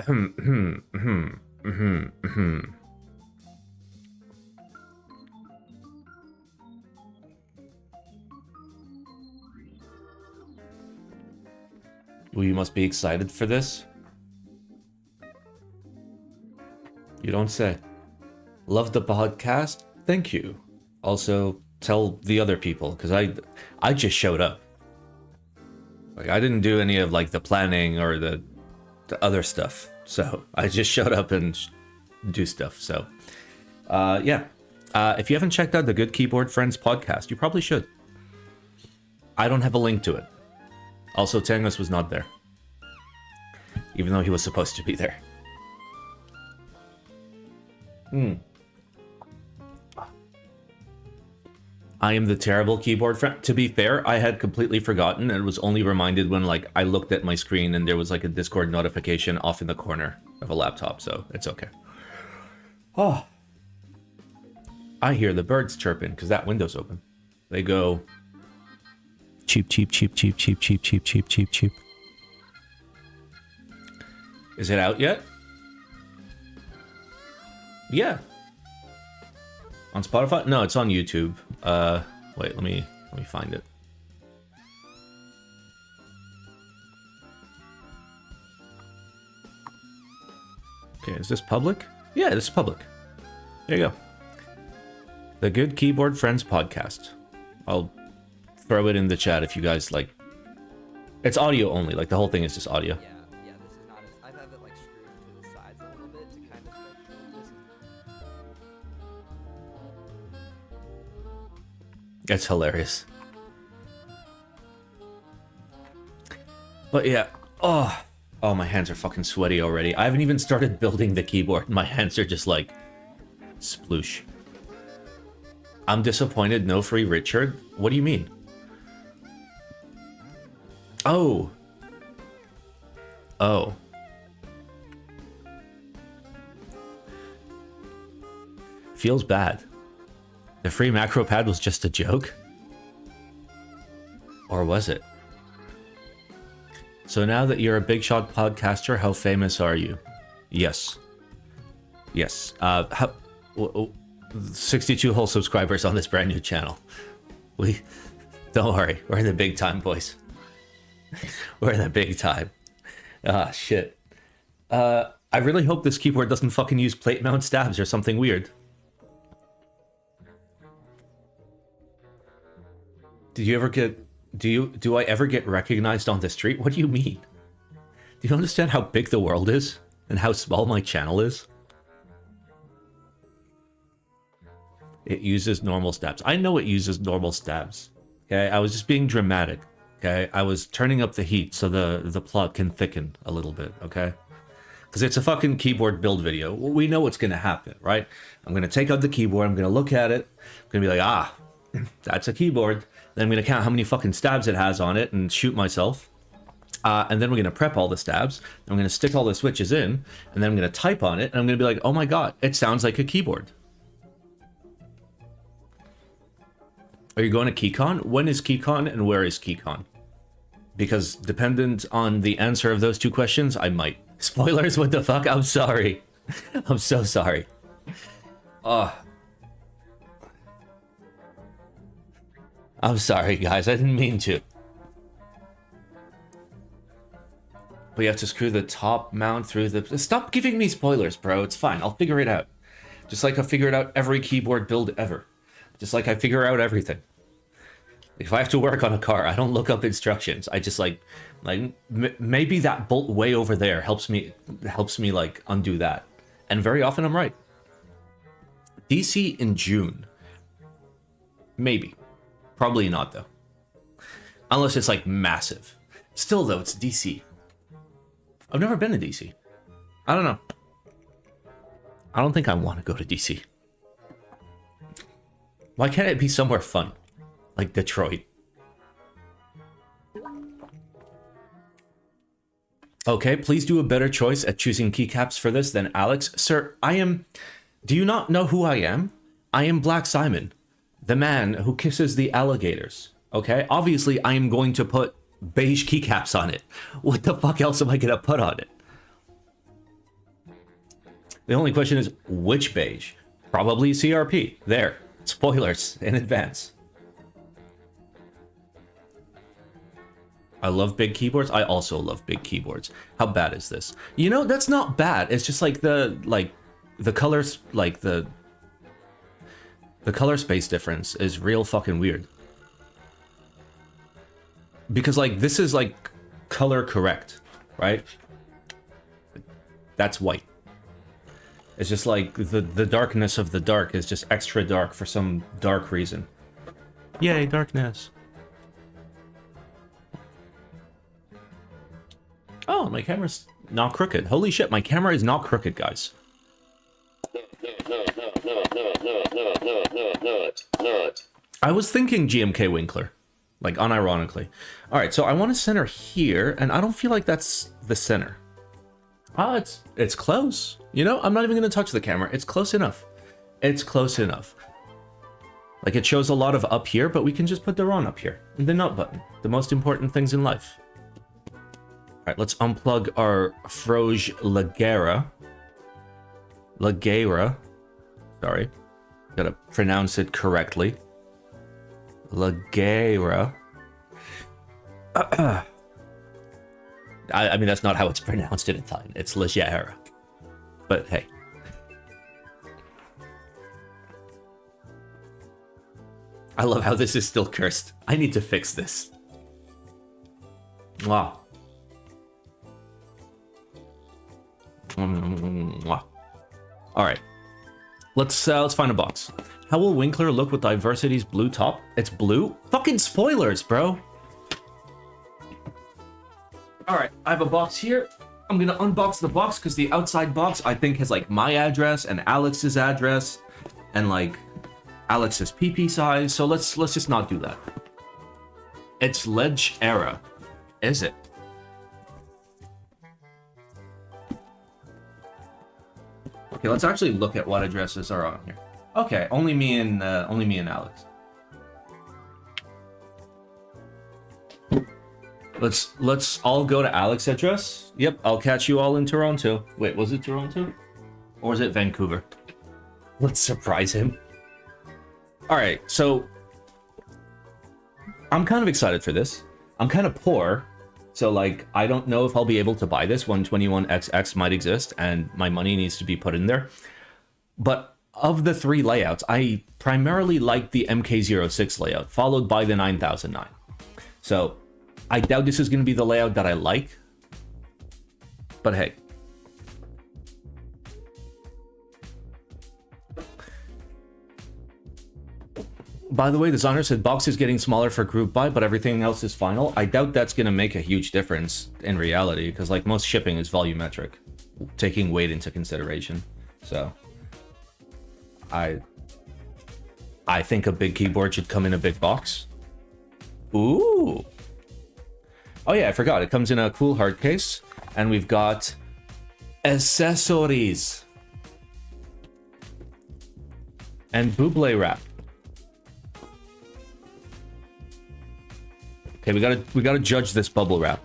Well, you must be excited for this. You don't say. Love the podcast? Thank you. Also, tell the other people, because I just showed up. Like, I didn't do any of, like, the planning or the other stuff. So, I just showed up and do stuff. So, yeah. If you haven't checked out the Good Keyboard Friends podcast, you probably should. I don't have a link to it. Also, Tangus was not there. Even though he was supposed to be there. I am the terrible keyboard friend. To be fair, I had completely forgotten and was only reminded when, like, I looked at my screen and there was, like, a Discord notification off in the corner of a laptop, so it's okay. Oh. I hear the birds chirping because that window's open. They go... Cheep, cheep, cheep, cheep, cheep, cheep, cheep, cheep, cheep, cheep. Is it out yet? Yeah. On Spotify? No, it's on YouTube. Wait, let me find it. Okay, is this public? Yeah, this is public. There you go. The Good Keyboard Friends podcast. I'll throw it in the chat if you guys like. It's audio only. Like the whole thing is just audio. Yeah, this is not as. I have it like screwed to the sides a little bit to kind of. It's hilarious. But yeah, oh, my hands are fucking sweaty already. I haven't even started building the keyboard. My hands are just like sploosh. I'm disappointed. No free Richard. What do you mean? Oh. Feels bad. The free macro pad was just a joke? Or was it? So now that you're a big shot podcaster, how famous are you? Yes. 62 whole subscribers on this brand new channel. Don't worry, we're in the big time, boys. We're in the big time. Ah, shit. I really hope this keyboard doesn't fucking use plate mount stabs or something weird. Do I ever get recognized on the street? What do you mean? Do you understand how big the world is? And how small my channel is? It uses normal stabs. I know it uses normal stabs. Okay, I was just being dramatic. Okay, I was turning up the heat so the plot can thicken a little bit, okay? Because it's a fucking keyboard build video. We know what's gonna happen, right? I'm gonna take out the keyboard, I'm gonna look at it, I'm gonna be like, that's a keyboard. Then I'm going to count how many fucking stabs it has on it and shoot myself. And then we're going to prep all the stabs. I'm going to stick all the switches in. And then I'm going to type on it. And I'm going to be like, oh my god, it sounds like a keyboard. Are you going to KeyCon? When is KeyCon and where is KeyCon? Because dependent on the answer of those two questions, I might. Spoilers, what the fuck? I'm sorry. I'm so sorry. I'm sorry, guys. I didn't mean to. But you have to screw the top mount through the... Stop giving me spoilers, bro. It's fine. I'll figure it out. Just like I figured out every keyboard build ever. Just like I figure out everything. If I have to work on a car, I don't look up instructions. I just like maybe that bolt way over there helps me like undo that. And very often I'm right. DC in June. Maybe. Probably not, though. Unless it's, like, massive. Still, though, it's DC. I've never been to DC. I don't know. I don't think I want to go to DC. Why can't it be somewhere fun? Like Detroit. Okay, please do a better choice at choosing keycaps for this than Alex. Sir, I am... Do you not know who I am? I am Black Simon. The man who kisses the alligators, okay? Obviously, I am going to put beige keycaps on it. What the fuck else am I going to put on it? The only question is, which beige? Probably CRP. There. Spoilers in advance. I love big keyboards. I also love big keyboards. How bad is this? You know, that's not bad. It's just like the colors, like the color space difference is real fucking weird. Because like this is like color correct, right? That's white. It's just like the darkness of the dark is just extra dark for some dark reason. Yay, darkness. Oh, my camera's not crooked. Holy shit, my camera is not crooked, guys. I was thinking GMK Winkler, like unironically. All right, so I want to center here, and I don't feel like that's the center. Ah, it's close. You know, I'm not even going to touch the camera. It's close enough. It's close enough. Like, it shows a lot of up here, but we can just put the RON up here. The nut button. The most important things in life. All right, let's unplug our Froge Lagera. Lagera. Sorry. Gotta pronounce it correctly. Lagera. I mean, that's not how it's pronounced in Italian. It's Lagera. But hey. I love how this is still cursed. I need to fix this. Wow. All right. Let's find a box. How will Winkler look with Diversity's blue top? It's blue? Fucking spoilers, bro. All right, I have a box here. I'm gonna unbox the box because the outside box I think has like my address and Alex's address and like Alex's PP size. So let's just not do that. It's Ledge Era, is it? Okay, let's actually look at what addresses are on here. Okay, only me and Alex. Let's all go to Alex's address. Yep, I'll catch you all in Toronto. Wait, was it Toronto? Or was it Vancouver? Let's surprise him. All right, so I'm kind of excited for this. I'm kind of poor, so like I don't know if I'll be able to buy this. 121XX might exist, and my money needs to be put in there. But of the three layouts, I primarily like the MK06 layout, followed by the 9009. So I doubt this is going to be the layout that I like, but hey. By the way, designer said box is getting smaller for group buy, but everything else is final. I doubt that's going to make a huge difference in reality, because like most shipping is volumetric, taking weight into consideration. So I think a big keyboard should come in a big box. Ooh. Oh yeah, I forgot. It comes in a cool hard case, and we've got accessories and buble wrap. Okay, we gotta judge this bubble wrap.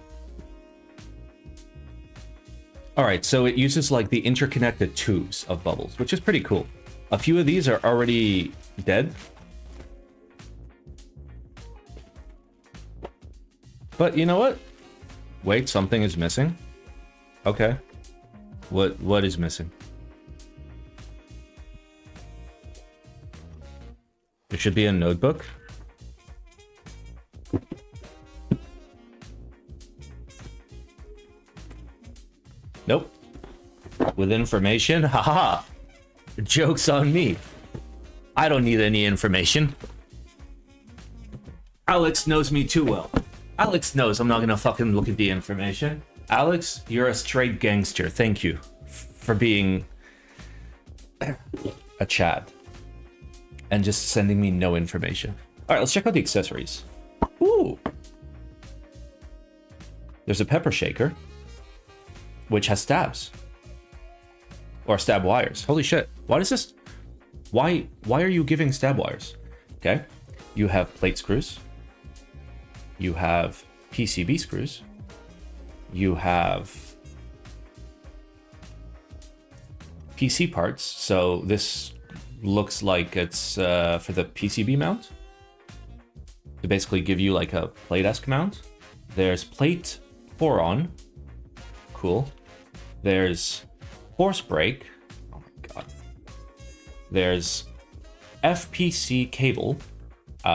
All right, so it uses like the interconnected tubes of bubbles, which is pretty cool. A few of these are already dead. But you know what? Wait, something is missing. Okay. What is missing? There should be a notebook. Nope. With information? Haha. Joke's on me. I don't need any information. Alex knows me too well. Alex knows I'm not gonna fucking look at the information. Alex, you're a straight gangster. Thank you for being a Chad and just sending me no information. All right, let's check out the accessories. Ooh. There's a pepper shaker, which has stabs. Or stab wires. Holy shit. What is this? Why are you giving stab wires? Okay. You have plate screws. You have PCB screws. You have PC parts. So this looks like it's for the PCB mount. To basically give you like a plate-esque mount. There's plate 4 on. Cool. There's force brake. Oh my god. There's FPC cable,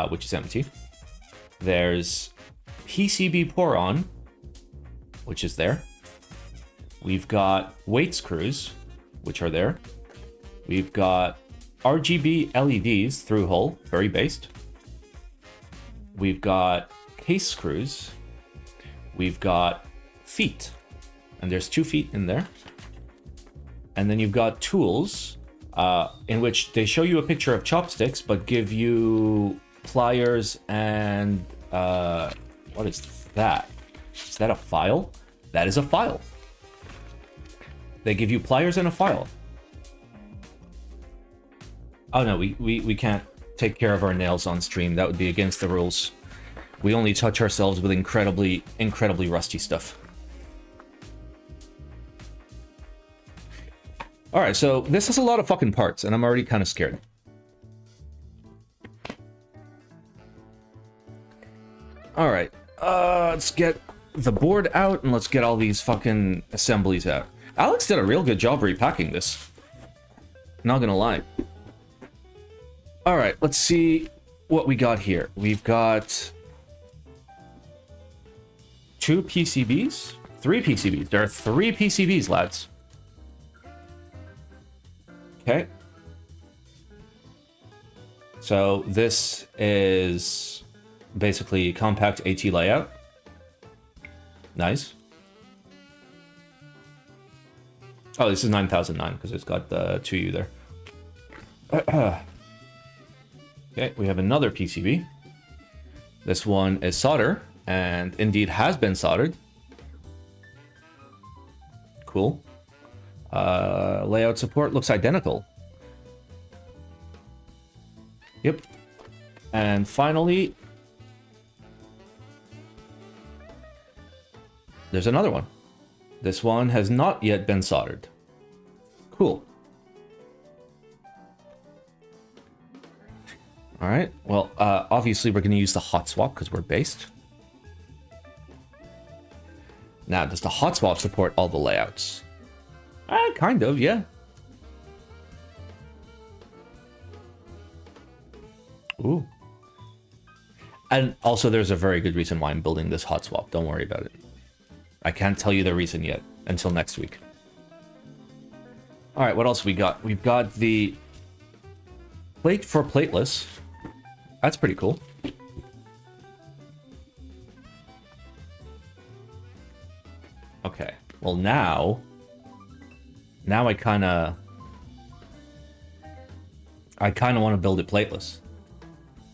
which is empty. There's PCB pour on, which is there. We've got weight screws, which are there. We've got RGB LEDs through hole, very based. We've got case screws. We've got feet, and there's 2 feet in there. And then you've got tools, in which they show you a picture of chopsticks, but give you pliers and what is that? Is that a file? That is a file. They give you pliers and a file. Oh no, we can't take care of our nails on stream. That would be against the rules. We only touch ourselves with incredibly rusty stuff. Alright, so this has a lot of fucking parts, and I'm already kind of scared. Alright, let's get the board out, and let's get all these fucking assemblies out. Alex did a real good job repacking this. Not gonna lie. Alright, let's see what we got here. We've got 2 PCBs? 3 PCBs. There are 3 PCBs, lads. Okay. So this is basically compact AT layout. Nice. Oh, this is 9009 because it's got the 2U there. Okay, we have another PCB. This one is solder, and indeed has been soldered. Cool. Layout support looks identical. Yep. And finally, there's another one. This one has not yet been soldered. Cool. All right. Well, obviously we're going to use the hot swap because we're based. Now, does the hot swap support all the layouts? Kind of, yeah. Ooh. And also, there's a very good reason why I'm building this hot swap. Don't worry about it. I can't tell you the reason yet until next week. All right, what else we got? We've got the plate for plateless. That's pretty cool. Okay, well now I kind of want to build it plateless.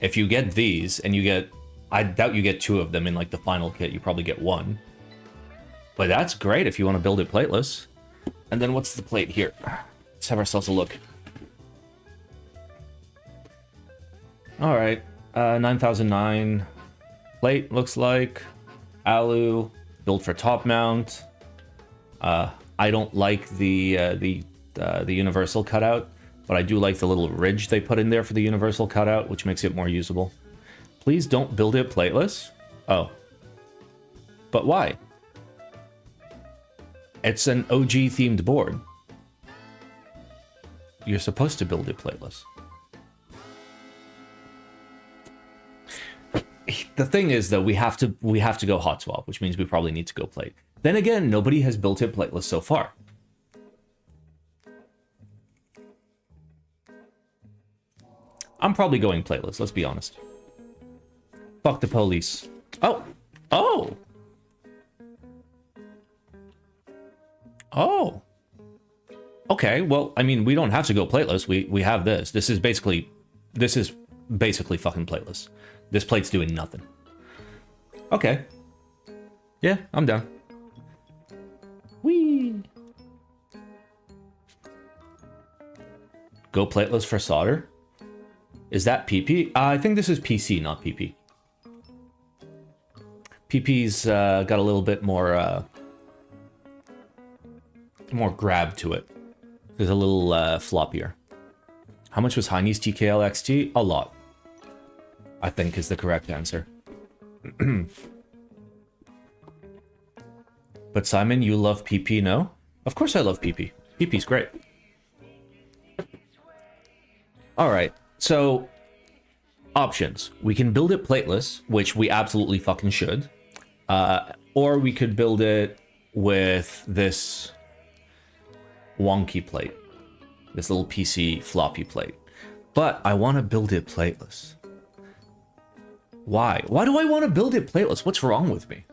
If you get these, and you get, I doubt you get 2 of them in like the final kit, you probably get 1. But that's great if you want to build it plateless. And then what's the plate here? Let's have ourselves a look. All right, 9009 plate looks like alu, built for top mount. I don't like the universal cutout, but I do like the little ridge they put in there for the universal cutout, which makes it more usable. Please don't build it plateless. Oh, but why? It's an OG themed board. You're supposed to build it plateless. The thing is, though, we have to go hot swap, which means we probably need to go plate. Then again, nobody has built it plateless so far. I'm probably going plateless, let's be honest. Fuck the police. Oh! Oh! Oh! Okay, well, I mean, we don't have to go plateless. We have this. This is basically fucking plateless. This plate's doing nothing. Okay. Yeah, I'm down. Whee! Go plateless for solder? Is that PP? I think this is PC, not PP. PP's got a little bit more grab to it. There's a little floppier. How much was Heine's TKL XT? A lot, I think, is the correct answer. But Simon, you love PP, no? Of course I love PP. PP's great. Alright, so... options. We can build it plateless, which we absolutely fucking should. Or we could build it with this wonky plate. This little PC floppy plate. But I want to build it plateless. Why? Why do I want to build it plateless? What's wrong with me?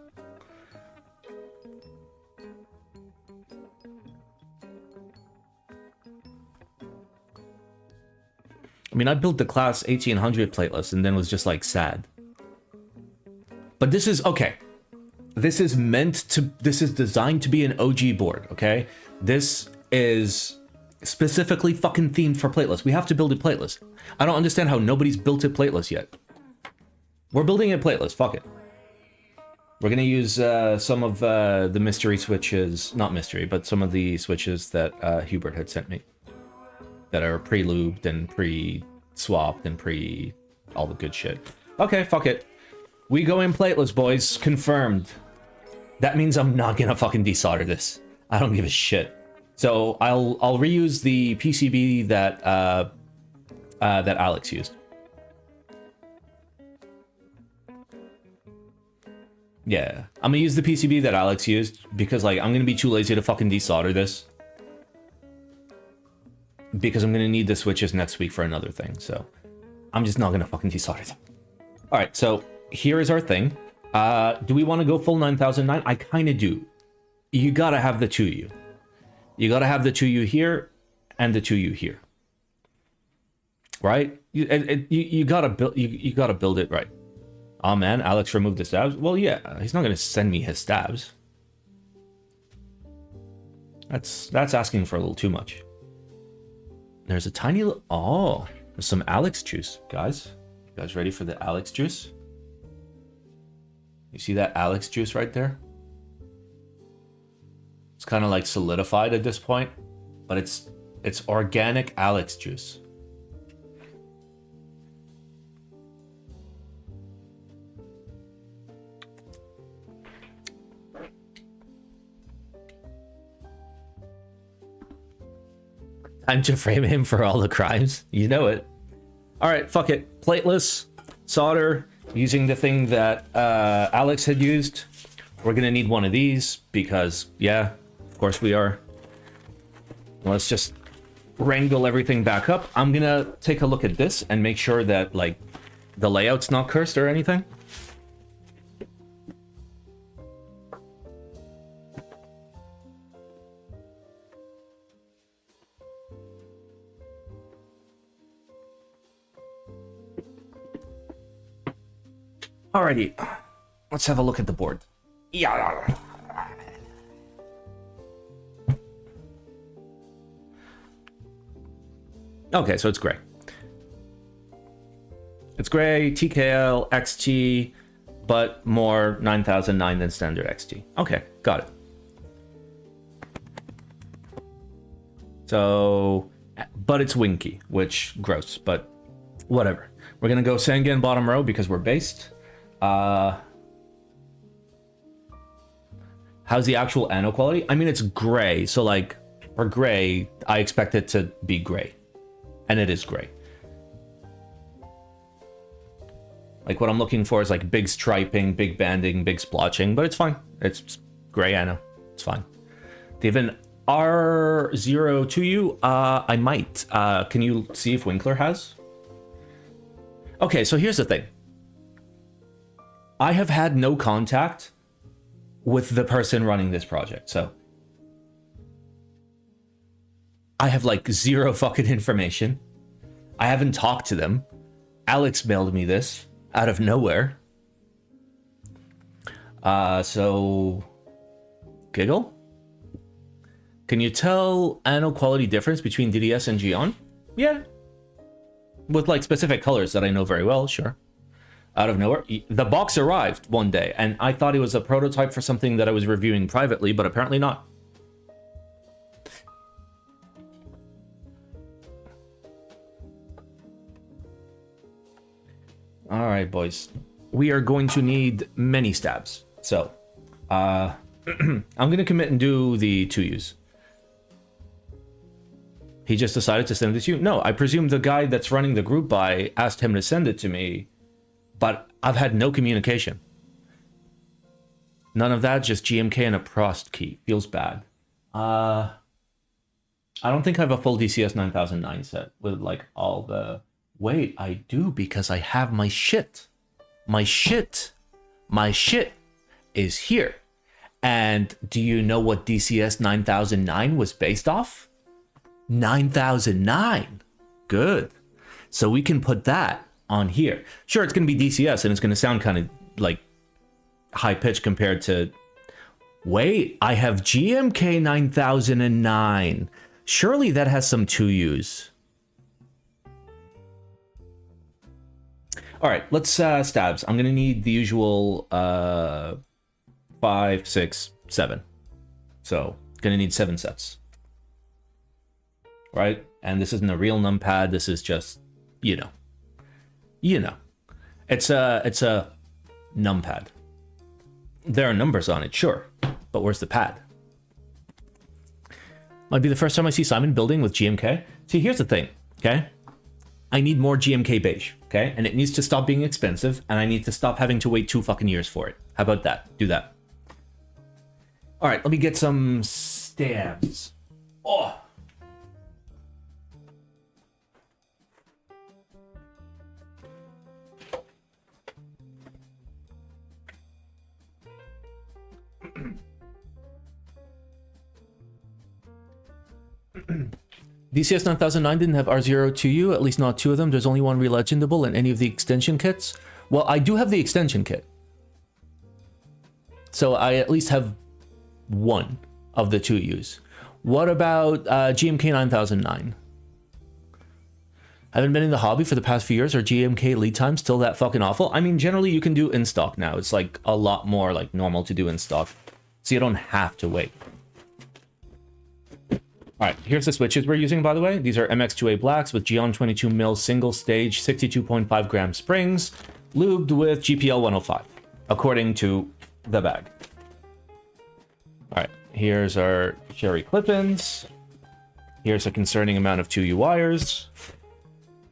I mean, I built the class 1800 plateless and then was just like sad. But this is okay. This is designed to be an OG board, okay? This is specifically fucking themed for plateless. We have to build it plateless. I don't understand how nobody's built it plateless yet. We're building it plateless, fuck it. We're gonna use some of the mystery switches, not mystery, but some of the switches that Hubert had sent me. That are pre-lubed and pre-swapped and all the good shit. Okay, fuck it. We go in plateless, boys. Confirmed. That means I'm not gonna fucking desolder this. I don't give a shit. So I'll reuse the PCB that that Alex used. Yeah, I'm gonna use the PCB that Alex used because like I'm gonna be too lazy to fucking desolder this. Because I'm going to need the switches next week for another thing, so I'm just not going to fucking desolder them. Alright, so here is our thing. Do we want to go full 9009? I kind of do. You got to have the 2U. You got to have the 2U here and the 2U here. Right? You got to build you got to build it right. Oh man, Alex removed the stabs? Well, yeah, he's not going to send me his stabs. That's asking for a little too much. There's a tiny little... oh, there's some Alex juice, guys. You guys ready for the Alex juice? You see that Alex juice right there? It's kind of like solidified at this point, but it's organic Alex juice. Time to frame him for all the crimes. You know it. Alright, fuck it. Plateless, solder, using the thing that Alex had used. We're gonna need one of these because, yeah, of course we are. Let's just wrangle everything back up. I'm gonna take a look at this and make sure that, like, the layout's not cursed or anything. Alrighty, let's have a look at the board. Yeah. Okay, so it's gray. It's gray, TKL, XT, but more 9009 than standard XT. Okay, got it. So, but it's winky, which gross, but whatever. We're gonna go Sangan bottom row because we're based. How's the actual ano quality? I mean, it's gray, so like for gray, I expect it to be gray, and it is gray. Like what I'm looking for is like big striping, big banding, big splotching, but it's fine. It's gray ano. It's fine. Do you have an R0 to you? I might. Can you see if Winkler has? Okay, so here's the thing. I have had no contact with the person running this project, so I have like zero fucking information. I haven't talked to them. Alex mailed me this out of nowhere. So Giggle? Can you tell ano quality difference between DDS and Gion? Yeah. With like specific colors that I know very well, sure. Out of nowhere. The box arrived one day, and I thought it was a prototype for something that I was reviewing privately, but apparently not. All right, boys. We are going to need many stabs. So, I'm going to commit and do the 2Us. He just decided to send it to you? No, I presume the guy that's running the group buy asked him to send it to me, but I've had no communication. None of that, just GMK and a Prost key. Feels bad. I don't think I have a full DCS 9009 set with like all the... Wait, I do because I have my shit. My shit is here. And do you know what DCS 9009 was based off? 9009. Good. So we can put that on here. Sure, it's going to be DCS and it's going to sound kind of like high pitched compared to... Wait, I have GMK 9009. Surely that has some 2Us. All right, let's stabs. I'm gonna need the usual 5, 6, 7. So gonna need 7 sets, right? And this isn't a real numpad. This is just, you know, it's a numpad. There are numbers on it, sure, but where's the pad? Might be the first time I see Simon building with GMK. See, here's the thing, okay? I need more GMK beige, okay? And it needs to stop being expensive, and I need to stop having to wait 2 fucking years for it. How about that? Do that. All right, let me get some stabs. Oh! DCS 9009 didn't have R02U, at least not 2 of them. There's only 1 relegendable in any of the extension kits. Well, I do have the extension kit. So I at least have 1 of the 2Us. What about GMK 9009? Haven't been in the hobby for the past few years. Are GMK lead times still that fucking awful? I mean, generally you can do in stock now. It's like a lot more like normal to do in stock. So you don't have to wait. All right, here's the switches we're using, by the way. These are MX2A blacks with Geon 22 mil single stage 62.5 gram springs, lubed with GPL 105, according to the bag. All right, here's our cherry clip-ins. Here's a concerning amount of 2U wires.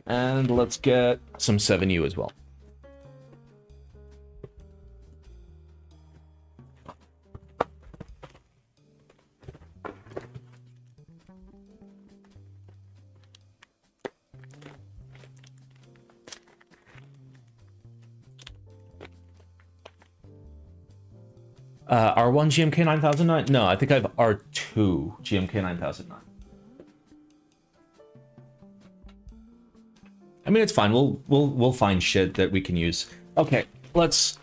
And let's get some 7U as well. R1 GMK 9009? No, I think I have R2 GMK 9009. I mean, it's fine. We'll find shit that we can use. Okay, let's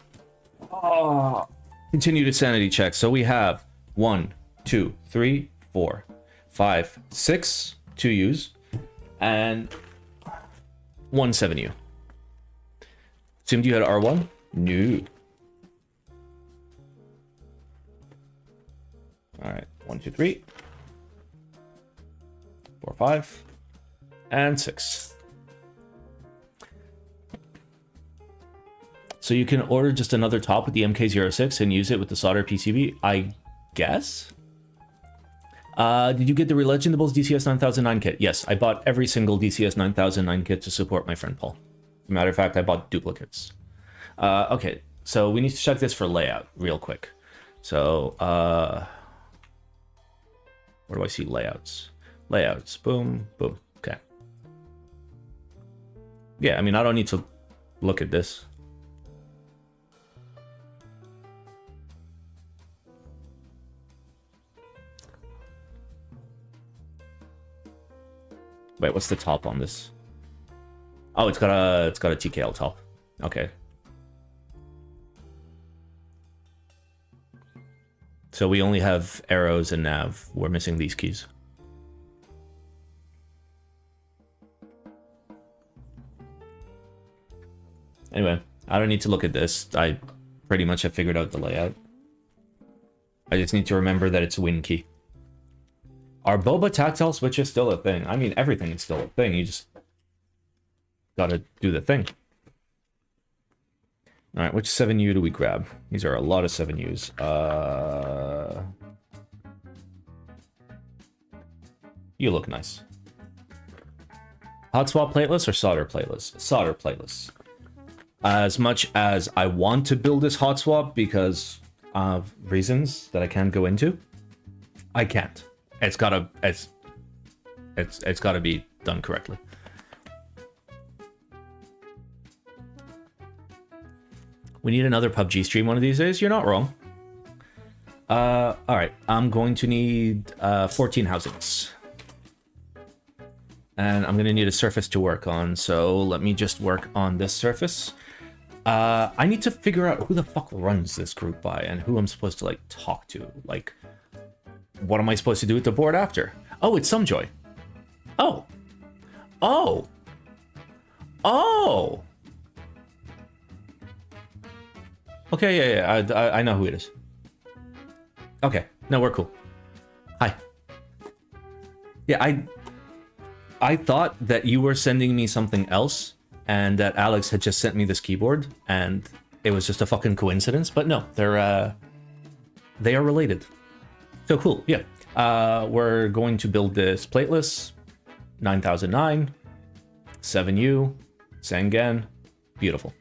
continue to sanity check. So we have 1, 2, 3, 4, 5, 6 2Us and 1 7U. Assumed you had R1? No. All right, 1, 2, 3, 4, 5, and 6. So you can order just another top with the MK06 and use it with the solder PCB, I guess? Did you get the Relegendables DCS 9009 kit? Yes, I bought every single DCS 9009 kit to support my friend Paul. As a matter of fact, I bought duplicates. Okay, so we need to check this for layout real quick. So, where do I see layouts? Layouts, boom, boom, okay. Yeah, I mean, I don't need to look at this. Wait, what's the top on this? Oh, it's got a TKL top. Okay. So we only have arrows and nav. We're missing these keys. Anyway, I don't need to look at this. I pretty much have figured out the layout. I just need to remember that it's Win key. Are boba tactile switches still a thing? I mean, everything is still a thing. You just gotta do the thing. All right, which 7U do we grab? These are a lot of 7Us. You look nice. Hot swap plateless or solder plateless? Solder plateless. As much as I want to build this hot swap because of reasons that I can't go into, I can't. It's gotta be done correctly. We need another PUBG stream one of these days. You're not wrong. All right, I'm going to need 14 housings. And I'm going to need a surface to work on, so let me just work on this surface. I need to figure out who the fuck runs this group by and who I'm supposed to, like, talk to. Like, what am I supposed to do with the board after? Oh, it's Somejoy. Oh. Oh. Oh. Okay, yeah, I know who it is. Okay, no, we're cool. Hi. Yeah, I thought that you were sending me something else, and that Alex had just sent me this keyboard, and it was just a fucking coincidence. But no, they are related. So cool, yeah. We're going to build this plateless, 9009, 7U, Sangan, beautiful.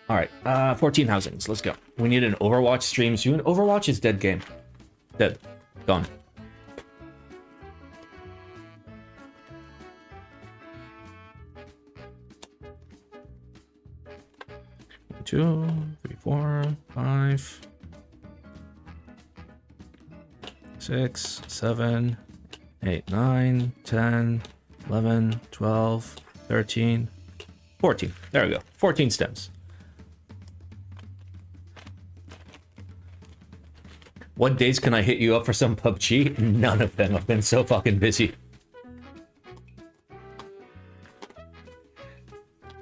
All right, 14 housings, let's go. We need an Overwatch stream soon. Overwatch is dead game. Dead. Gone. One, 2, 3, 4, 5, 6, 7, 8, 9, 10, 11, 12, 13, 14. There we go. 14 stems. What days can I hit you up for some PUBG? None of them. I've been so fucking busy.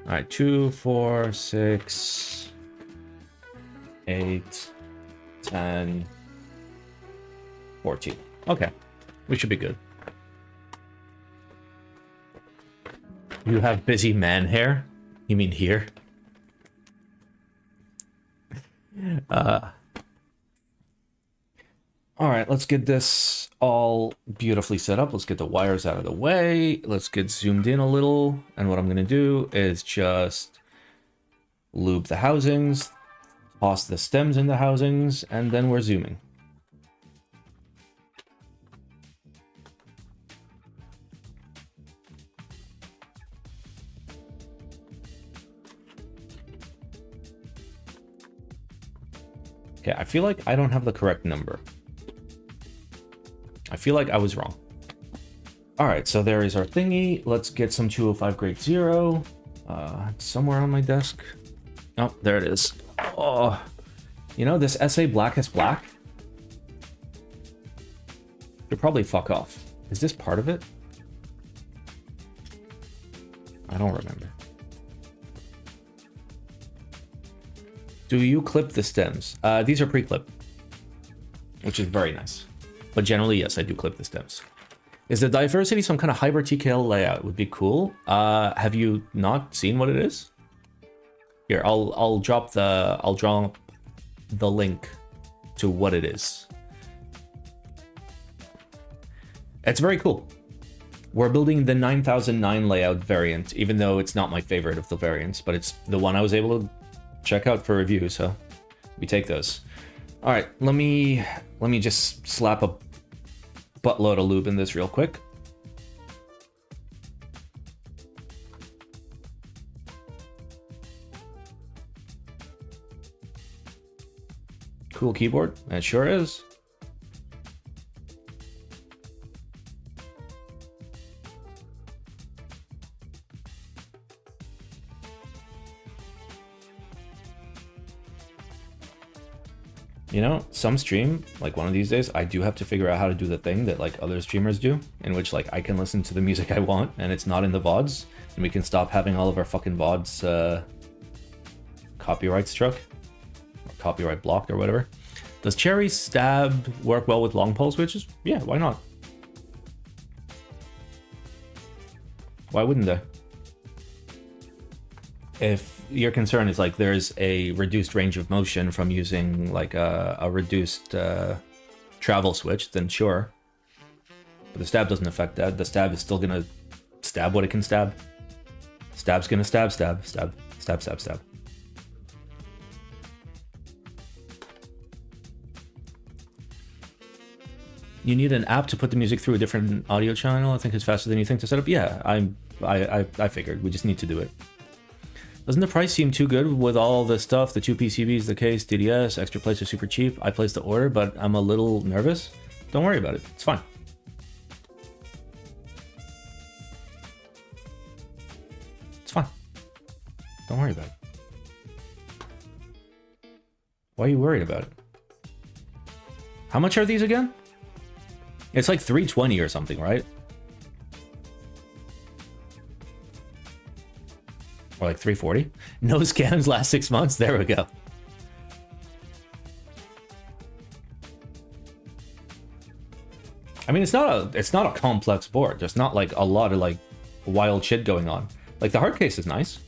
Alright, 2, 4, 6, 8, 10, 14. Okay. We should be good. You have busy man hair? You mean here? All right, let's get this all beautifully set up. Let's get the wires out of the way. Let's get zoomed in a little. And what I'm going to do is just lube the housings, toss the stems in the housings, and then we're zooming. Okay, I feel like I don't have the correct number. I feel like I was wrong. All right, so there is our thingy. Let's get some 205 grade 0. Somewhere on my desk. Oh, there it is. Oh, you know, this SA Blackest Black? Should probably fuck off. Is this part of it? I don't remember. Do you clip the stems? These are pre-clipped, which is very nice. But generally, yes, I do clip the stems. Is the diversity some kind of hybrid TKL layout? It would be cool. Have you not seen what it is? Here, I'll drop the link to what it is. It's very cool. We're building the 9009 layout variant, even though it's not my favorite of the variants, but it's the one I was able to check out for review, so we take those. All right, let me just slap a buttload of lube in this real quick. Cool keyboard, it sure is. You know, some stream, like one of these days, I do have to figure out how to do the thing that like other streamers do, in which like I can listen to the music I want and it's not in the VODs, and we can stop having all of our fucking VODs copyright struck, or copyright blocked or whatever. Does Cherry Stab work well with long pole switches? Yeah, why not? Why wouldn't they? If your concern is like there's a reduced range of motion from using like a reduced travel switch, then sure. But the stab doesn't affect that. The stab is still gonna stab what it can stab. Stab's gonna stab, stab, stab, stab, stab, stab. You need an app to put the music through a different audio channel. I think it's faster than you think to set up. Yeah, I figured. We just need to do it. Doesn't the price seem too good with all the stuff? The 2 PCBs, the case, DDS, extra plates are super cheap. I placed the order, but I'm a little nervous. Don't worry about it. It's fine. It's fine. Don't worry about it. Why are you worried about it? How much are these again? It's like 320 or something, right? Or like 340? No scams last 6 months. There we go. I mean, it's not a complex board. There's not like a lot of like wild shit going on. Like the hard case is nice.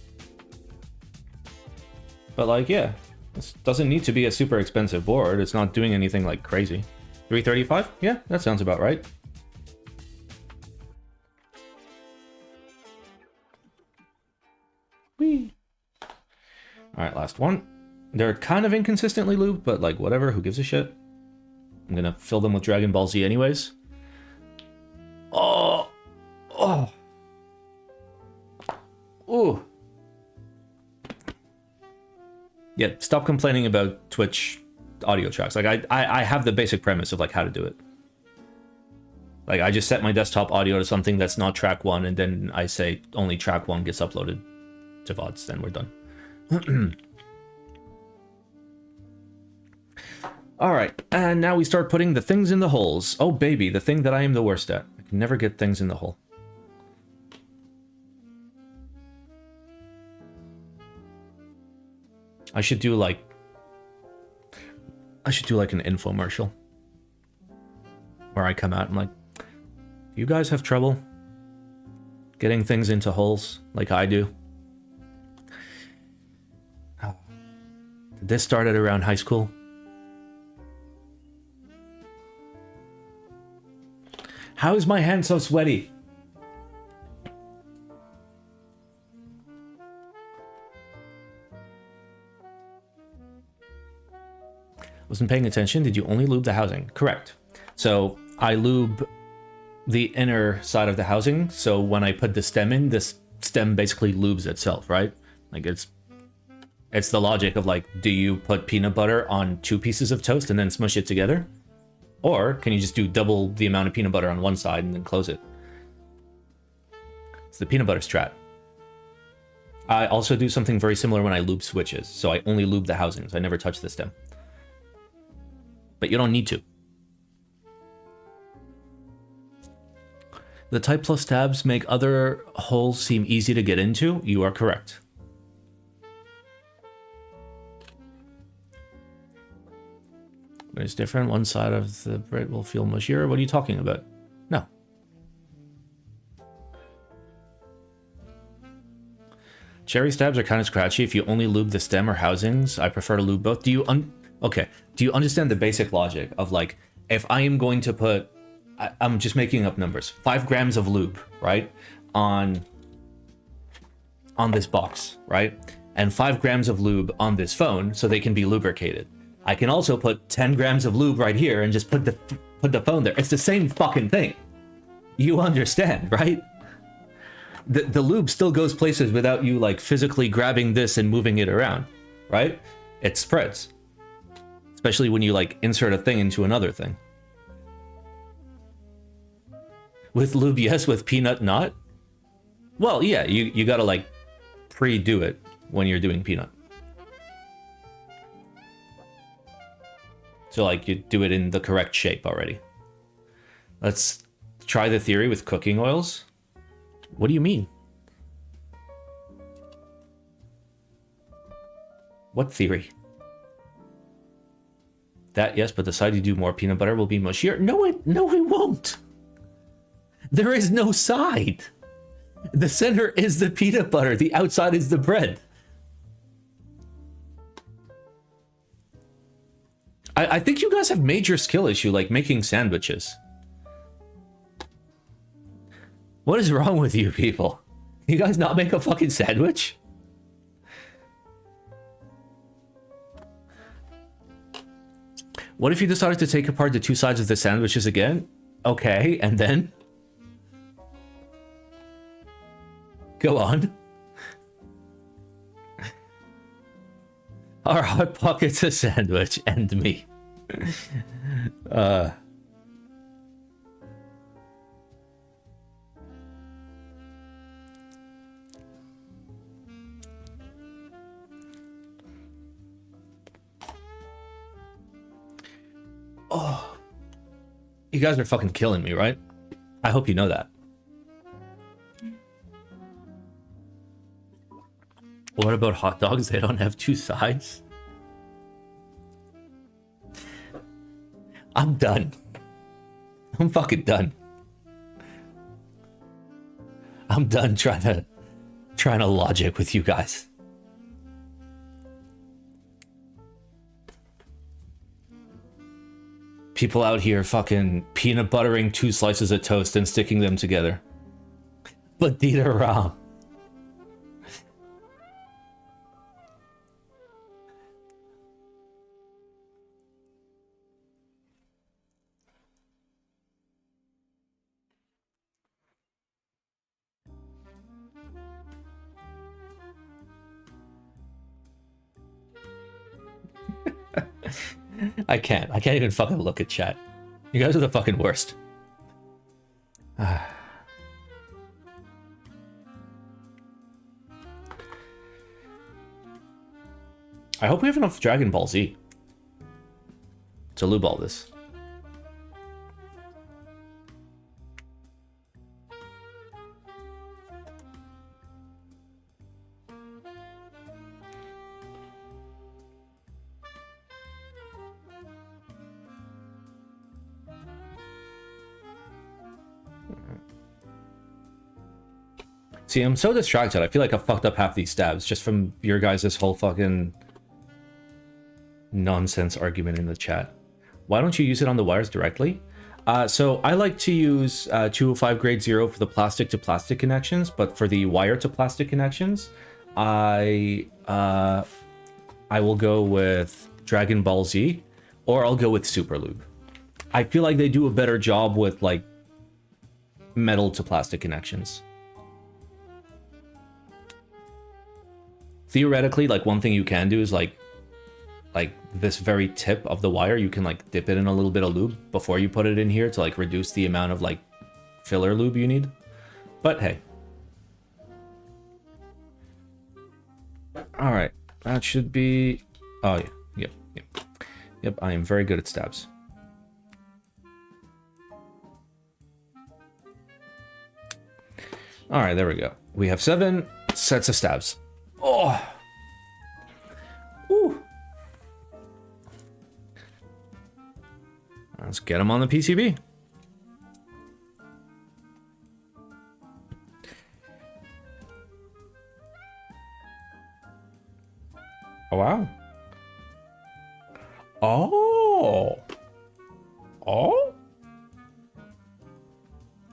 But like, yeah, this doesn't need to be a super expensive board. It's not doing anything like crazy. 335? Yeah, that sounds about right. Whee. Alright, last one. They're kind of inconsistently lubed, but like whatever, who gives a shit? I'm gonna fill them with Dragon Ball Z anyways. Oh! Oh! Ooh! Yeah, stop complaining about Twitch audio tracks. Like I have the basic premise of like how to do it. Like I just set my desktop audio to something that's not track 1, and then I say only track 1 gets uploaded to VODs, then we're done. Alright, and now we start putting the things in the holes. Oh baby, the thing that I am the worst at. I can never get things in the hole. I should do like an infomercial where I come out and like, do you guys have trouble getting things into holes like I do? Did this start at around high school? How is my hand so sweaty? Wasn't paying attention. Did you only lube the housing? Correct. So I lube the inner side of the housing. So when I put the stem in, this stem basically lubes itself, right? Like it's the logic of like, do you put peanut butter on 2 pieces of toast and then smush it together? Or can you just do double the amount of peanut butter on one side and then close it? It's the peanut butter strat. I also do something very similar when I lube switches. So I only lube the housings. I never touch the stem. But you don't need to. The Type Plus tabs make other holes seem easy to get into. You are correct. But it's different. One side of the bread will feel mushier. What are you talking about? No. Cherry stabs are kind of scratchy if you only lube the stem or housings. I prefer to lube both. Do you okay. Do you understand the basic logic of like, if I am going to put, I'm just making up numbers, 5 grams of lube, right? On this box, right? And 5 grams of lube on this phone so they can be lubricated. I can also put 10 grams of lube right here and just put the phone there. It's the same fucking thing. You understand, right? The lube still goes places without you like physically grabbing this and moving it around, right? It spreads. Especially when you like insert a thing into another thing. With lube, yes. With peanut, not. Well, yeah, you gotta like pre-do it when you're doing peanut. So like you do it in the correct shape already. Let's try the theory with cooking oils. What do you mean? What theory? That, yes, but the side you do more peanut butter will be mushier. No, it won't. There is no side. The center is the peanut butter. The outside is the bread. I think you guys have major skill issue, like making sandwiches. What is wrong with you people? You guys not make a fucking sandwich? What if you decided to take apart the two sides of the sandwiches again? Okay, and then? Go on. Our Hot Pockets a sandwich and me. Oh. You guys are fucking killing me, right? I hope you know that. What about hot dogs? They don't have two sides? I'm done. I'm fucking done. I'm done trying to logic with you guys. People out here fucking peanut buttering two slices of toast and sticking them together. But Dita Ram. I can't even fucking look at chat. You guys are the fucking worst. I hope we have enough Dragon Ball Z to lube all this. See, I'm so distracted. I feel like I fucked up half these stabs just from your guys' whole fucking nonsense argument in the chat. Why don't you use it on the wires directly? So I like to use 205 grade 0 for the plastic to plastic connections, but for the wire to plastic connections, I will go with Dragon Ball Z, or I'll go with Super Lube. I feel like they do a better job with like metal to plastic connections. Theoretically, like one thing you can do is like this very tip of the wire, you can like dip it in a little bit of lube before you put it in here to like reduce the amount of like filler lube you need. But hey. All right, that should be, oh yeah, yep, I am very good at stabs. All right, there we go. We have 7 sets of stabs. Oh. Ooh. Let's get them on the PCB. Oh, wow. Oh. Oh.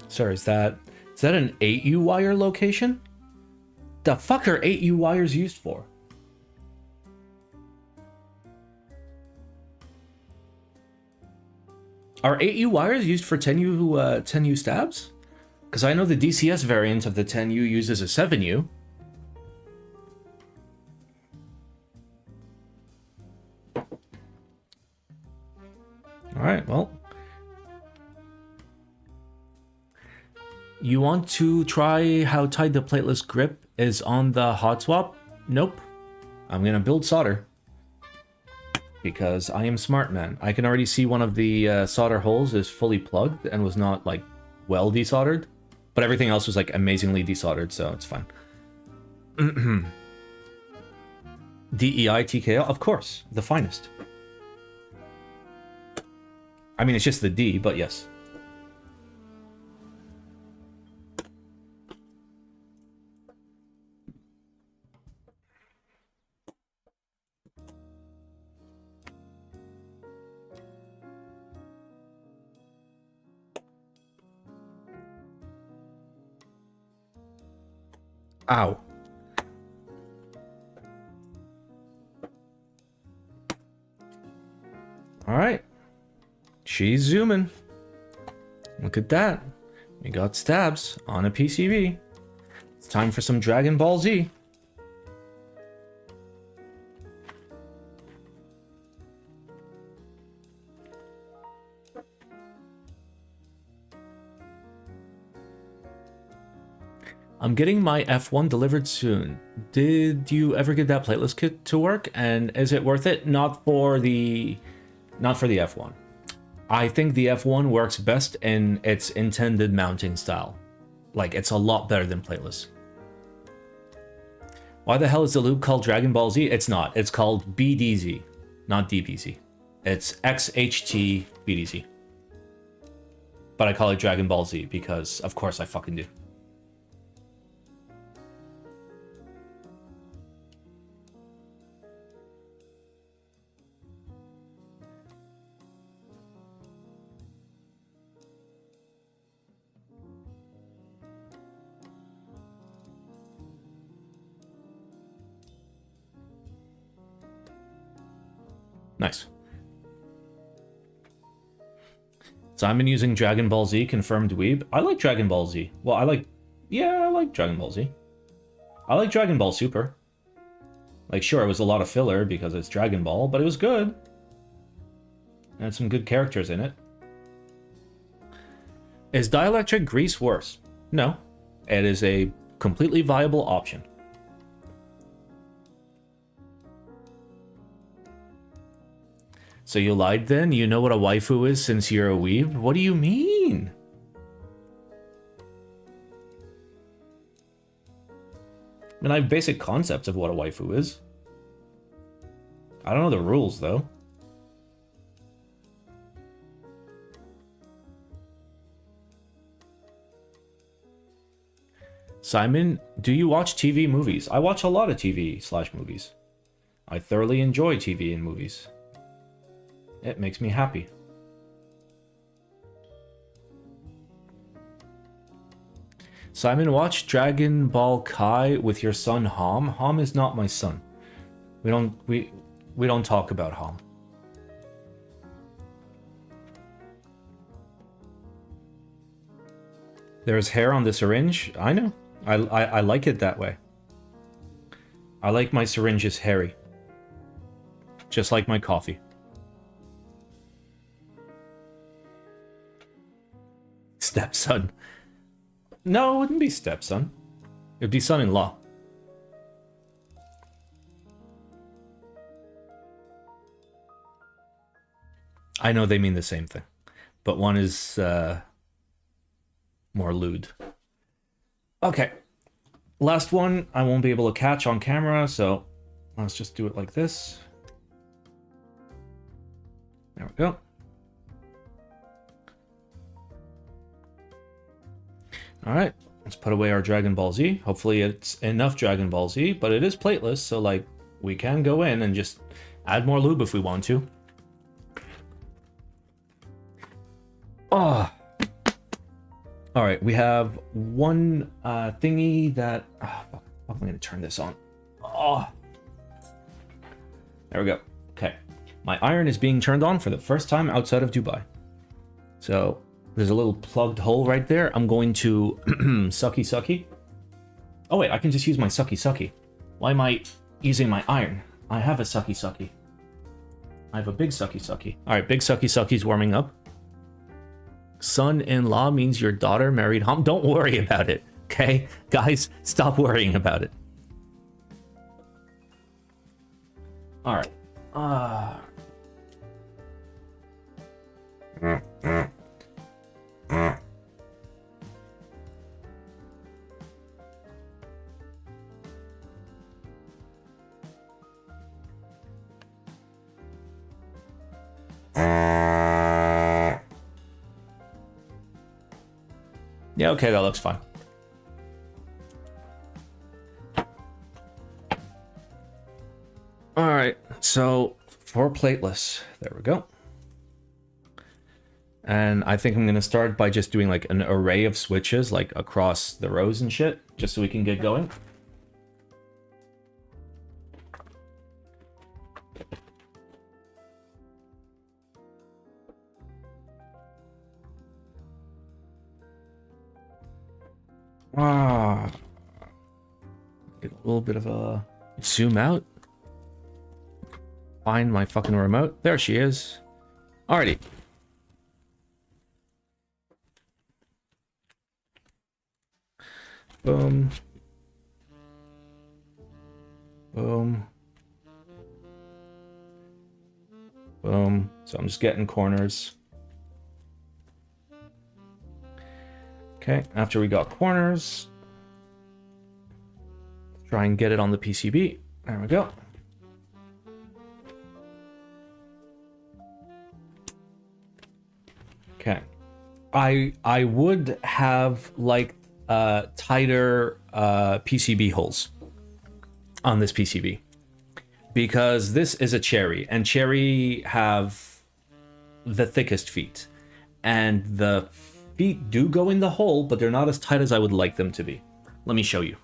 Sorry, is that an 8U wire location? The fuck are 8U wires used for? Are 8U wires used for 10U stabs? Because I know the DCS variant of the 10U uses a 7U. Alright, well. You want to try how tight the plateless grip is on the hot swap? Nope. I'm gonna build solder. Because I am smart, man. I can already see one of the solder holes is fully plugged and was not, like, well desoldered. But everything else was, like, amazingly desoldered, so it's fine. DEI TKL? Of course. The finest. I mean, it's just the D, but yes. Ow. Alright. She's zooming. Look at that. We got stabs on a PCB. It's time for some Dragon Ball Z. I'm getting my F1 delivered soon. Did you ever get that plateless kit to work? And is it worth it? Not for the F1. I think the F1 works best in its intended mounting style. Like, it's a lot better than plateless. Why the hell is the loop called Dragon Ball Z? It's not. It's called BDZ, not DBZ. It's XHT BDZ. But I call it Dragon Ball Z because, of course, I fucking do. Nice. So I've been using Dragon Ball Z, confirmed weeb. I like Dragon Ball Z. Well, I like Dragon Ball Z. I like Dragon Ball Super. Like, sure, it was a lot of filler because it's Dragon Ball, but it was good. It had some good characters in it. Is dielectric grease worse? No. It is a completely viable option. So you lied then? You know what a waifu is since you're a weeb? What do you mean? I mean, I have basic concepts of what a waifu is. I don't know the rules, though. Simon, do you watch TV movies? I watch a lot of TV/movies. I thoroughly enjoy TV and movies. It makes me happy. Simon, watch Dragon Ball Kai with your son Ham. Ham is not my son. We don't talk about Ham. There's hair on the syringe. I know. I like it that way. I like my syringes hairy. Just like my coffee. Stepson. No, it wouldn't be stepson. It'd be son-in-law. I know they mean the same thing, but one is more lewd. Okay. Last one, I won't be able to catch on camera, so let's just do it like this. There we go. Alright, let's put away our Dragon Ball Z. Hopefully it's enough Dragon Ball Z, but it is plateless, so like, we can go in and just add more lube if we want to. Oh. Alright, we have one thingy that... Oh, fuck, I'm going to turn this on. Oh. There we go. Okay. My iron is being turned on for the first time outside of Dubai. So... there's a little plugged hole right there. I'm going to sucky. Oh wait, I can just use my sucky. Why am I using my iron? I have a sucky. I have a big sucky. Alright, big sucky's warming up. Son-in-law means your daughter married Ham. Don't worry about it, okay? Guys, stop worrying about it. Alright. Yeah, okay, that looks fine. Alright, so for plateless, there we go. And I think I'm going to start by just doing like an array of switches like across the rows and shit, just so we can get going. Ah, get a little bit of a zoom out. Find my fucking remote. There she is. Alrighty. Boom. Boom. Boom. So I'm just getting corners. Okay, after we got corners, try and get it on the PCB. There we go. Okay. I would have like tighter PCB holes on this PCB because this is a cherry and cherry have the thickest feet and the feet do go in the hole, but they're not as tight as I would like them to be. Let me show you.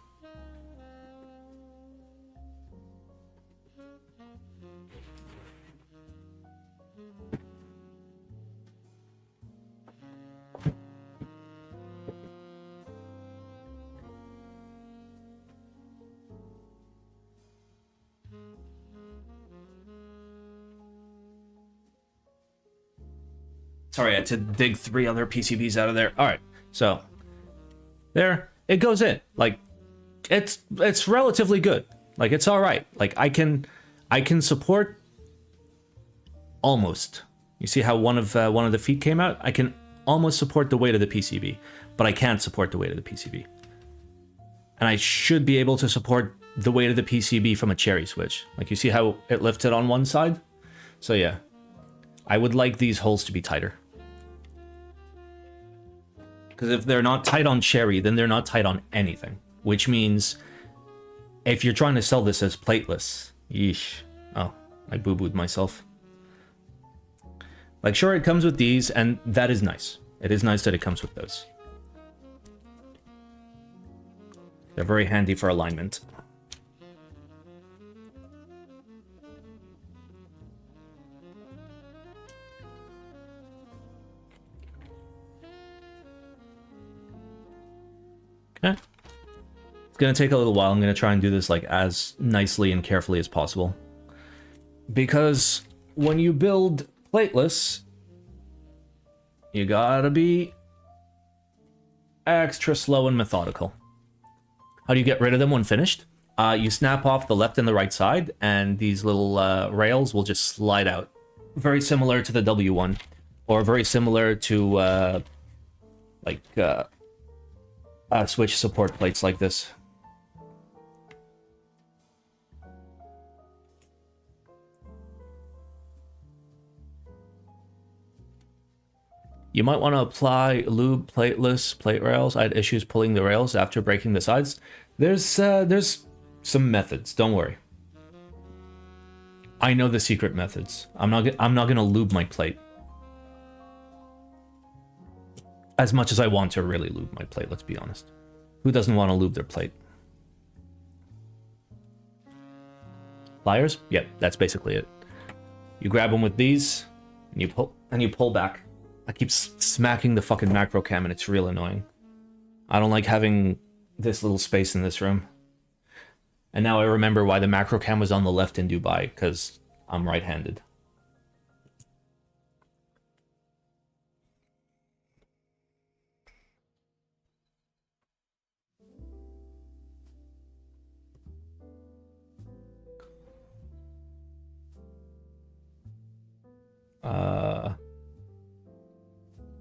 Sorry, I had to dig 3 other PCBs out of there. All right, so there it goes in. Like it's relatively good. Like it's all right. Like I can support almost. You see how one of the feet came out? I can almost support the weight of the PCB, but I can't support the weight of the PCB. And I should be able to support the weight of the PCB from a cherry switch. Like you see how it lifted on one side? So yeah, I would like these holes to be tighter. Because if they're not tight on cherry, then they're not tight on anything. Which means, if you're trying to sell this as plateless, yeesh. Oh, I boo-booed myself. Like, sure, it comes with these, and that is nice. It is nice that it comes with those. They're very handy for alignment. Okay. It's gonna take a little while. I'm gonna try and do this like as nicely and carefully as possible. Because when you build plateless, you gotta be extra slow and methodical. How do you get rid of them when finished? You snap off the left and the right side, and these little rails will just slide out. Very similar to the W1, or very similar to switch support plates like this. You might want to apply lube plateless plate rails. I had issues pulling the rails after breaking the sides. There's some methods. Don't worry. I know the secret methods. I'm not gonna lube my plate as much as I want to really lube my plate. Let's be honest. Who doesn't want to lube their plate? Pliers? Yep, that's basically it. You grab them with these, and you pull back. I keep smacking the fucking macro cam, and it's real annoying. I don't like having this little space in this room. And now I remember why the macro cam was on the left in Dubai, because I'm right-handed.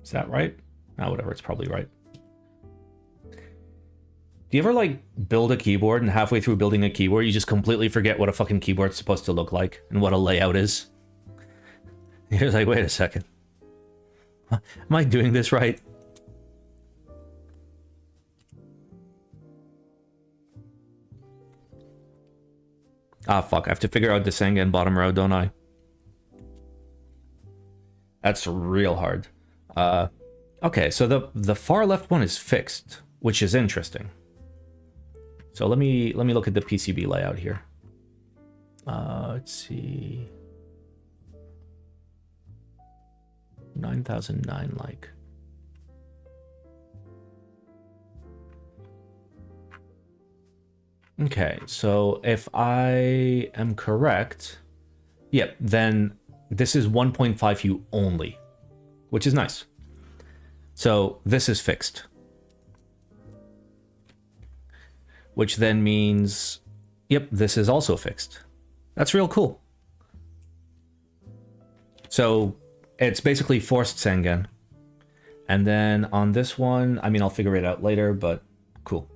Is that right? No, whatever, it's probably right. Do you ever, like, build a keyboard and halfway through building a keyboard, you just completely forget what a fucking keyboard's supposed to look like and what a layout is? You're like, wait a second. Am I doing this right? Ah, fuck, I have to figure out Descanga and bottom row, don't I? That's real hard. Okay, so the far left one is fixed, which is interesting. So let me look at the PCB layout here. Let's see. 9009 like. Okay, so if I am correct, yep, then this is 1.5U only, which is nice. So this is fixed. Which then means, yep, this is also fixed. That's real cool. So it's basically forced Sengen. And then on this one, I mean, I'll figure it out later, but cool.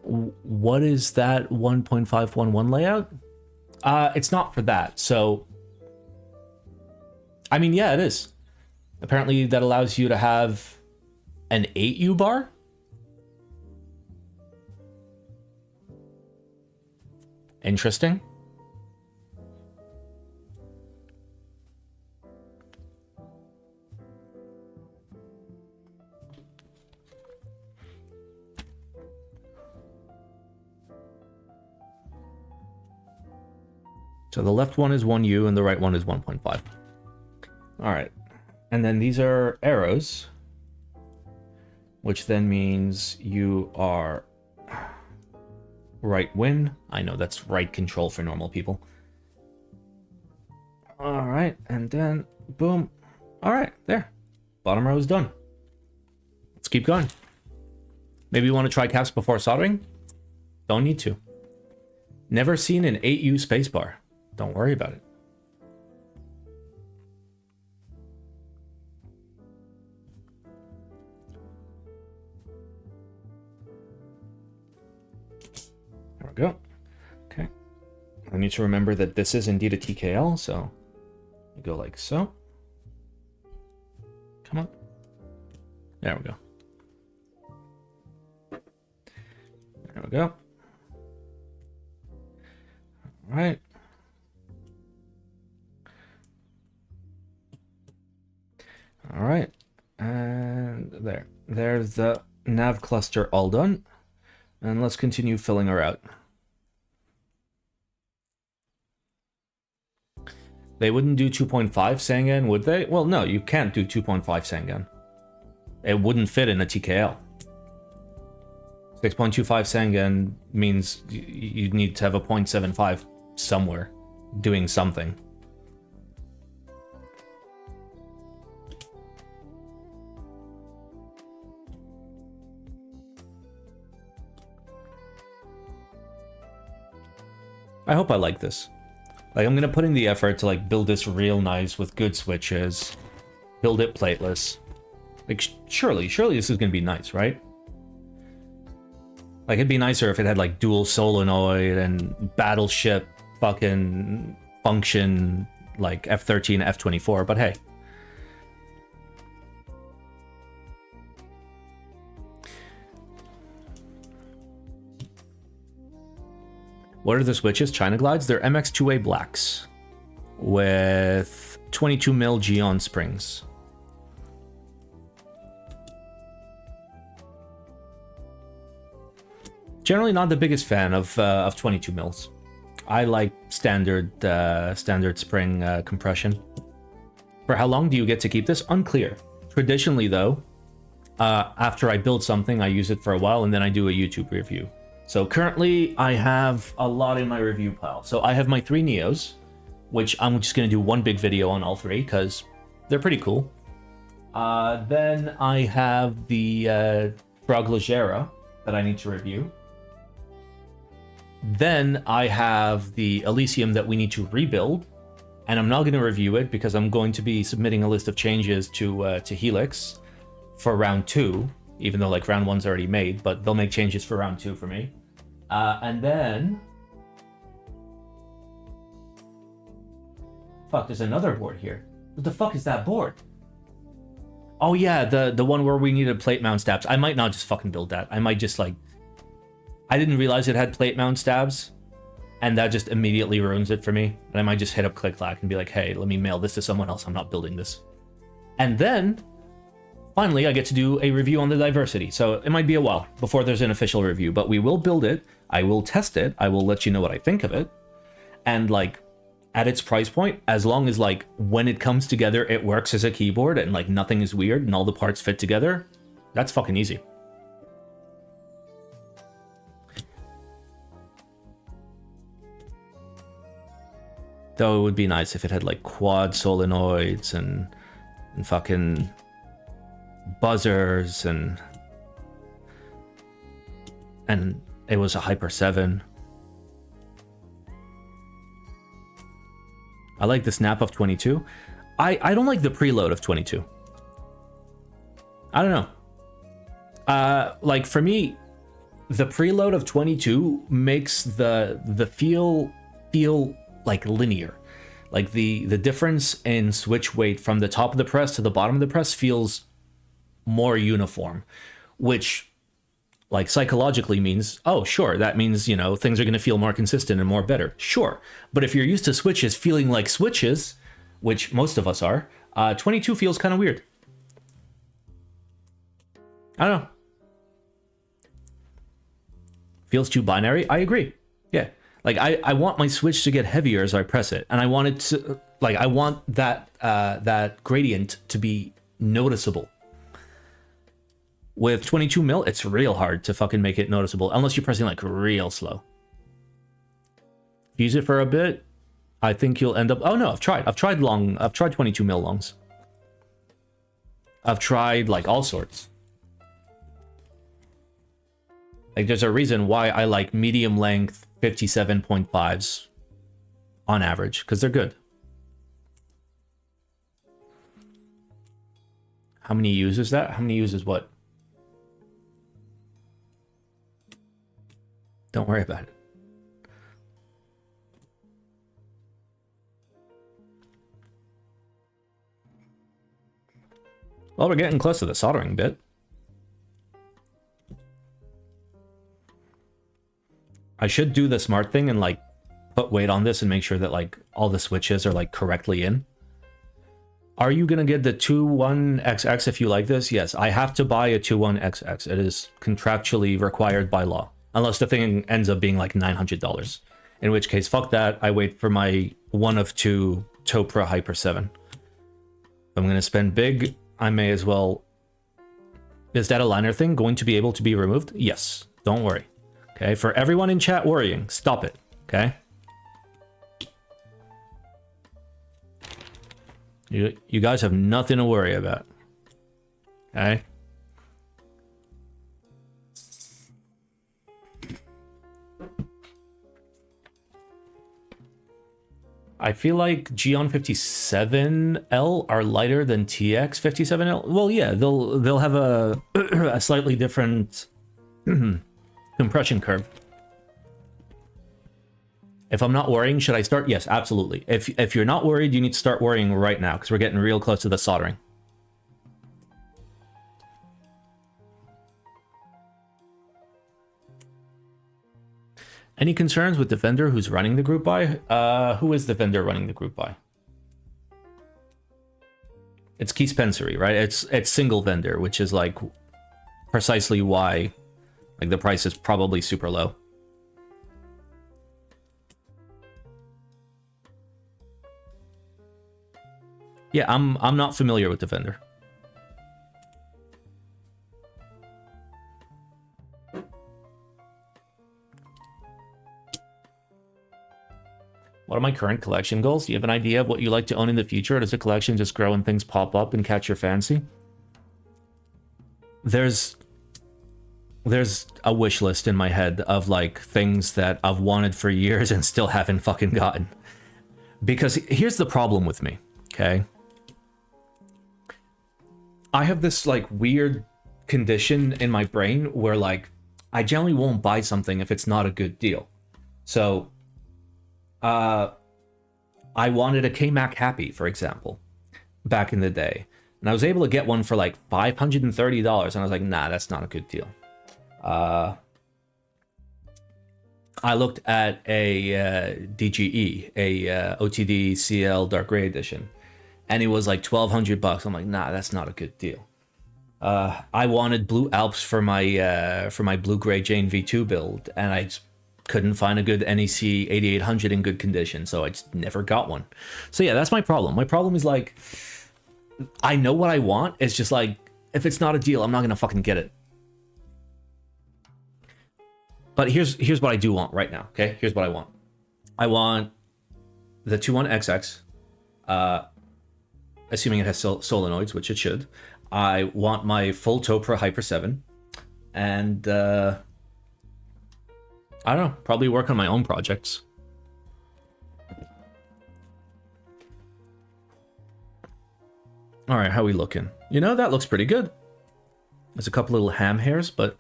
What is that 1.511 layout? It's not for that. So, I mean, yeah, it is. Apparently that allows you to have an 8U bar? Interesting. So the left one is 1U and the right one is 1.5. All right. And then these are arrows, which then means you are right win. I know that's right control for normal people. All right. And then boom. All right. There. Bottom row is done. Let's keep going. Maybe you want to try caps before soldering? Don't need to. Never seen an 8U spacebar. Don't worry about it. There we go. Okay. I need to remember that this is indeed a TKL, so you go like so. Come on. There we go. There we go. All right. All right, and there's the nav cluster all done, and let's continue filling her out. They wouldn't do 2.5 Sengen, would they? Well, no, you can't do 2.5 Sengen. It wouldn't fit in a TKL. 6.25 Sengen means you need to have a 0.75 somewhere doing something. I hope I like this. Like, I'm gonna put in the effort to like build this real nice with good switches, build it plateless. Like, surely this is gonna be nice, right? Like, it'd be nicer if it had like dual solenoid and battleship fucking function like F-13, F-24, but hey. What are the switches? China Glides? They're MX2A blacks with 22 mil Geon springs. Generally not the biggest fan of 22 mils. I like standard spring compression. For how long do you get to keep this? Unclear. Traditionally though, after I build something, I use it for a while and then I do a YouTube review. So currently I have a lot in my review pile. So I have my 3 Neos, which I'm just going to do one big video on all 3 because they're pretty cool. Then I have the Frog Legera that I need to review. Then I have the Elysium that we need to rebuild, and I'm not going to review it because I'm going to be submitting a list of changes to Helix for round 2, even though like round 1's already made, but they'll make changes for round 2 for me. And then... Fuck, there's another board here. What the fuck is that board? Oh yeah, the one where we needed plate mount stabs. I might not just fucking build that. I might just like... I didn't realize it had plate mount stabs, and that just immediately ruins it for me. And I might just hit up ClickClack and be like, hey, let me mail this to someone else. I'm not building this. And then, finally, I get to do a review on the diversity. So it might be a while before there's an official review, but we will build it. I will test it. I will let you know what I think of it. And like, at its price point, as long as like when it comes together, it works as a keyboard and like nothing is weird and all the parts fit together, That's fucking easy. Though it would be nice if it had like quad solenoids and fucking buzzers and it was a Hyper 7. I like the snap of 22. I don't like the preload of 22. I don't know. Like for me, the preload of 22 makes the feel like linear. Like the difference in switch weight from the top of the press to the bottom of the press feels more uniform, which like psychologically means, oh sure, that means, you know, things are going to feel more consistent and more better. Sure. But if you're used to switches feeling like switches, which most of us are, 22 feels kind of weird. I don't know. Feels too binary. I agree. Yeah. Like I want my switch to get heavier as I press it. And I want it to, like, I want that, that gradient to be noticeable. With 22 mil, it's real hard to fucking make it noticeable, unless you're pressing like real slow. Use it for a bit, I think you'll end up... Oh no, I've tried 22 mil longs. I've tried like all sorts. Like there's a reason why I like medium length 57.5s on average, because they're good. How many uses that? How many uses what? Don't worry about it. Well, we're getting close to the soldering bit. I should do the smart thing and like put weight on this and make sure that like all the switches are like correctly in. Are you gonna get the 21XX if you like this? Yes, I have to buy a 21XX. It is contractually required by law. Unless the thing ends up being like $900. In which case, fuck that. I wait for my one of two Topra Hyper 7. If I'm going to spend big, I may as well... Is that aligner thing going to be able to be removed? Yes. Don't worry. Okay, for everyone in chat worrying, stop it. Okay? You guys have nothing to worry about. Okay? I feel like Geon 57L are lighter than TX 57L. Well, yeah, they'll have a a slightly different compression curve. If I'm not worrying, should I start? Yes, absolutely. If you're not worried, you need to start worrying right now because we're getting real close to the soldering. Any concerns with the vendor who's running the group buy? Who is the vendor running the group buy? It's Key Spencery, right? It's single vendor, which is like precisely why like the price is probably super low. Yeah, I'm not familiar with the vendor. What are my current collection goals? Do you have an idea of what you like to own in the future? Or does the collection just grow and things pop up and catch your fancy? There's a wish list in my head of like things that I've wanted for years and still haven't fucking gotten. Because here's the problem with me, okay? I have this like weird condition in my brain where like I generally won't buy something if it's not a good deal. So I wanted a K-Mac Happy, for example, back in the day. And I was able to get one for like $530, and I was like, nah, that's not a good deal. I looked at a DGE, a OTD CL Dark Gray Edition, and it was like $1,200. I'm like, nah, that's not a good deal. I wanted Blue Alps for my Blue Gray Jane V2 build, and I couldn't find a good NEC 8800 in good condition, so I just never got one. So yeah, that's my problem. My problem is like, I know what I want. It's just like, If it's not a deal, I'm not gonna fucking get it. But here's what I do want right now, okay? Here's what I want. I want the 21XX, assuming it has solenoids, which it should. I want my full Topra Hyper 7, and I don't know, probably work on my own projects. All right, how are we looking? You know, that looks pretty good. There's a couple little ham hairs, but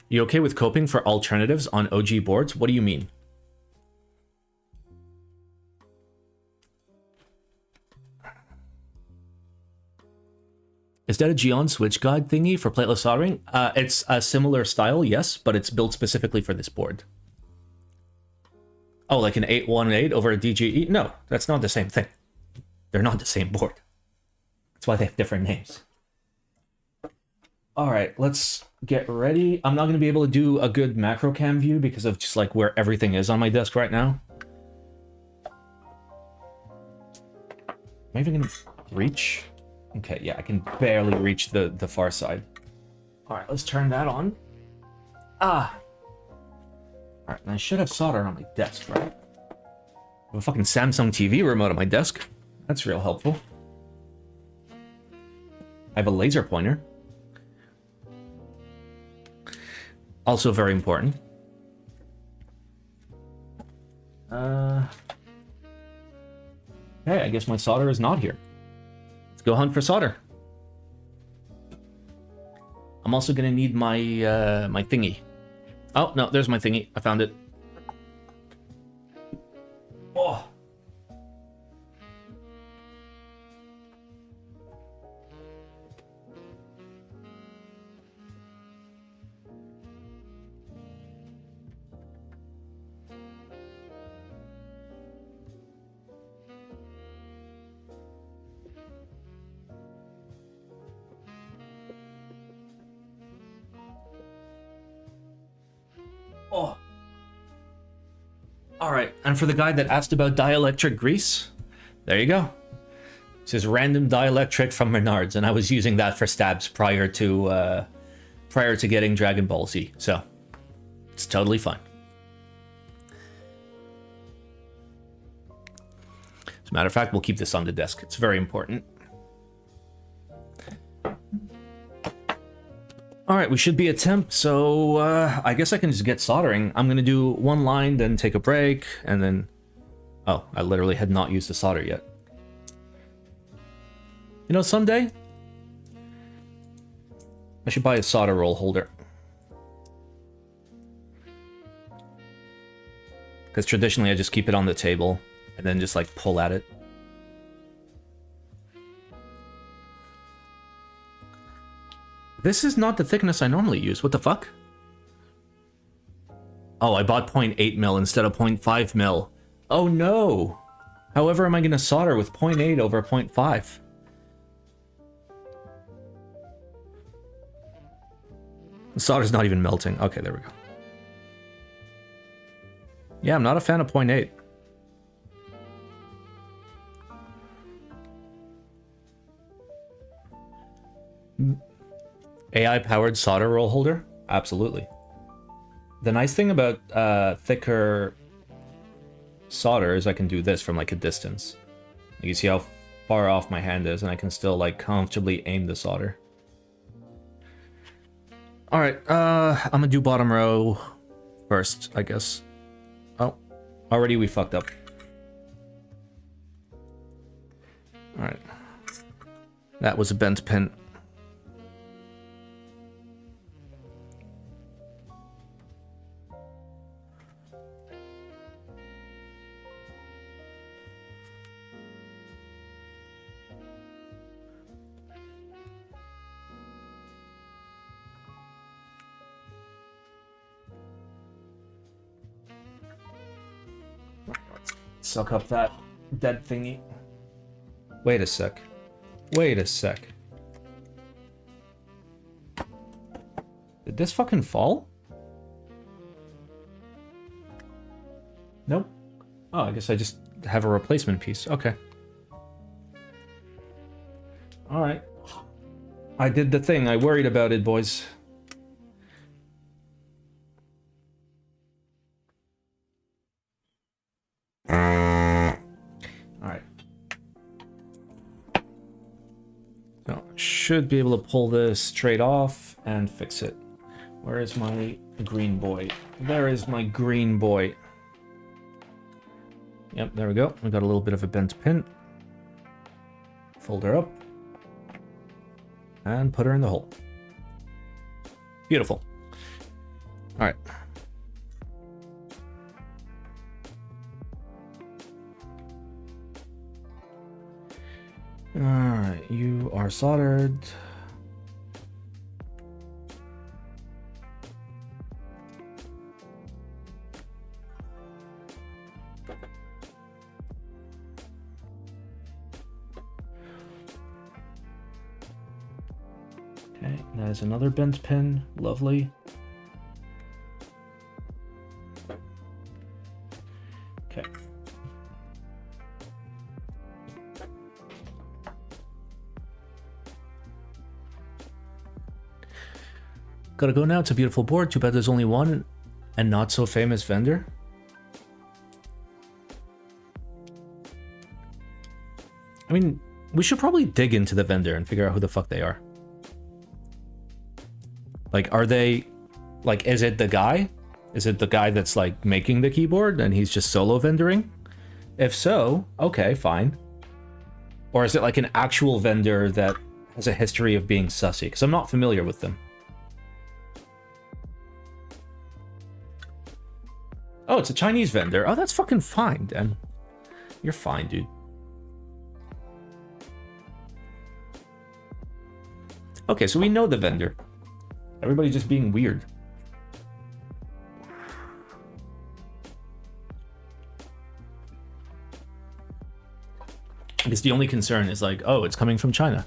you okay with coping for alternatives on OG boards? What do you mean? Is that a Geon switch guide thingy for plateless soldering? It's a similar style, yes, but it's built specifically for this board. Oh, like an 818 over a DGE? No, that's not the same thing. They're not the same board. That's why they have different names. All right, let's get ready. I'm not going to be able to do a good macro cam view because of just like where everything is on my desk right now. Am I even going to reach? Okay, yeah, I can barely reach the far side. All right, let's turn that on. Ah. All right, and I should have solder on my desk, right? I have a fucking Samsung TV remote on my desk. That's real helpful. I have a laser pointer. Also very important. Okay, I guess my solder is not here. Let's go hunt for solder. I'm also gonna need my my thingy. Oh no, there's my thingy. I found it. Oh. Oh. All right, and for the guy that asked about dielectric grease, there you go. This is random dielectric from Menards, and I was using that for stabs prior to getting Dragon Ball Z, so it's totally fine. As a matter of fact, we'll keep this on the desk. It's very important. All right, we should be at temp, so I guess I can just get soldering. I'm gonna do one line, then take a break, and then... Oh, I literally had not used the solder yet. You know, someday, I should buy a solder roll holder. Because traditionally I just keep it on the table, and then just like pull at it. This is not the thickness I normally use. What the fuck? Oh, I bought 0.8 mil instead of 0.5 mil. Oh no! However am I going to solder with 0.8 over 0.5? The solder's not even melting. Okay, there we go. Yeah, I'm not a fan of 0.8. AI-powered solder roll holder? Absolutely. The nice thing about thicker solder is I can do this from like a distance. You see how far off my hand is, and I can still like comfortably aim the solder. All right, I'm gonna do bottom row first, I guess. Oh, already we fucked up. All right, that was a bent pin. Suck up that dead thingy. Wait a sec. Wait a sec. Did this fucking fall? Nope. Oh, I guess I just have a replacement piece. Okay. Alright. I did the thing. I worried about it, boys. Alright. So, should be able to pull this straight off and fix it. Where is my green boy? There is my green boy. Yep, there we go. We got a little bit of a bent pin. Fold her up. And put her in the hole. Beautiful. Alright. Alright, you are soldered. Okay, there's another bent pin. Lovely. Okay. Gotta go now. It's a beautiful board. Too bad there's only one and not so famous vendor. I mean, we should probably dig into the vendor and figure out who the fuck they are. Like, are they... Like, is it the guy? Is it the guy that's, like, making the keyboard and he's just solo vendoring? If so, okay, fine. Or is it, like, an actual vendor that has a history of being sussy? Because I'm not familiar with them. Oh, it's a Chinese vendor. Oh, that's fucking fine, then. You're fine, dude. Okay, so we know the vendor. Everybody's just being weird. I guess the only concern is like, oh, it's coming from China.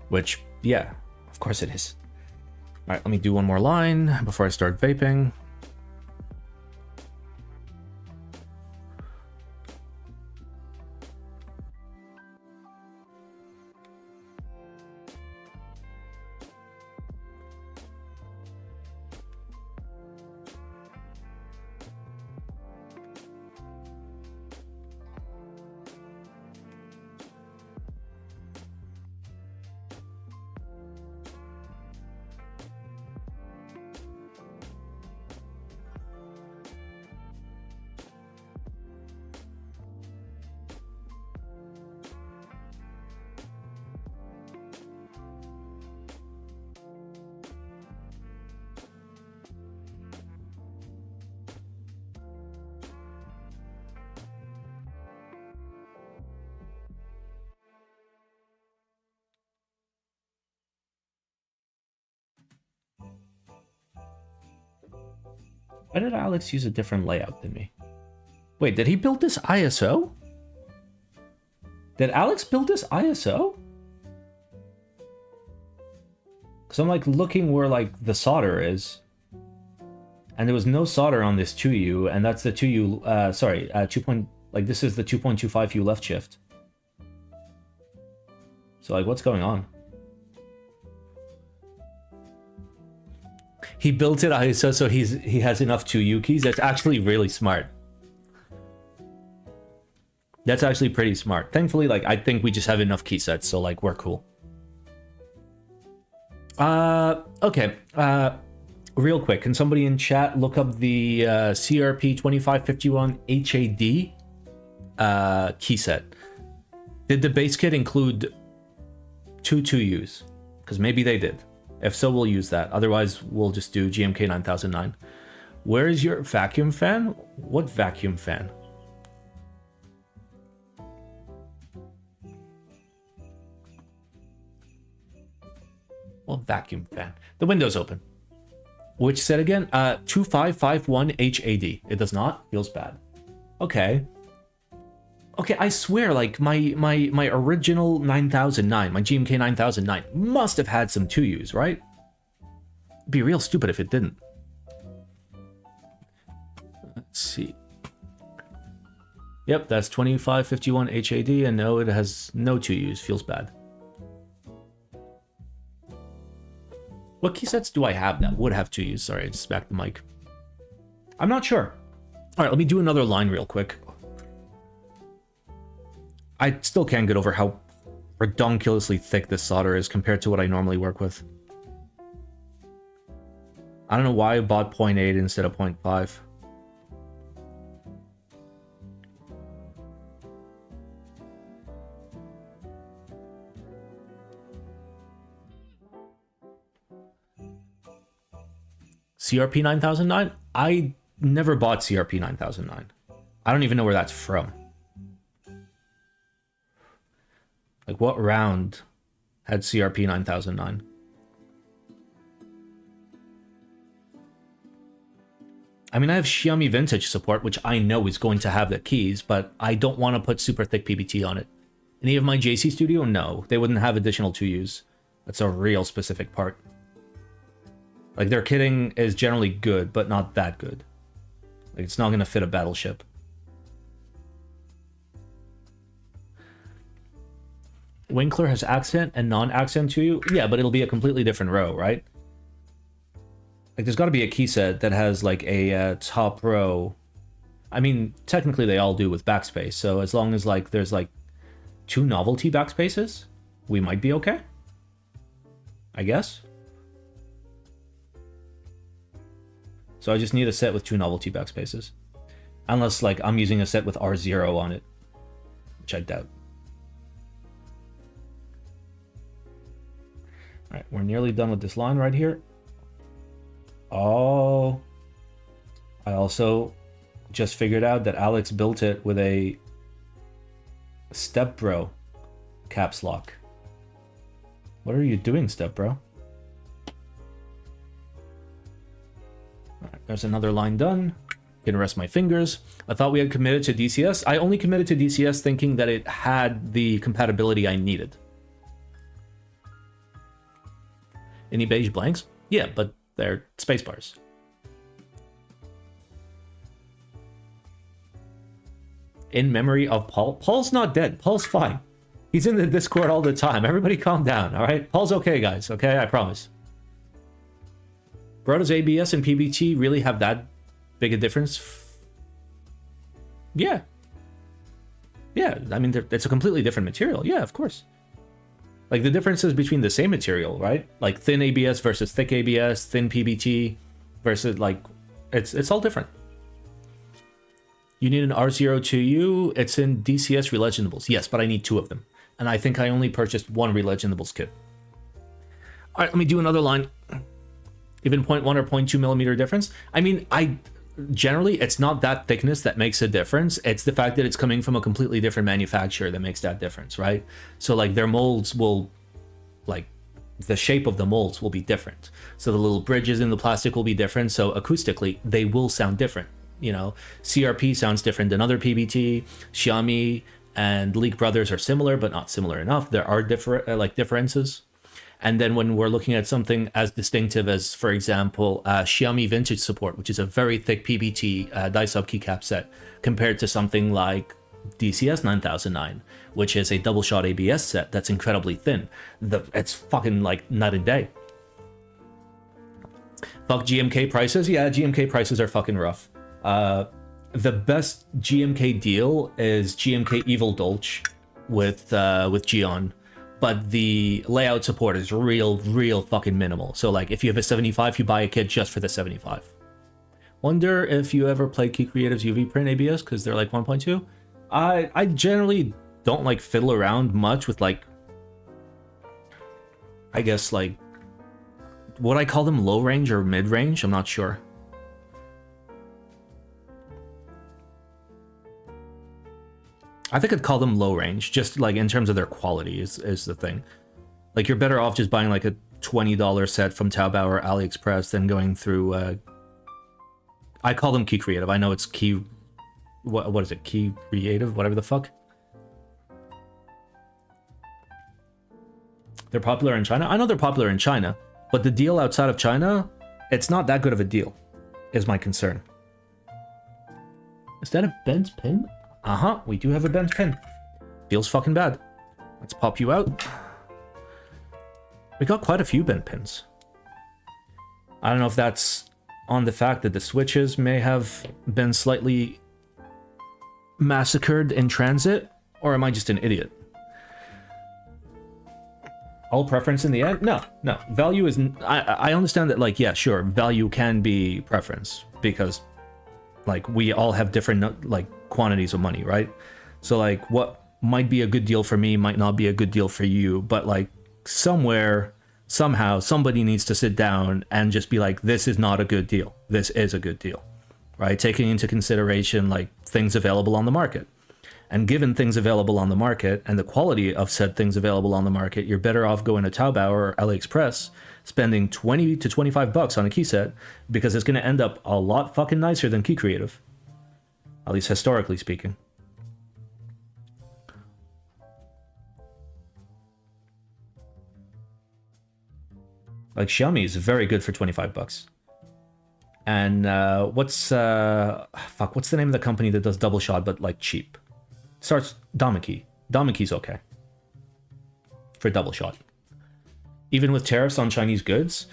Which, yeah, of course it is. Alright, let me do one more line before I start vaping. Why did Alex use a different layout than me? Wait, did he build this ISO? Did Alex build this ISO? Because I'm like looking where like the solder is. And there was no solder on this 2U, and that's the 2U, sorry, 2. Like this is the 2.25U left shift. So like what's going on? He built it ISO so he has enough 2U keys. That's actually really smart. That's actually pretty smart. Thankfully, like I think we just have enough key sets, so like we're cool. Okay. Real quick, can somebody in chat look up the CRP 2551 HAD key set? Did the base kit include 2 2Us? Because maybe they did. If so, we'll use that. Otherwise, we'll just do GMK 9009. Where is your vacuum fan? What vacuum fan? What vacuum fan? The window's open. Which set again? 2551 HAD. It does not? Feels bad. Okay. Okay, I swear, like, my original 9009, my GMK 9009, must have had some 2Us, right? It'd be real stupid if it didn't. Let's see. Yep, that's 2551 HAD, and no, it has no 2Us. Feels bad. What key sets do I have that would have 2Us? Sorry, I just smacked the mic. I'm not sure. All right, let me do another line real quick. I still can't get over how redonkulously thick this solder is compared to what I normally work with. I don't know why I bought 0.8 instead of 0.5. CRP 9009? I never bought CRP 9009. I don't even know where that's from. Like, what round had CRP 9009? I mean, I have Xiaomi Vintage support, which I know is going to have the keys, but I don't want to put super thick PBT on it. Any of my JC Studio? No. They wouldn't have additional 2Us. That's a real specific part. Like, their kitting is generally good, but not that good. Like, it's not going to fit a battleship. Winkler has accent and non-accent to you? Yeah, but it'll be a completely different row, right? Like, there's got to be a key set that has, like, a top row. I mean, technically they all do with backspace, so as long as, like, there's, like, 2 novelty backspaces, we might be okay. I guess. So I just need a set with 2 novelty backspaces. Unless, like, I'm using a set with R0 on it. Which I doubt. Alright, we're nearly done with this line right here. Oh. I also just figured out that Alex built it with a Step Bro caps lock. What are you doing, Step Bro? Alright, there's another line done. Gonna rest my fingers. I thought we had committed to DCS. I only committed to DCS thinking that it had the compatibility I needed. Any beige blanks? Yeah, but they're spacebars. In memory of Paul. Paul's not dead. Paul's fine. He's in the Discord all the time. Everybody calm down, all right? Paul's okay, guys, okay? I promise. Bro, does ABS and PBT really have that big a difference? Yeah. Yeah, I mean, it's a completely different material. Yeah, of course. Like, the differences between the same material, right? Like, thin ABS versus thick ABS, thin PBT versus, like, it's all different. You need an R02U. It's in DCS Relegiondables. Yes, but I need 2 of them. And I think I only purchased 1 Relegiondables kit. All right, let me do another line. Even 0.1 or 0.2 millimeter difference. I mean, generally, it's not that thickness that makes a difference. It's the fact that it's coming from a completely different manufacturer that makes that difference, right? So, like, their molds will, like, the shape of the molds will be different. So the little bridges in the plastic will be different. So acoustically, they will sound different. You know, CRP sounds different than other PBT. Xiaomi and League Brothers are similar, but not similar enough. There are differences. And then when we're looking at something as distinctive as, for example, Xiaomi Vintage support, which is a very thick PBT die-sub keycap set, compared to something like DCS 9009, which is a double-shot ABS set that's incredibly thin. It's fucking like night and day. Fuck GMK prices? Yeah, GMK prices are fucking rough. The best GMK deal is GMK Evil Dolch with Gion. But the layout support is real fucking minimal. So, like, if you have a 75, you buy a kit just for the 75. Wonder if you ever play Key Creative's UV print ABS, because they're like 1.2. I generally don't, like, fiddle around much with, like, I guess, like, would I call them low range or mid range? I'm not sure. I think I'd call them low range, just like in terms of their quality is the thing. Like, you're better off just buying like a $20 set from Taobao or AliExpress than going through, I call them Key Creative. I know it's Key, what is it? Key Creative, whatever the fuck. They're popular in China. I know they're popular in China, but the deal outside of China, it's not that good of a deal, is my concern. Is that a bent pin? Uh-huh, we do have a bent pin. Feels fucking bad. Let's pop you out. We got quite a few bent pins. I don't know if that's on the fact that the switches may have been slightly massacred in transit, or am I just an idiot? All preference in the end? No. Value is... I understand that, like, yeah, sure, value can be preference, because, like, we all have different, like, quantities of money, right? So, like, what might be a good deal for me might not be a good deal for you, but, like, somewhere, somehow, somebody needs to sit down and just be like, this is not a good deal. This is a good deal, right? Taking into consideration, like, things available on the market. And given things available on the market and the quality of said things available on the market, you're better off going to Taobao or AliExpress, spending 20 to 25 bucks on a key set, because it's going to end up a lot fucking nicer than Key Creative. At least historically speaking. Like, Xiaomi is very good for 25 bucks. And what's the name of the company that does double shot but, like, cheap? Starts Damaki. Damaki's okay for double shot. Even with tariffs on Chinese goods.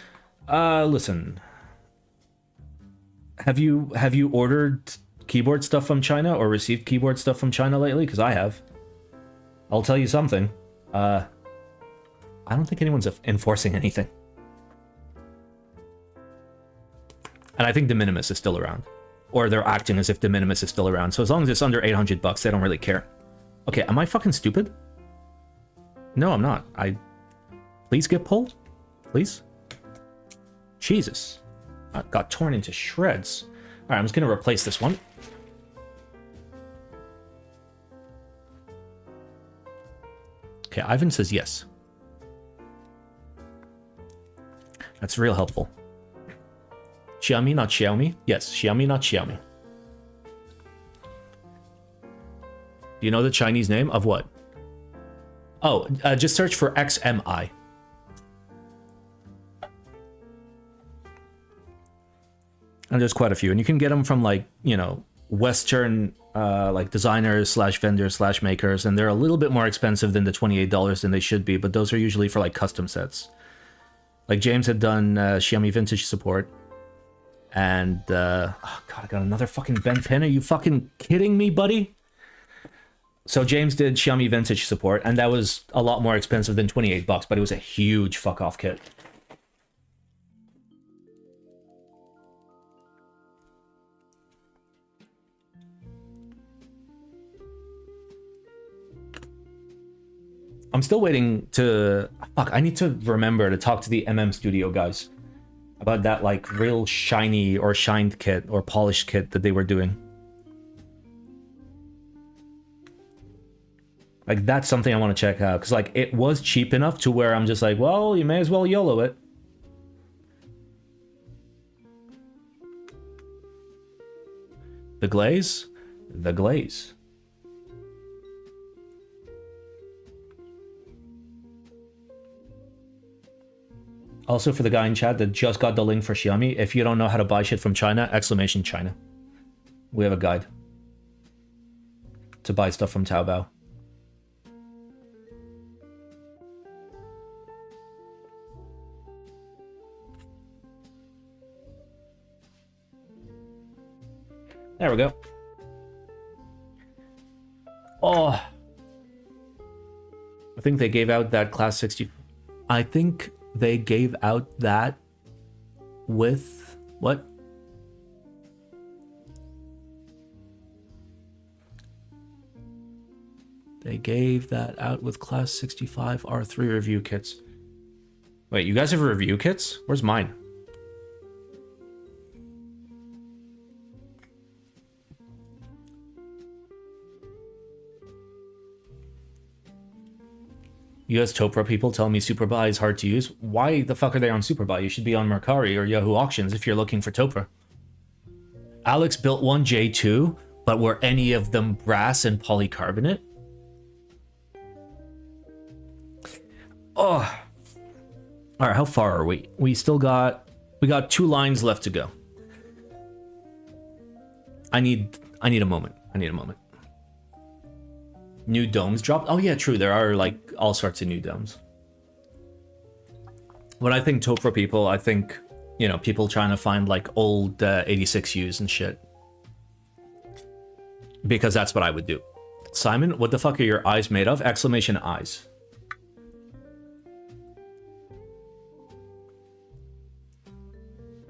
Listen. Have you ordered keyboard stuff from China or received keyboard stuff from China lately? Because I have. I'll tell you something. I don't think anyone's enforcing anything. And I think de minimis is still around. Or they're acting as if de minimis is still around. So as long as it's under 800 bucks, they don't really care. Okay, am I fucking stupid? No, I'm not. Please get pulled? Please? Jesus. I got torn into shreds. Alright, I'm just gonna replace this one. Okay, Ivan says yes. That's real helpful. Xiaomi, not Xiaomi? Yes, Xiaomi, not Xiaomi. Do you know the Chinese name of what? Oh, just search for XMI. And there's quite a few. And you can get them from, like, you know, Western, like, designers / vendors / makers. And they're a little bit more expensive than the $28 than they should be. But those are usually for, like, custom sets. Like, James had done Xiaomi vintage support. And, oh god, I got another fucking bent pin. Are you fucking kidding me, buddy? So James did Xiaomi vintage support, and that was a lot more expensive than 28 bucks, but it was a huge fuck-off kit. I'm still waiting to... Fuck, I need to remember to talk to the Studio guys about that, like, real shiny or shined kit or polished kit that they were doing. Like, that's something I want to check out, because, like, it was cheap enough to where I'm just like, well, you may as well YOLO it. The glaze? The glaze. Also, for the guy in chat that just got the link for Xiaomi, if you don't know how to buy shit from China, exclamation China. We have a guide to buy stuff from Taobao. There we go. Oh. I think they gave out that Class 60. I think they gave out that with what? They gave that out with Class 65 R3 review kits. Wait, you guys have review kits? Where's mine? US Topra people tell me Superbuy is hard to use. Why the fuck are they on Superbuy? You should be on Mercari or Yahoo Auctions if you're looking for Topra. Alex built one J2, but were any of them brass and polycarbonate? Oh. Alright, how far are we? We got 2 lines left to go. I need a moment. New domes dropped? Oh yeah, true. There are, like, all sorts of new domes. When I think Topra people, I think You know, people trying to find like old 86Us and shit. Because that's what I would do. Simon, what the fuck are your eyes made of? Exclamation eyes.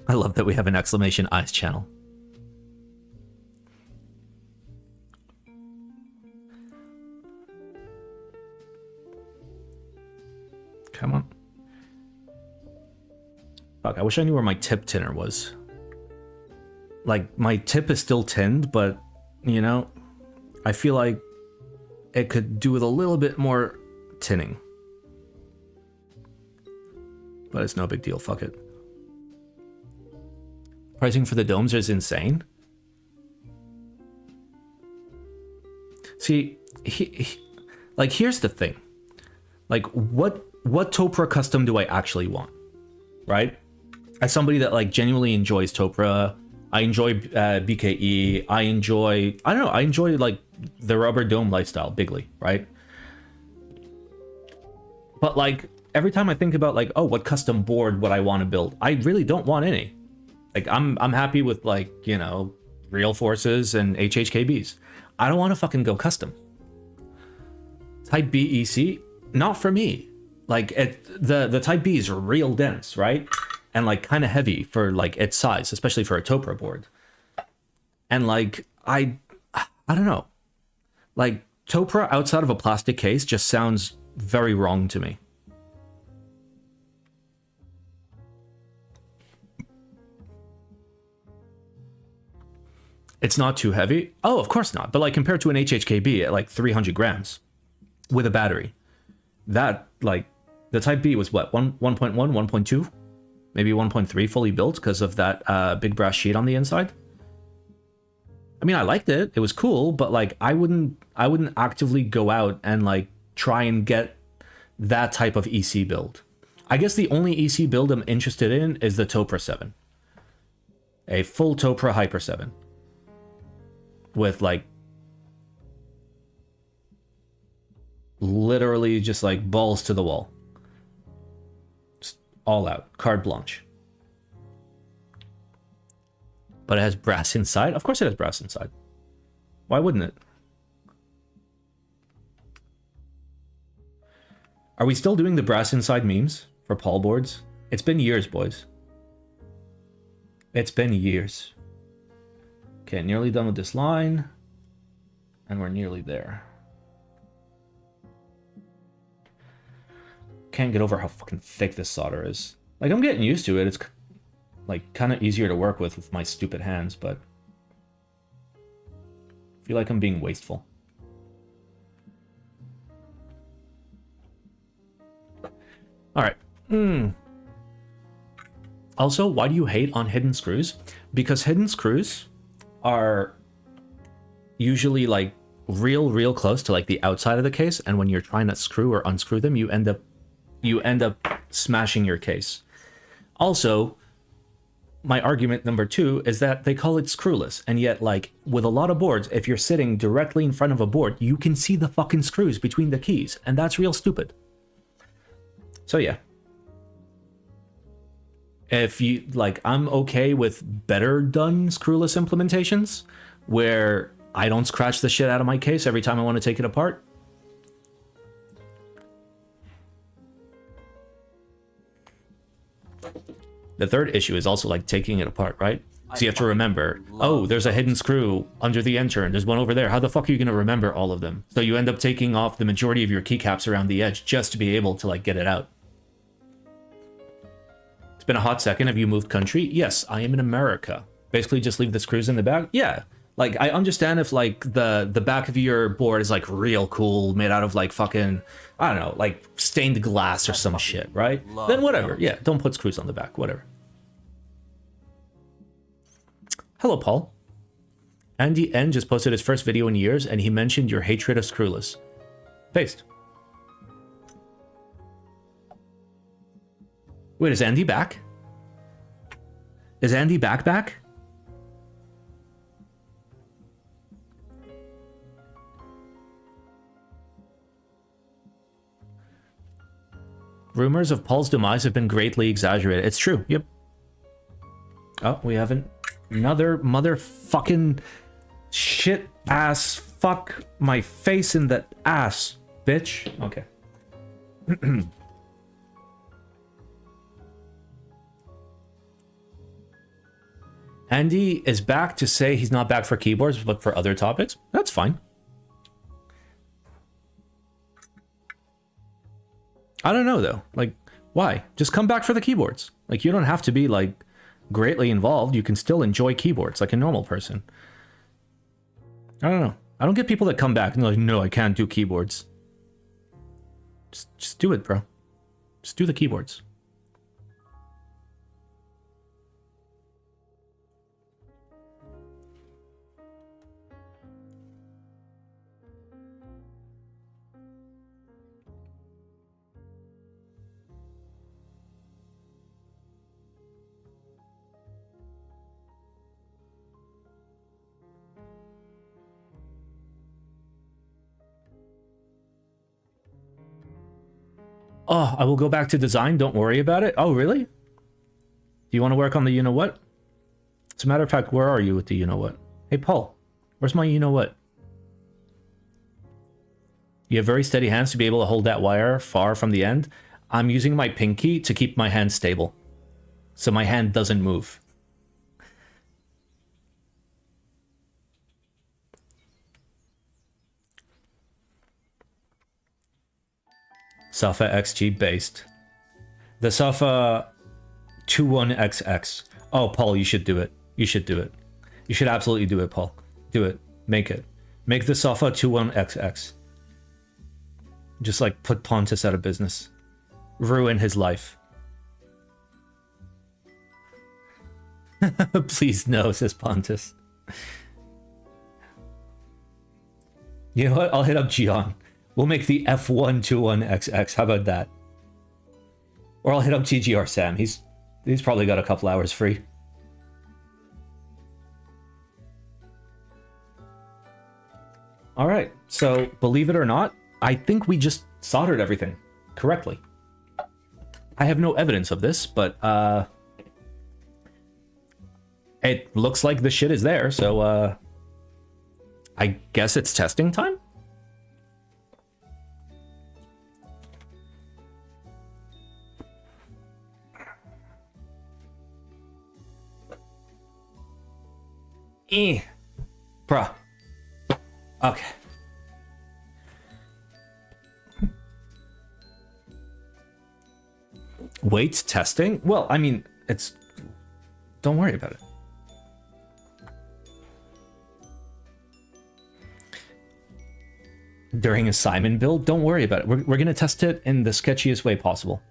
I love that we have an exclamation eyes channel. Come on. Fuck, I wish I knew where my tip tinner was. Like, my tip is still tinned, but, you know, I feel like it could do with a little bit more tinning. But it's no big deal, fuck it. Pricing for the domes is insane. See, like, here's the thing. Like, what Topra custom do I actually want? Right? As somebody that, like, genuinely enjoys Topra, I enjoy BKE, I enjoy, like, the rubber dome lifestyle, bigly, right? But, like, every time I think about, like, oh, what custom board would I want to build? I really don't want any. Like, I'm happy with, like, you know, Real Forces and HHKBs. I don't want to fucking go custom. Type B EC, not for me. Like, the Type B is real dense, right? And, like, kind of heavy for, like, its size, especially for a Topra board. And, like, I don't know. Like, Topra outside of a plastic case just sounds very wrong to me. It's not too heavy. Oh, of course not. But, like, compared to an HHKB at, like, 300 grams with a battery, that, like, the Type B was what, 1.1, 1.2? Maybe 1.3 fully built because of that big brass sheet on the inside. I mean, I liked it. It was cool, but, like, I wouldn't actively go out and, like, try and get that type of EC build. I guess the only EC build I'm interested in is the Topra 7. A full Topra Hyper 7. With, like, literally just, like, balls to the wall. Just all out. Carte blanche. But it has brass inside? Of course it has brass inside. Why wouldn't it? Are we still doing the brass inside memes for Paul boards? It's been years, boys. It's been years. Okay, nearly done with this line. And we're nearly there. Can't get over how fucking thick this solder is. Like, I'm getting used to it. It's, like, kind of easier to work with my stupid hands, but I feel like I'm being wasteful. Alright. Also, why do you hate on hidden screws? Because hidden screws are usually, like, real close to, like, the outside of the case, and when you're trying to screw or unscrew them, you end up smashing your case. Also, my argument number 2 is that they call it screwless, and yet, like, with a lot of boards, if you're sitting directly in front of a board, you can see the fucking screws between the keys, and that's real stupid. So yeah. If you, like, I'm okay with better done screwless implementations, where I don't scratch the shit out of my case every time I want to take it apart. The third issue is also, like, taking it apart, right? So you have to remember, oh, there's a hidden screw under the end turn. There's one over there. How the fuck are you going to remember all of them? So you end up taking off the majority of your keycaps around the edge just to be able to, like, get it out. It's been a hot second. Have you moved country? Yes, I am in America. Basically just leave the screws in the back. Yeah. Like, I understand if, like, the back of your board is, like, real cool, made out of, like, fucking, I don't know, like, stained glass or some shit, right? Then whatever. Yeah, don't put screws on the back. Whatever. Hello, Paul. Andy N just posted his first video in years, and he mentioned your hatred of screwless. Paste. Wait, is Andy back? Is Andy back? Rumors of Paul's demise have been greatly exaggerated. It's true, yep. Oh, we haven't. Another motherfucking shit ass fuck my face in the ass, bitch. Okay. Andy is back to say he's not back for keyboards, but for other topics. That's fine. I don't know, though. Like, why? Just come back for the keyboards. Like, you don't have to be, like, greatly involved. You can still enjoy keyboards like a normal person. I don't know. I don't get people that come back and they're like, no, I can't do keyboards. Just do it, bro. Just do the keyboards. Oh, I will go back to design. Don't worry about it. Oh, really? Do you want to work on the you-know-what? As a matter of fact, where are you with the you-know-what? Hey, Paul, where's my you-know-what? You have very steady hands to be able to hold that wire far from the end. I'm using my pinky to keep my hand stable, so my hand doesn't move. Safa XG based. The Safa 21XX. Oh, Paul, you should do it. You should do it. You should absolutely do it, Paul. Do it. Make it. Make the Safa 21XX. Just like put Pontus out of business. Ruin his life. Please no, says Pontus. You know what? I'll hit up Gian. We'll make the F121XX. How about that? Or I'll hit up TGR Sam. He's probably got a couple hours free. All right. So, believe it or not, I think we just soldered everything correctly. I have no evidence of this, but it looks like the shit is there, so I guess it's testing time? Bruh. Okay. Wait, testing? Well, I mean, it's... Don't worry about it. During a Simon build? Don't worry about it. We're gonna test it in the sketchiest way possible.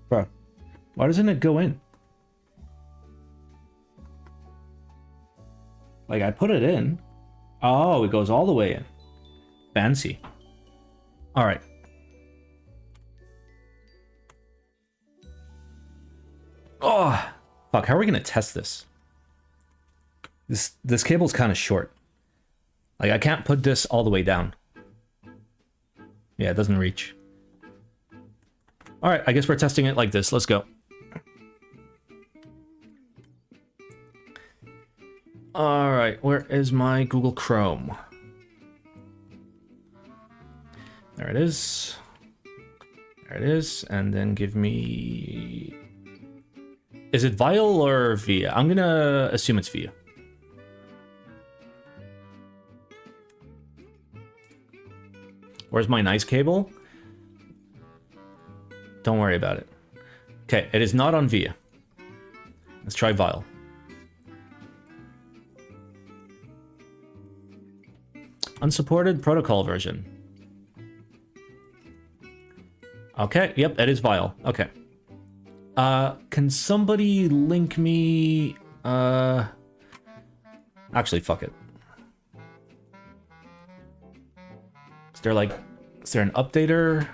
Bro, why doesn't it go in? Like, I put it in. Oh, it goes all the way in. Fancy. Alright. Oh, fuck, how are we gonna test this? This cable's kind of short. Like, I can't put this all the way down. Yeah, it doesn't reach. Alright, I guess we're testing it like this. Let's go. Alright, where is my Google Chrome? There it is. There it is. And then give me... Is it Vial or Via? I'm gonna assume it's Via. Where's my nice cable? Don't worry about it. Okay, it is not on Via. Let's try Vial. Unsupported protocol version. Okay, yep, that is Vial. Okay. Can somebody link me... Actually, fuck it. Is there an updater?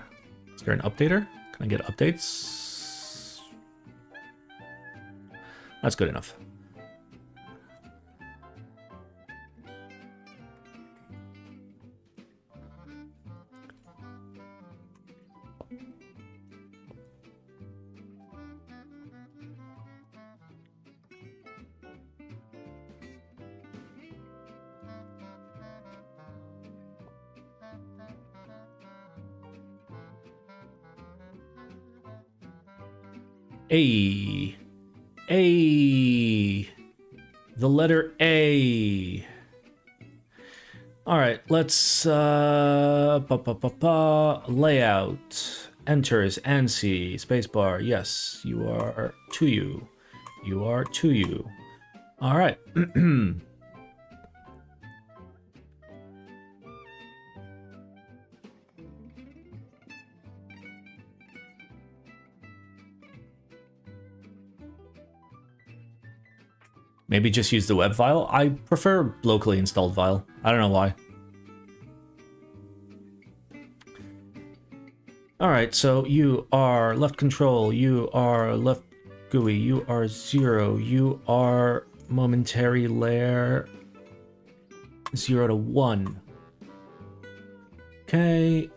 Is there an updater? Can I get updates? That's good enough. A. A. The letter A. All right, let's layout. Enters ANSI spacebar. Yes, you are to you. You are to you. All right. Maybe just use the web file. I prefer locally installed file. I don't know why. All right, so you are left control, you are left GUI, you are 0, you are momentary layer 0 to 1. Okay,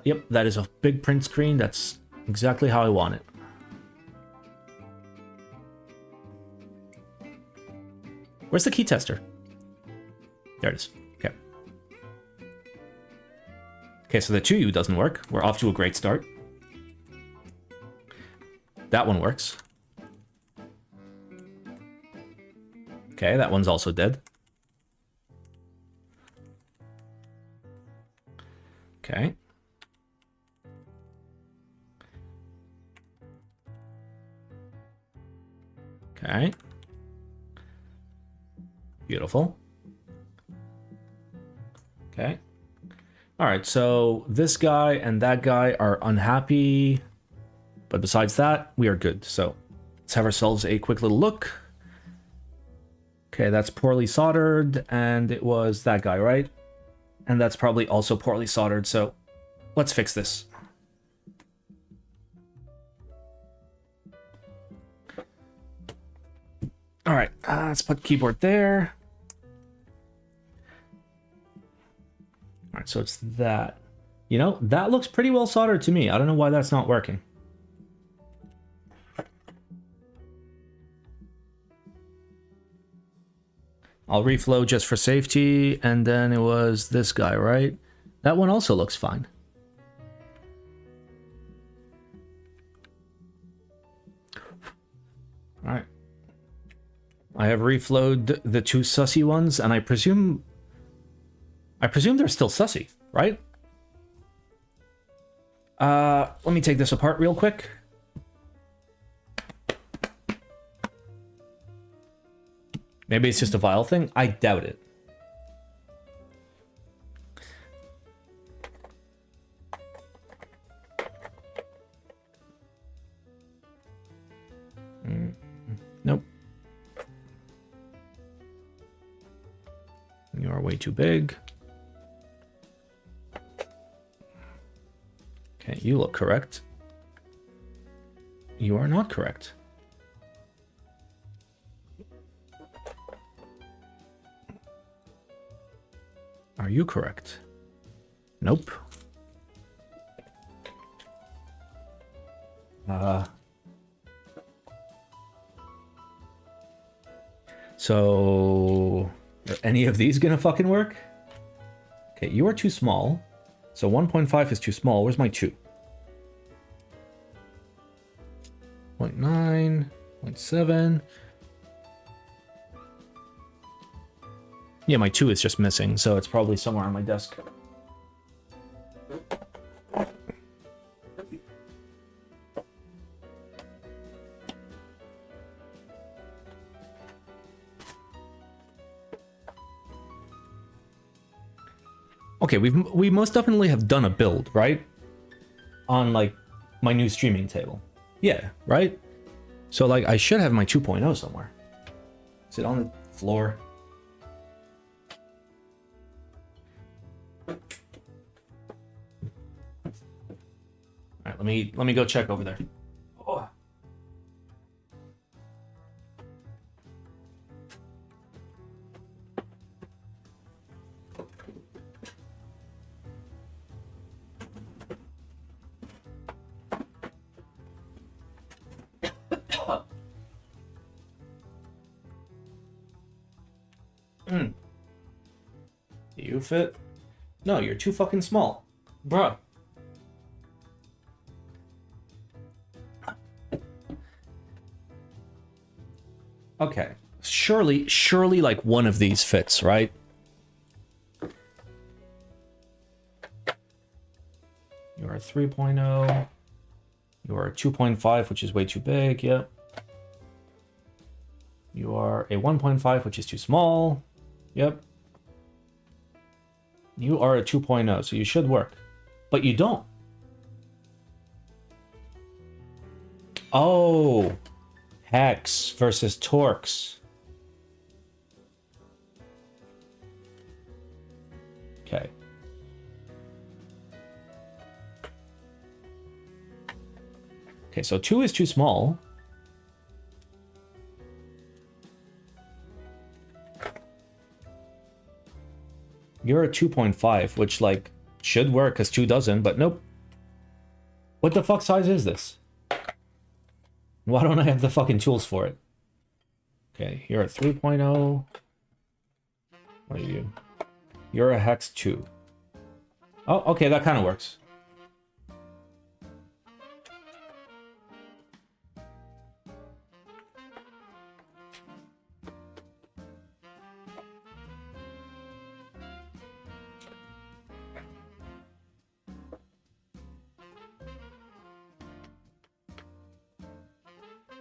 yep, that is a big print screen. That's exactly how I want it. Where's the key tester? There it is. Okay. Okay, so the 2U doesn't work. We're off to a great start. That one works. Okay, that one's also dead. Okay. Okay. Beautiful. Okay. All right, so this guy and that guy are unhappy, but besides that, we are good. So let's have ourselves a quick little look. Okay, that's poorly soldered, and it was that guy, right? And that's probably also poorly soldered, so let's fix this. All right, let's put keyboard there. All right, so it's that. You know, that looks pretty well soldered to me. I don't know why that's not working. I'll reflow just for safety, and then it was this guy, right? That one also looks fine. All right. I have reflowed the two sussy ones, and I presume they're still sussy, right? Let me take this apart real quick. Maybe it's just a vial thing. I doubt it. Nope. You are way too big. Okay, you look correct. You are not correct. Are you correct? Nope. So, are any of these gonna fucking work? Okay, you are too small. So 1.5 is too small. Where's my 2? 0.9, 0.7. Yeah, my 2 is just missing, so it's probably somewhere on my desk. Okay, we most definitely have done a build, right? On, like, my new streaming table. Yeah, right? So, like, I should have my 2.0 somewhere. Is it on the floor? All right, let me go check over there. Oh. Do you fit? No, you're too fucking small. Bruh. Okay. Surely like one of these fits, right? You're a 3.0. You're a 2.5, which is way too big, yep. You are a 1.5, which is too small. Yep. You are a 2.0, so you should work. But you don't. Oh. Hex versus Torx. Okay. Okay, so 2 is too small. You're a 2.5, which, like, should work, because 2 doesn't, but nope. What the fuck size is this? Why don't I have the fucking tools for it? Okay, you're a 3.0. What are you? You're a Hex 2. Oh, okay, that kind of works.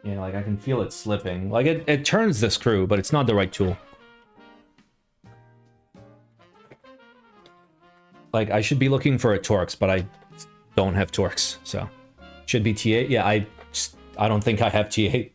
Yeah, like I can feel it slipping. Like it turns the screw, but it's not the right tool. Like I should be looking for a Torx, but I don't have Torx, so should be T8. Yeah, I don't think I have T8.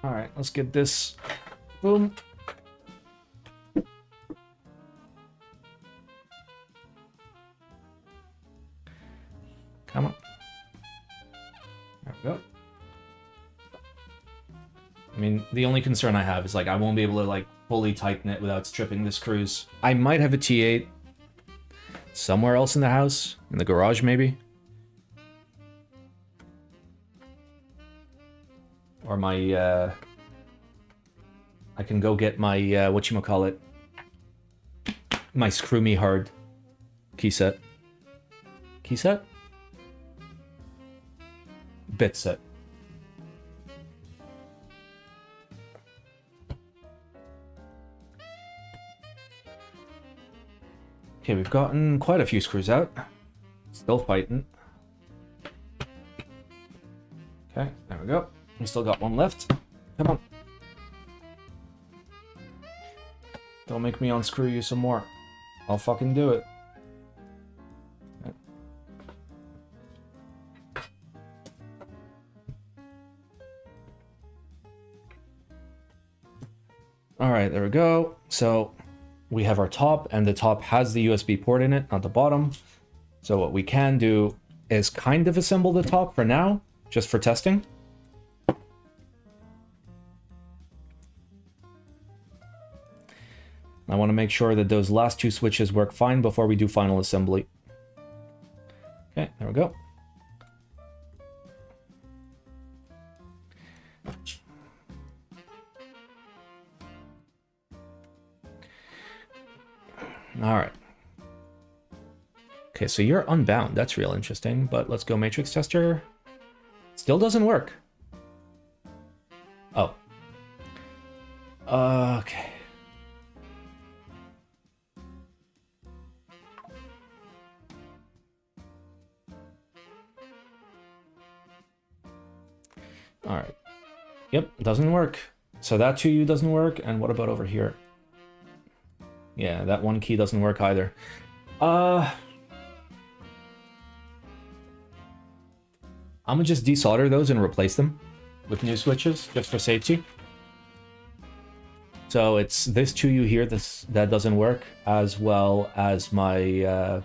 All right, let's get this. Boom. Come on. There we go. I mean, the only concern I have is, like, I won't be able to, like, fully tighten it without stripping the screws. I might have a T8 somewhere else in the house. In the garage, maybe. Or my, I can go get my, whatchamacallit, my Screw Me Hard key set. Key set? Bit set. Okay, we've gotten quite a few screws out. Still fighting. Okay, there we go. We still got one left. Come on. Don't make me unscrew you some more. I'll fucking do it. Okay. Alright, there we go. So we have our top, and the top has the USB port in it, not the bottom. So what we can do is kind of assemble the top for now, just for testing. I want to make sure that those last two switches work fine before we do final assembly. Okay, there we go. All right. Okay, so you're unbound. That's real interesting, but let's go matrix tester. Still doesn't work. Oh. Okay. All right. Yep, doesn't work. So that 2U doesn't work. And what about over here? Yeah, that one key doesn't work either. I'm gonna just desolder those and replace them with new switches, just for safety. So it's this 2U here that doesn't work, as well as my...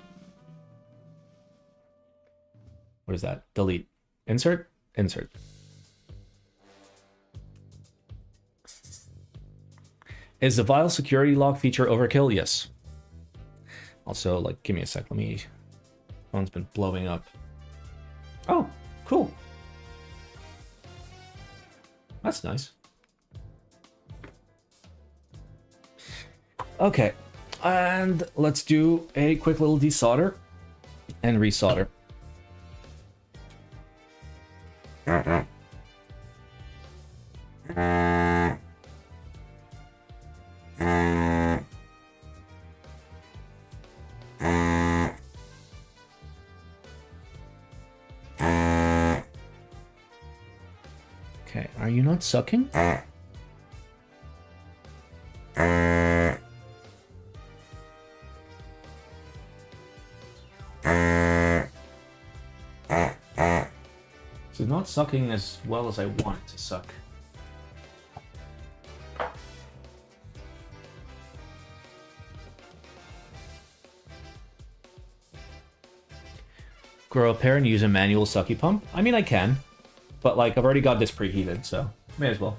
what is that? Delete. Insert? Insert. Is the vial security lock feature overkill? Yes. Also, like, give me a sec. Let me... Phone's been blowing up. Oh, cool. That's nice. Okay. And let's do a quick little desolder and resolder. Okay, are you not sucking? So it's not sucking as well as I want it to suck. Grow a pair and use a manual sucky pump? I mean, I can. But, like, I've already got this preheated, so may as well.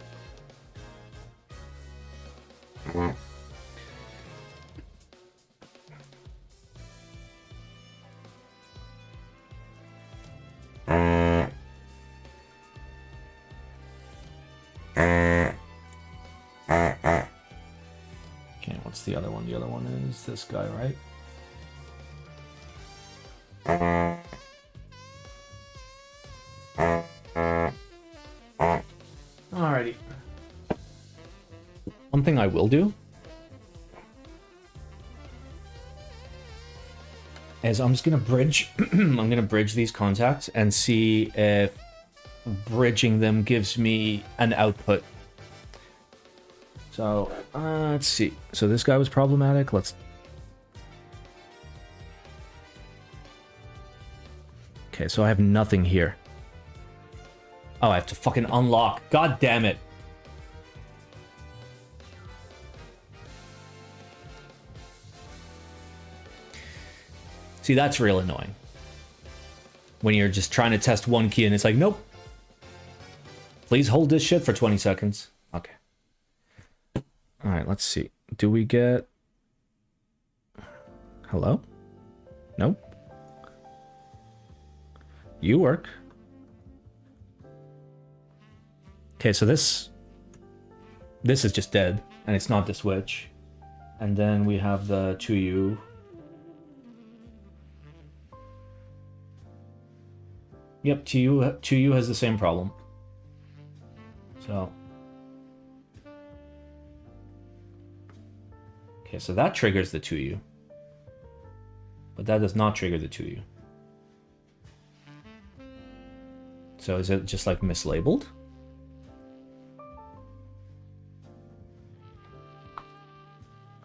Okay, what's the other one? The other one is this guy, right? Alrighty. One thing I will do is I'm just gonna bridge I'm gonna bridge these contacts and see if bridging them gives me an output. So let's see. So this guy was problematic. Okay, so I have nothing here. Oh, I have to fucking unlock. God damn it. See, that's real annoying. When you're just trying to test one key and it's like, nope. Please hold this shit for 20 seconds. Okay. Alright, let's see. Do we get... Hello? Nope. You work. Okay, so this is just dead, and it's not the switch. And then we have the 2U. Yep, 2U has the same problem. So. Okay, so that triggers the 2U. But that does not trigger the 2U. So is it just like mislabeled?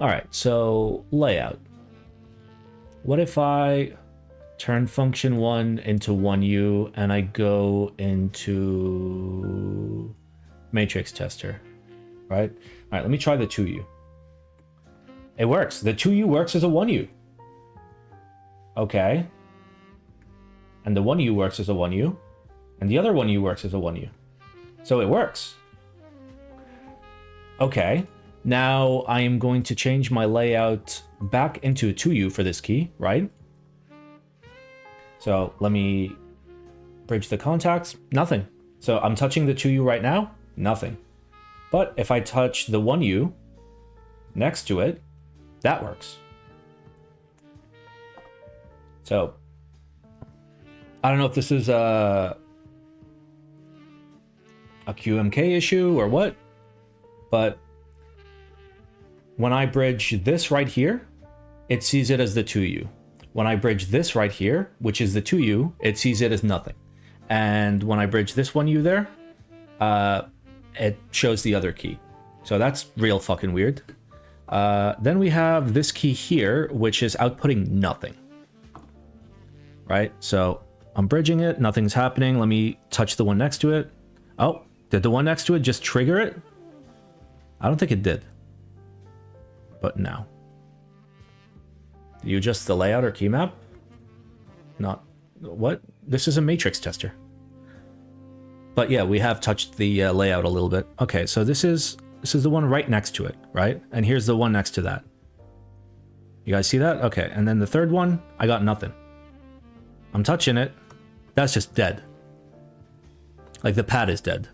Alright, so layout. What if I turn function 1 into 1U and I go into matrix tester, right? Alright, let me try the 2U. It works. The 2U works as a 1U. Okay. And the 1U works as a 1U. And the other 1U works as a 1U. So it works. Okay. Now I am going to change my layout back into a 2U for this key, right? So let me bridge the contacts. Nothing. So I'm touching the 2U right now. Nothing. But if I touch the 1U next to it, that works. So I don't know if this is a QMK issue or what, but when I bridge this right here, it sees it as the 2U. When I bridge this right here, which is the 2U, it sees it as nothing. And when I bridge this 1U there, it shows the other key. So that's real fucking weird. Then we have this key here, which is outputting nothing. Right? So I'm bridging it. Nothing's happening. Let me touch the one next to it. Oh, did the one next to it just trigger it? I don't think it did. But now. Did you adjust the layout or key map? Not... What? This is a matrix tester. But yeah, we have touched the layout a little bit. Okay, so this is the one right next to it, right? And here's the one next to that. You guys see that? Okay, and then the third one, I got nothing. I'm touching it. That's just dead. Like the pad is dead.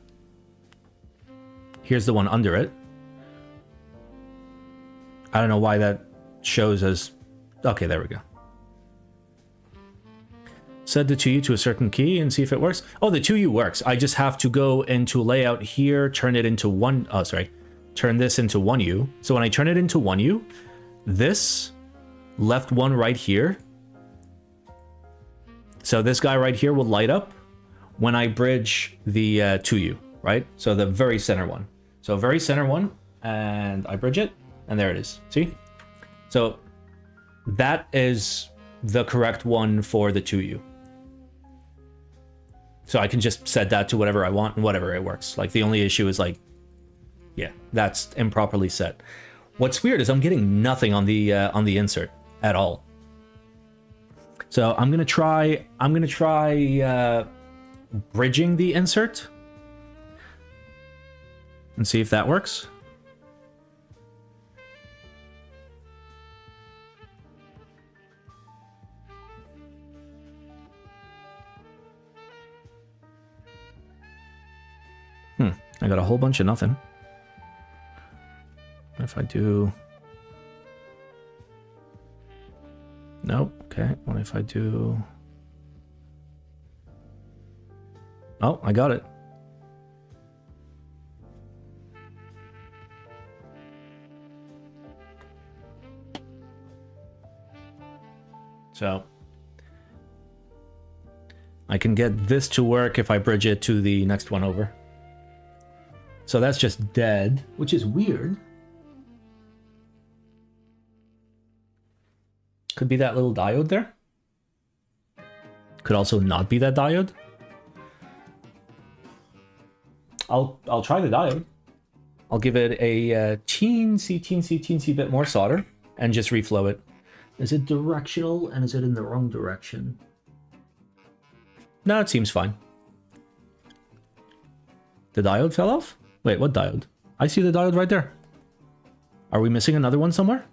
Here's the one under it. I don't know why that shows as... Okay, there we go. Set the 2U to a certain key and see if it works. Oh, the 2U works. I just have to go into layout here, turn it into one... Oh, sorry. Turn this into 1U. So when I turn it into 1U, this left one right here. So this guy right here will light up when I bridge the 2U, right? So the very center one. So very center one, and I bridge it, and there it is. See? So that is the correct one for the 2U. So I can just set that to whatever I want and whatever it works. Like the only issue is like, yeah, that's improperly set. What's weird is I'm getting nothing on the insert at all. So I'm gonna try bridging the insert and see if that works. I got a whole bunch of nothing. If I do... Nope. Okay. What if I do... Oh, I got it. So... I can get this to work if I bridge it to the next one over. So that's just dead, which is weird. Could be that little diode there. Could also not be that diode. I'll try the diode. I'll give it a teensy bit more solder and just reflow it. Is it directional and is it in the wrong direction? No, it seems fine. The diode fell off? Wait, what diode? I see the diode right there. Are we missing another one somewhere?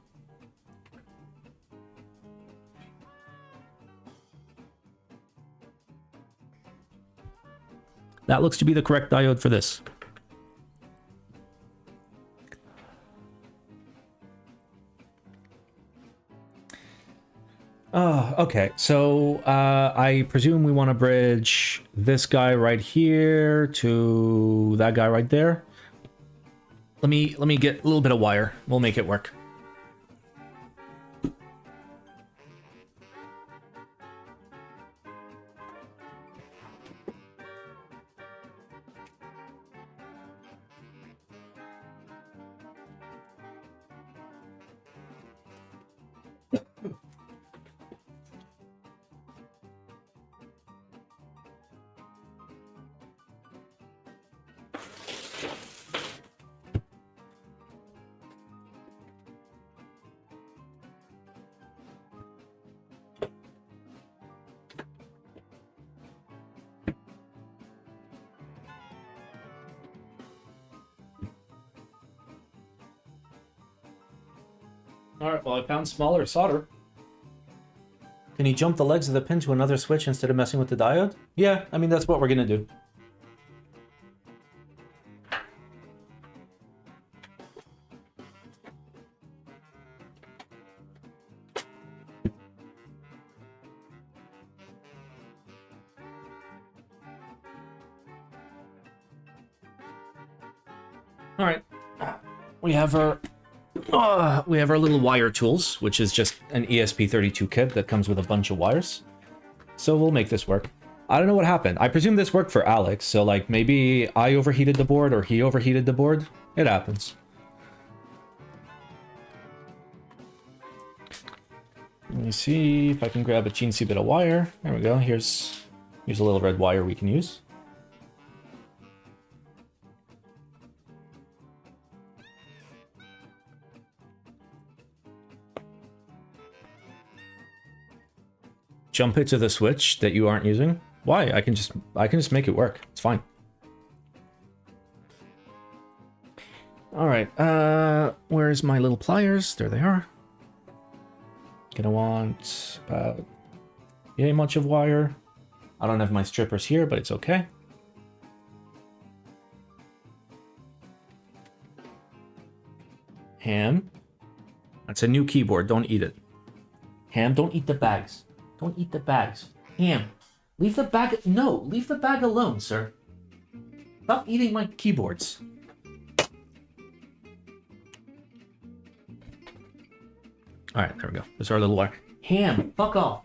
That looks to be the correct diode for this. Oh, okay. So I presume we want to bridge this guy right here to that guy right there. Let me get a little bit of wire. We'll make it work. Alright, well I found smaller solder. Can you jump the legs of the pin to another switch instead of messing with the diode? Yeah, I mean that's what we're gonna do. Alright. We have our little wire tools, which is just an ESP32 kit that comes with a bunch of wires. So we'll make this work. I don't know what happened. I presume this worked for Alex, so like maybe I overheated the board or he overheated the board. It happens. Let me see if I can grab a teensy bit of wire. There we go. Here's a little red wire we can use. Jump it to the switch that you aren't using. Why? I can just make it work. It's fine. All right. Where's my little pliers? There they are. Gonna want about yay much of wire. I don't have my strippers here, but it's okay. Ham. That's a new keyboard. Don't eat it. Ham, don't eat the bags. Don't eat the bags. Ham, leave the bag. No, leave the bag alone, sir. Stop eating my keyboards. All right, there we go. There's our little wire. Ham, fuck off.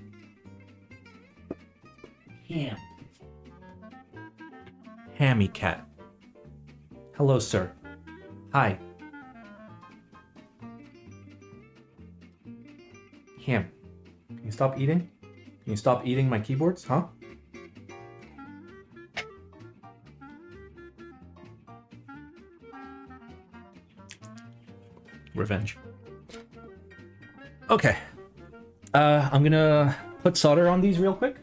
Ham. Hammy cat. Hello, sir. Hi. Ham, can you stop eating? Can you stop eating my keyboards, huh? Revenge. Okay. I'm gonna put solder on these real quick.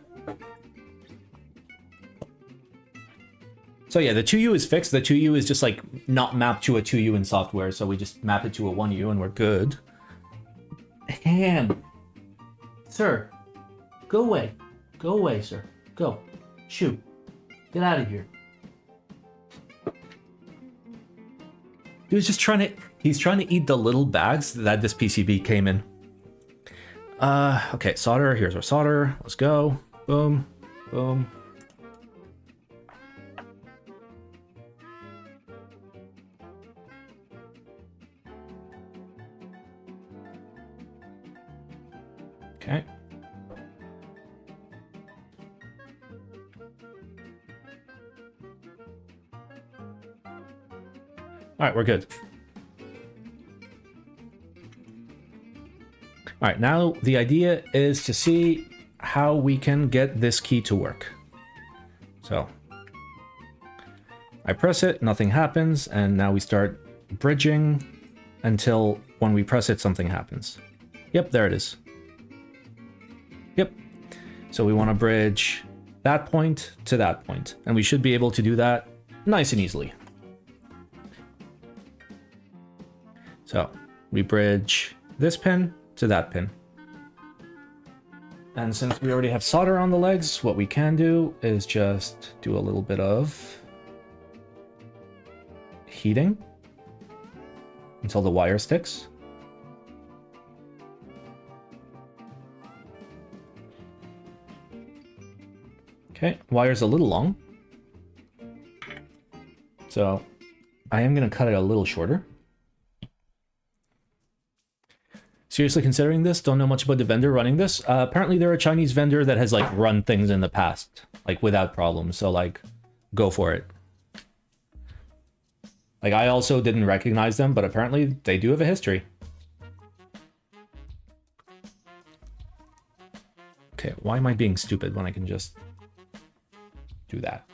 So yeah, the 2U is fixed. The 2U is just like not mapped to a 2U in software, so we just map it to a 1U and we're good. Ham. Sir, go away. Go away, sir. Go. Shoo. Get out of here. He's trying to eat the little bags that this PCB came in. Okay, solder. Here's our solder. Let's go. Boom. Boom. Okay. All right, we're good. All right, now the idea is to see how we can get this key to work. So I press it, nothing happens, and now we start bridging until when we press it, something happens. Yep, there it is. Yep. So we want to bridge that point to that point, and we should be able to do that nice and easily. So we bridge this pin to that pin. And since we already have solder on the legs, what we can do is just do a little bit of heating until the wire sticks. Okay, wire's a little long, so I am going to cut it a little shorter. Seriously considering this, don't know much about the vendor running this. Apparently they're a Chinese vendor that has like run things in the past, like without problems, so like go for it. Like I also didn't recognize them, but apparently they do have a history. Okay, why am I being stupid when I can just do that?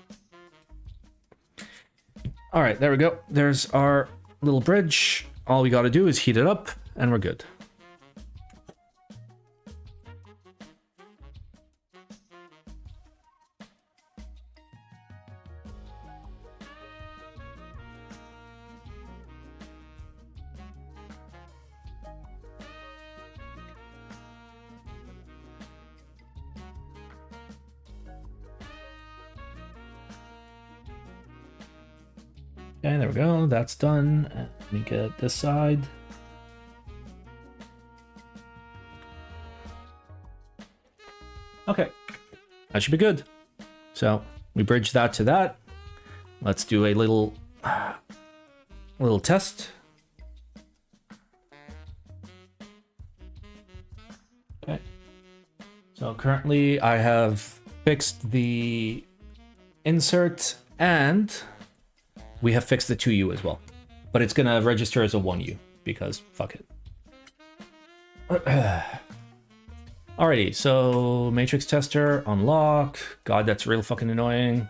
All right, there we go. There's our little bridge. All we got to do is heat it up and we're good. Okay, there we go. That's done. Let me get this side. Okay, that should be good. So we bridge that to that. Let's do a little test. Okay. So currently I have fixed the insert and we have fixed the 2U as well, but it's gonna register as a 1U because fuck it. Alrighty, so matrix tester, unlock. God, that's real fucking annoying.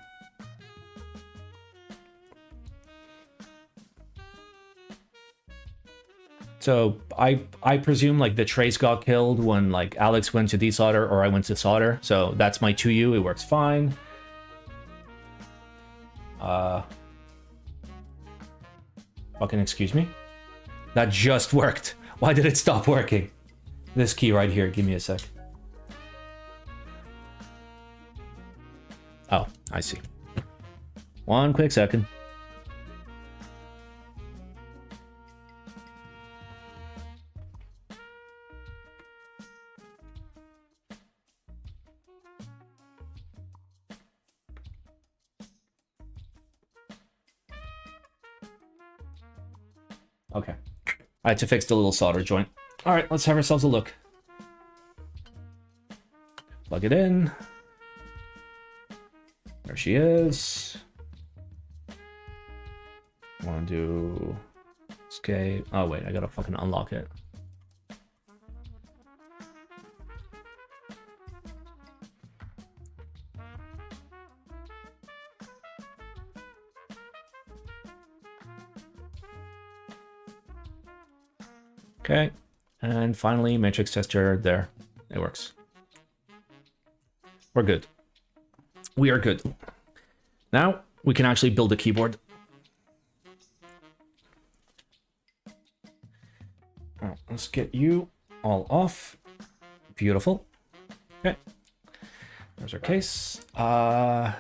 So I presume like the trace got killed when like Alex went to desolder or I went to solder. So that's my 2U, it works fine. Fucking excuse me? That just worked. Why did it stop working? This key right here, give me a sec. Oh, I see. One quick second. Okay. I had to fix the little solder joint. All right, let's have ourselves a look. Plug it in. There she is. Want to do escape? Oh wait, I gotta fucking unlock it. Okay, and finally, matrix tester, there. It works. We're good. We are good. Now, we can actually build a keyboard. Alright, let's get you all off. Beautiful. Okay. There's our case.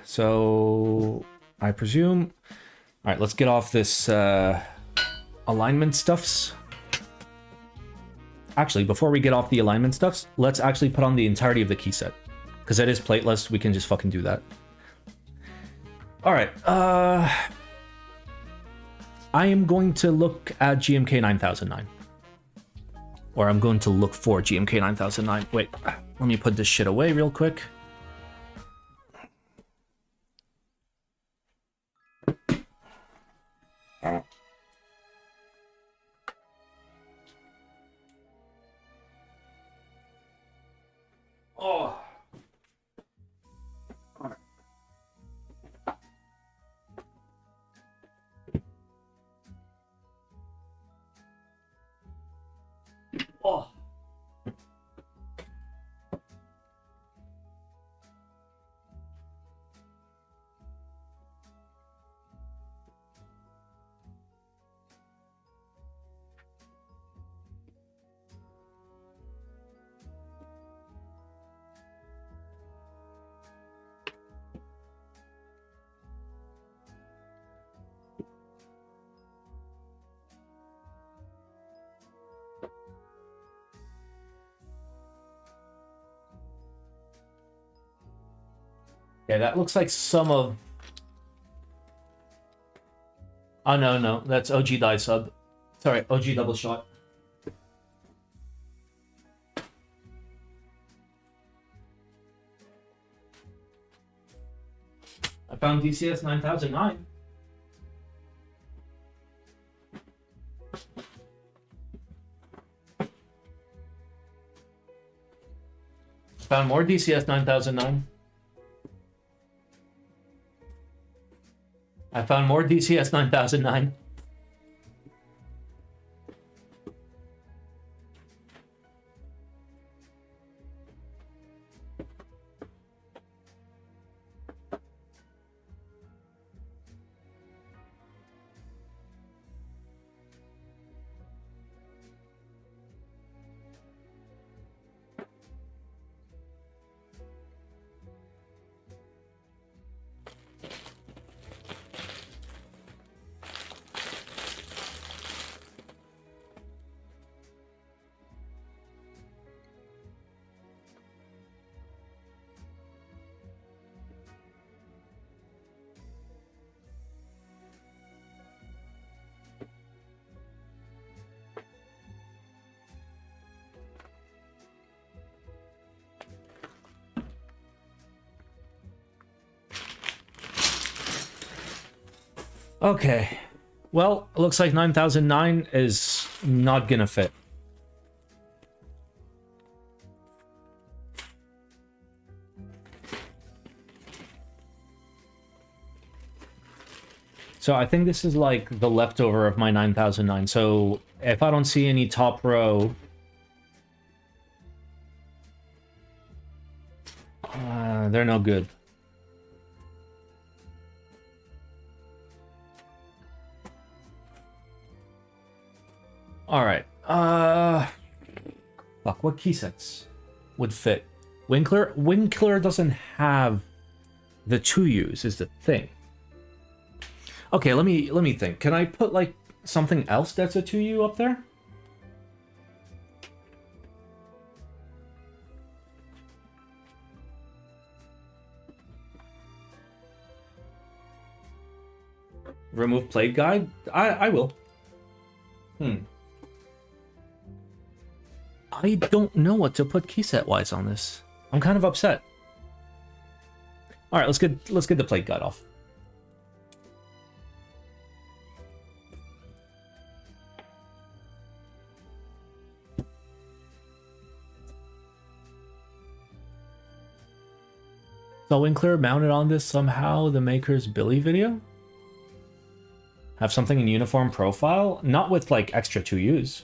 So, I presume... Alright, let's get off this alignment stuffs. Actually, before we get off the alignment stuffs, let's actually put on the entirety of the key set. Because that is plateless, we can just fucking do that. Alright, I am going to look at GMK 9009. Or I'm going to look for GMK 9009. Wait, let me put this shit away real quick. Oh. Oh. Yeah, that looks like some of... Oh, no, that's OG die sub. Sorry, OG double shot. I found DCS 9009. Found more DCS 9009. I found more DCS 9009. Okay. Well, it looks like 9009 is not gonna fit. So I think this is like the leftover of my 9009. So if I don't see any top row... they're no good. Alright. Fuck, what key sets would fit? Winkler doesn't have the 2Us is the thing. Okay, let me think. Can I put like something else that's a 2U up there? Remove plate guide? I will. I don't know what to put keyset wise on this. I'm kind of upset. All right, let's get the plate guide off. So Winkler mounted on this somehow, the maker's Billy video? Have something in uniform profile? Not with like extra 2Us.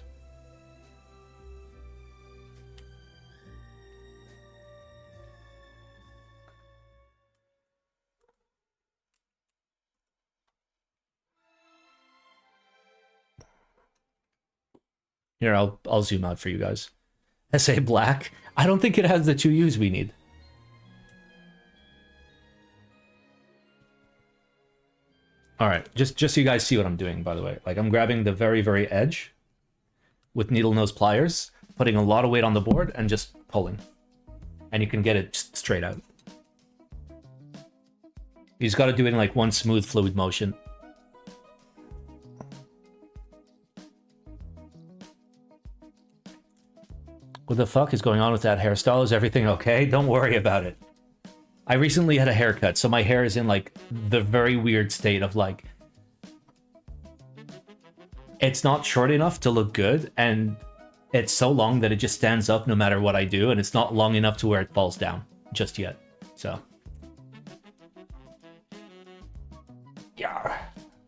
Here, I'll zoom out for you guys. SA Black. I don't think it has the 2Us we need. All right, just so you guys see what I'm doing, by the way. Like, I'm grabbing the very, very edge with needle nose pliers, putting a lot of weight on the board, and just pulling. And you can get it straight out. You just got to do it in like one smooth fluid motion. What the fuck is going on with that hairstyle? Is everything okay? Don't worry about it. I recently had a haircut, so my hair is in like the very weird state of like... It's not short enough to look good, and it's so long that it just stands up no matter what I do, and it's not long enough to where it falls down just yet. So... Yeah.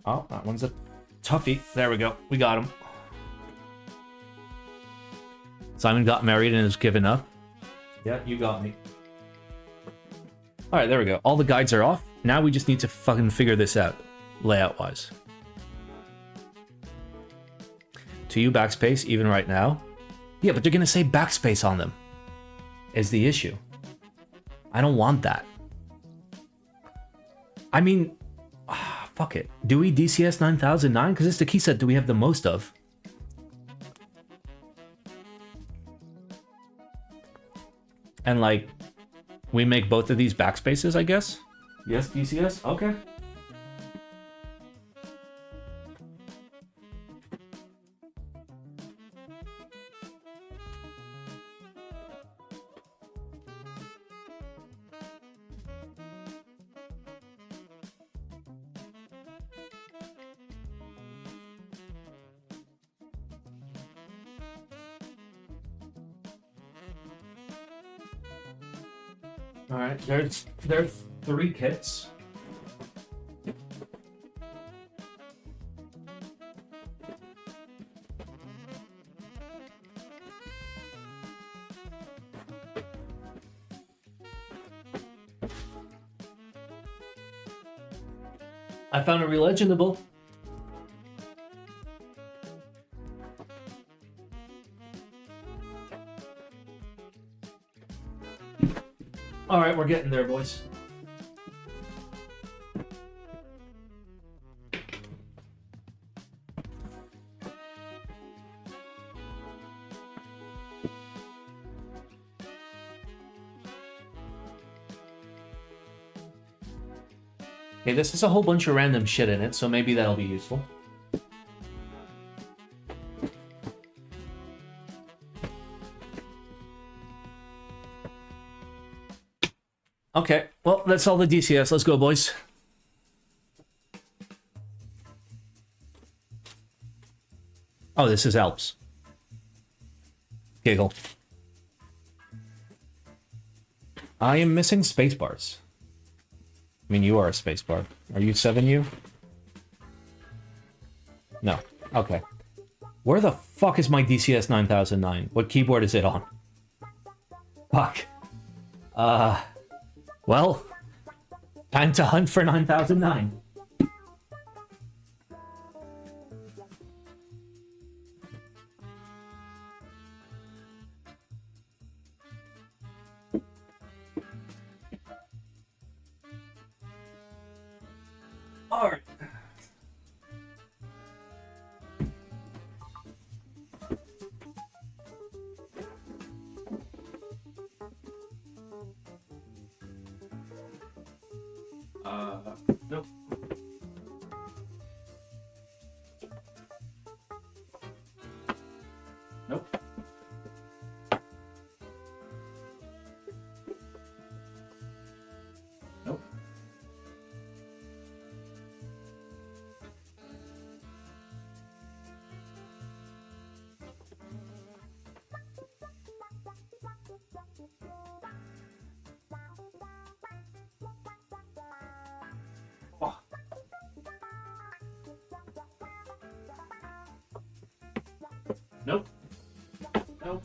Oh, that one's a toughie. There we go. We got him. Simon got married and has given up. Yeah, you got me. Alright, there we go. All the guides are off. Now we just need to fucking figure this out, layout-wise. 2U backspace, even right now. Yeah, but they're gonna say backspace on them, is the issue. I don't want that. I mean, fuck it. Do we DCS 9009? Because it's the key set that we have the most of. And like... We make both of these backspaces, I guess? Yes, DCS? Okay. Alright, there's 3 kits. I found a relegendable. All right, we're getting there, boys. Okay, this is a whole bunch of random shit in it, so maybe that'll be useful. Okay, well, that's all the DCS. Let's go, boys. Oh, this is Alps. Giggle. I am missing space bars. I mean, you are a space bar. Are you 7U? No. Okay. Where the fuck is my DCS 9009? What keyboard is it on? Fuck. Well, time to hunt for 9009. Alright. Nope. Nope. Nope. Oh. Nope. Nope.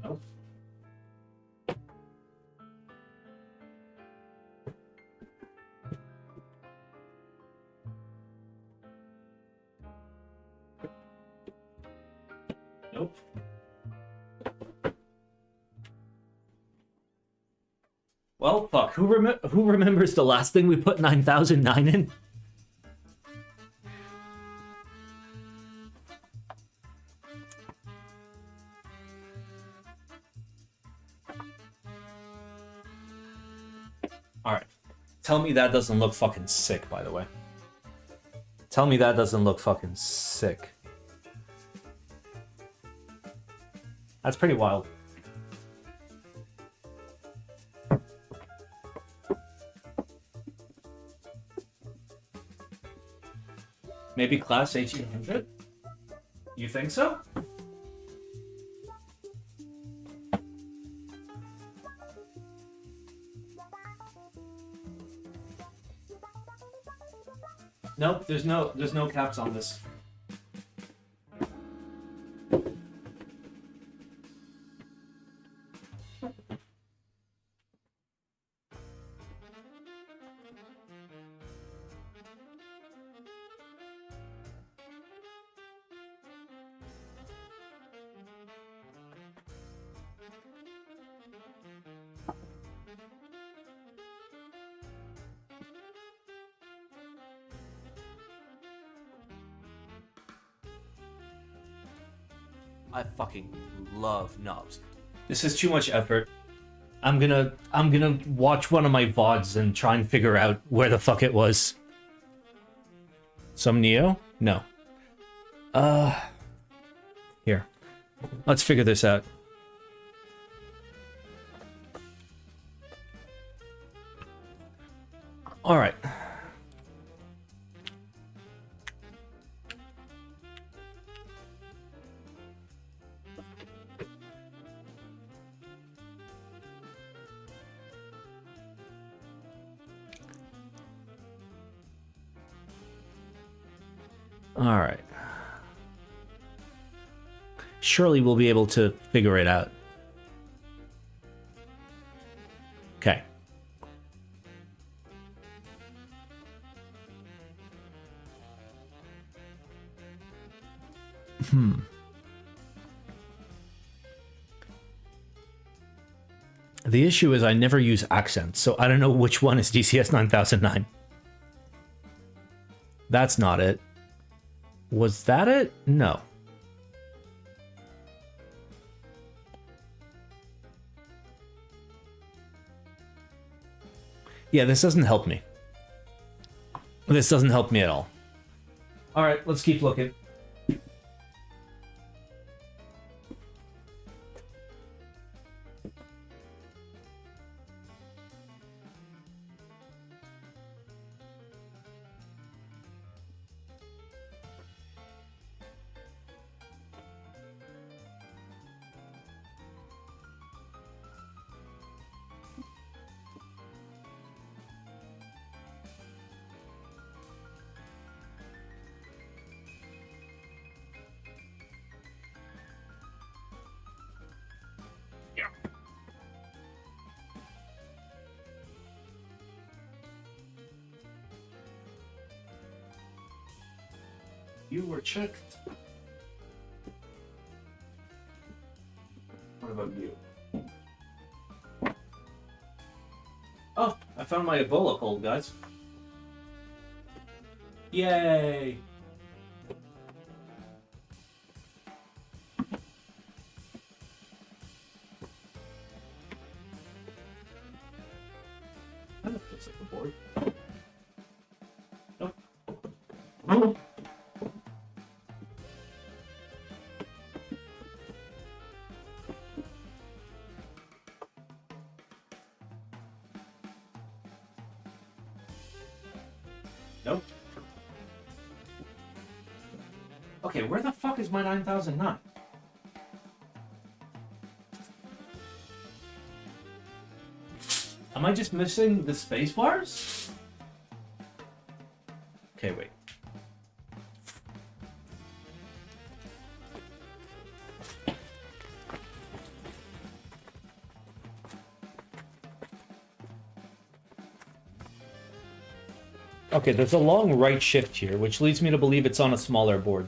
Nope. Nope. Well, fuck. Who remembers the last thing we put 9009 in? Alright. Tell me that doesn't look fucking sick, by the way. Tell me that doesn't look fucking sick. That's pretty wild. Maybe class 1800? You think so? Nope, there's no caps on this. I fucking love knobs. This is too much effort. I'm gonna watch one of my VODs and try and figure out where the fuck it was. Some Neo? No. Here. Let's figure this out. All right. All right. Surely we'll be able to figure it out. Okay. The issue is I never use accents, so I don't know which one is DCS 9009. That's not it. Was that it? No. Yeah, this doesn't help me. This doesn't help me at all. All right, let's keep looking. You were checked. What about you? Oh, I found my Ebola cold, guys. Yay! Kind of looks like a board. Nope. Nope. Okay, where the fuck is my 9009? Am I just missing the space bars? Okay, wait. Okay, there's a long right shift here, which leads me to believe it's on a smaller board.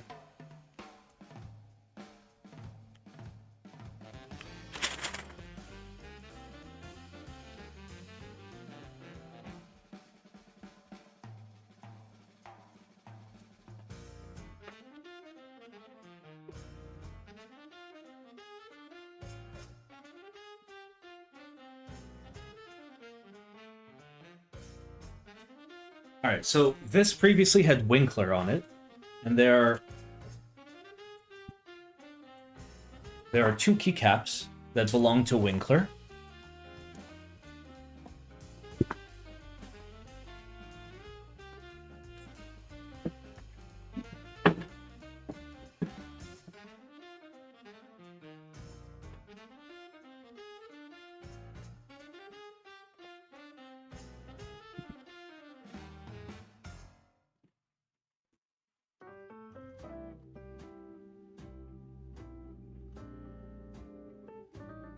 Alright, so this previously had Winkler on it, and there are two keycaps that belong to Winkler.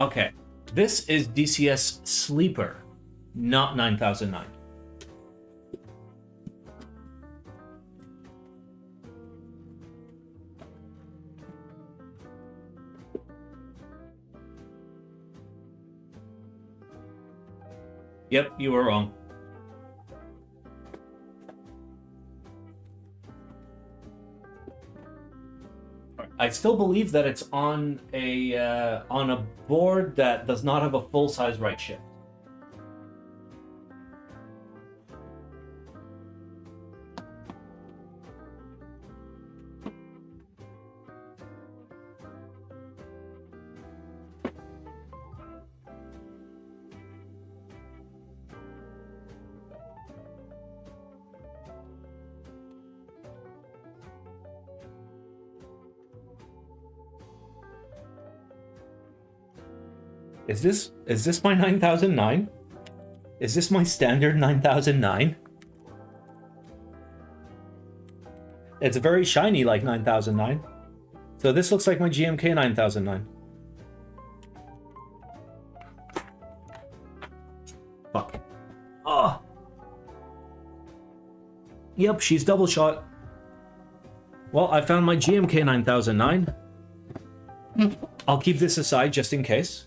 Okay, this is DCS Sleeper, not 9009. Yep, you were wrong. I still believe that it's on a board that does not have a full-size right shift. Is this my 9009? Is this my standard 9009? It's very shiny like 9009. So this looks like my GMK 9009. Fuck. Oh. Yep, she's double shot. Well, I found my GMK 9009. I'll keep this aside just in case.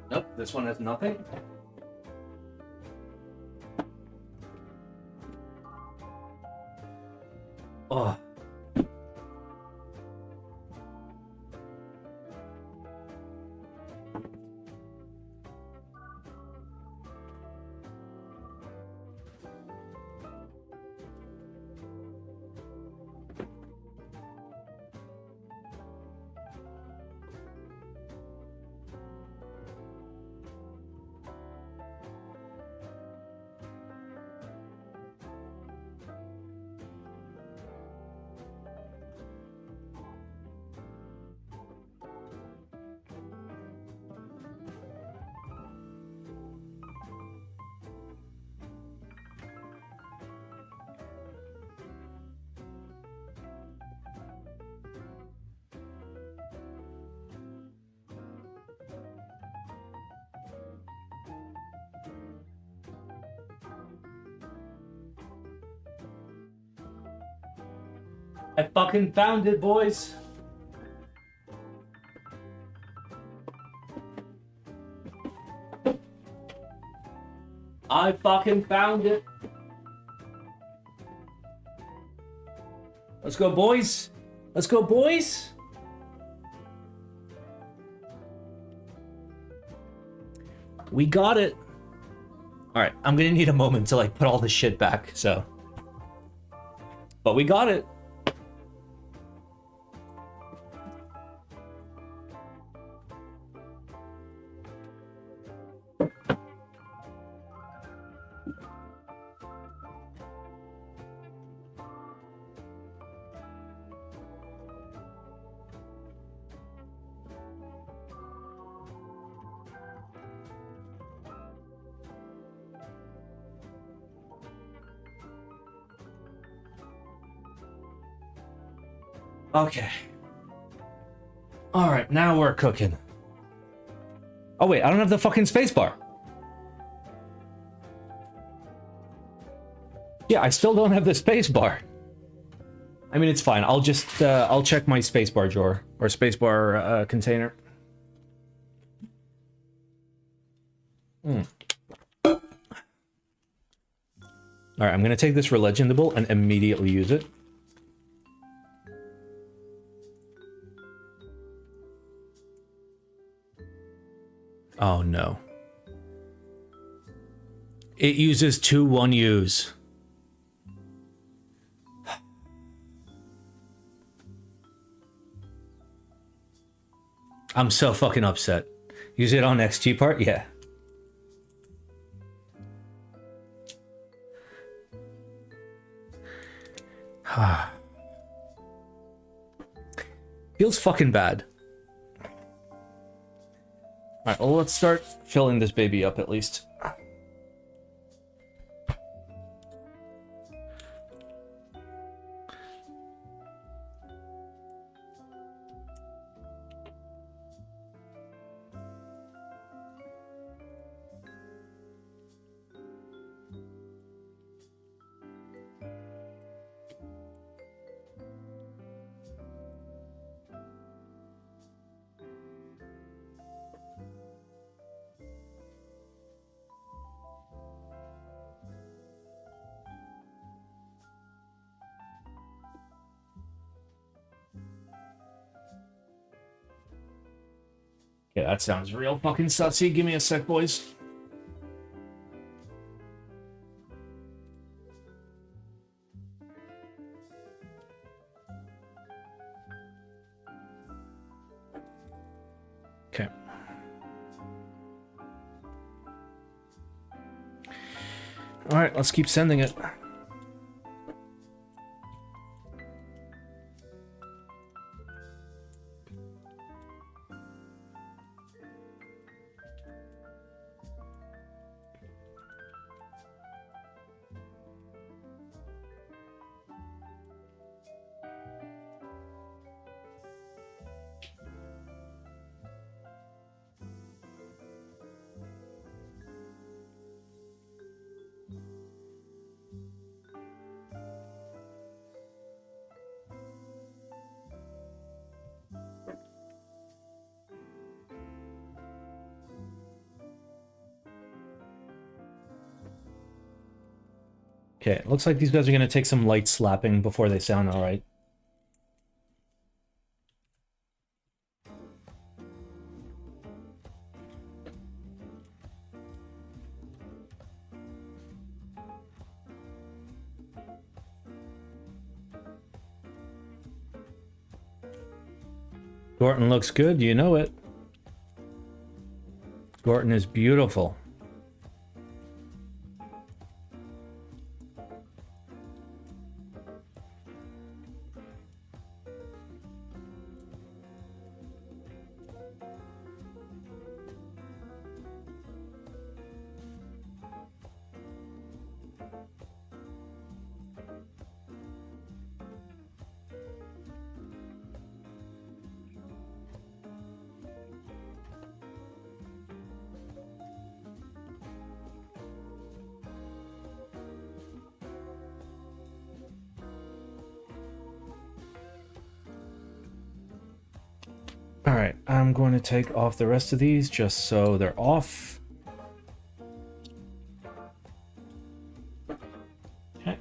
Nope, this one has nothing. Oh. I fucking found it, boys. I fucking found it. Let's go, boys. Let's go, boys. We got it. All right, I'm gonna need a moment to like put all this shit back, so. But we got it. Okay. All right, now we're cooking. Oh wait, I don't have the fucking spacebar. Yeah, I still don't have the spacebar. I mean, it's fine. I'll just I'll check my spacebar drawer or spacebar container. All right, I'm gonna take this for legendable and immediately use it. Oh no. It uses 2 1Us. I'm so fucking upset. Use it on XG part? Yeah. Feels fucking bad. Alright, well, let's start filling this baby up at least. Yeah, that sounds real fucking sussy. Give me a sec, boys. Okay. All right, let's keep sending it. Okay, it looks like these guys are going to take some light slapping before they sound all right. Gorton looks good, you know it. Gorton is beautiful. All right, I'm going to take off the rest of these just so they're off. Okay.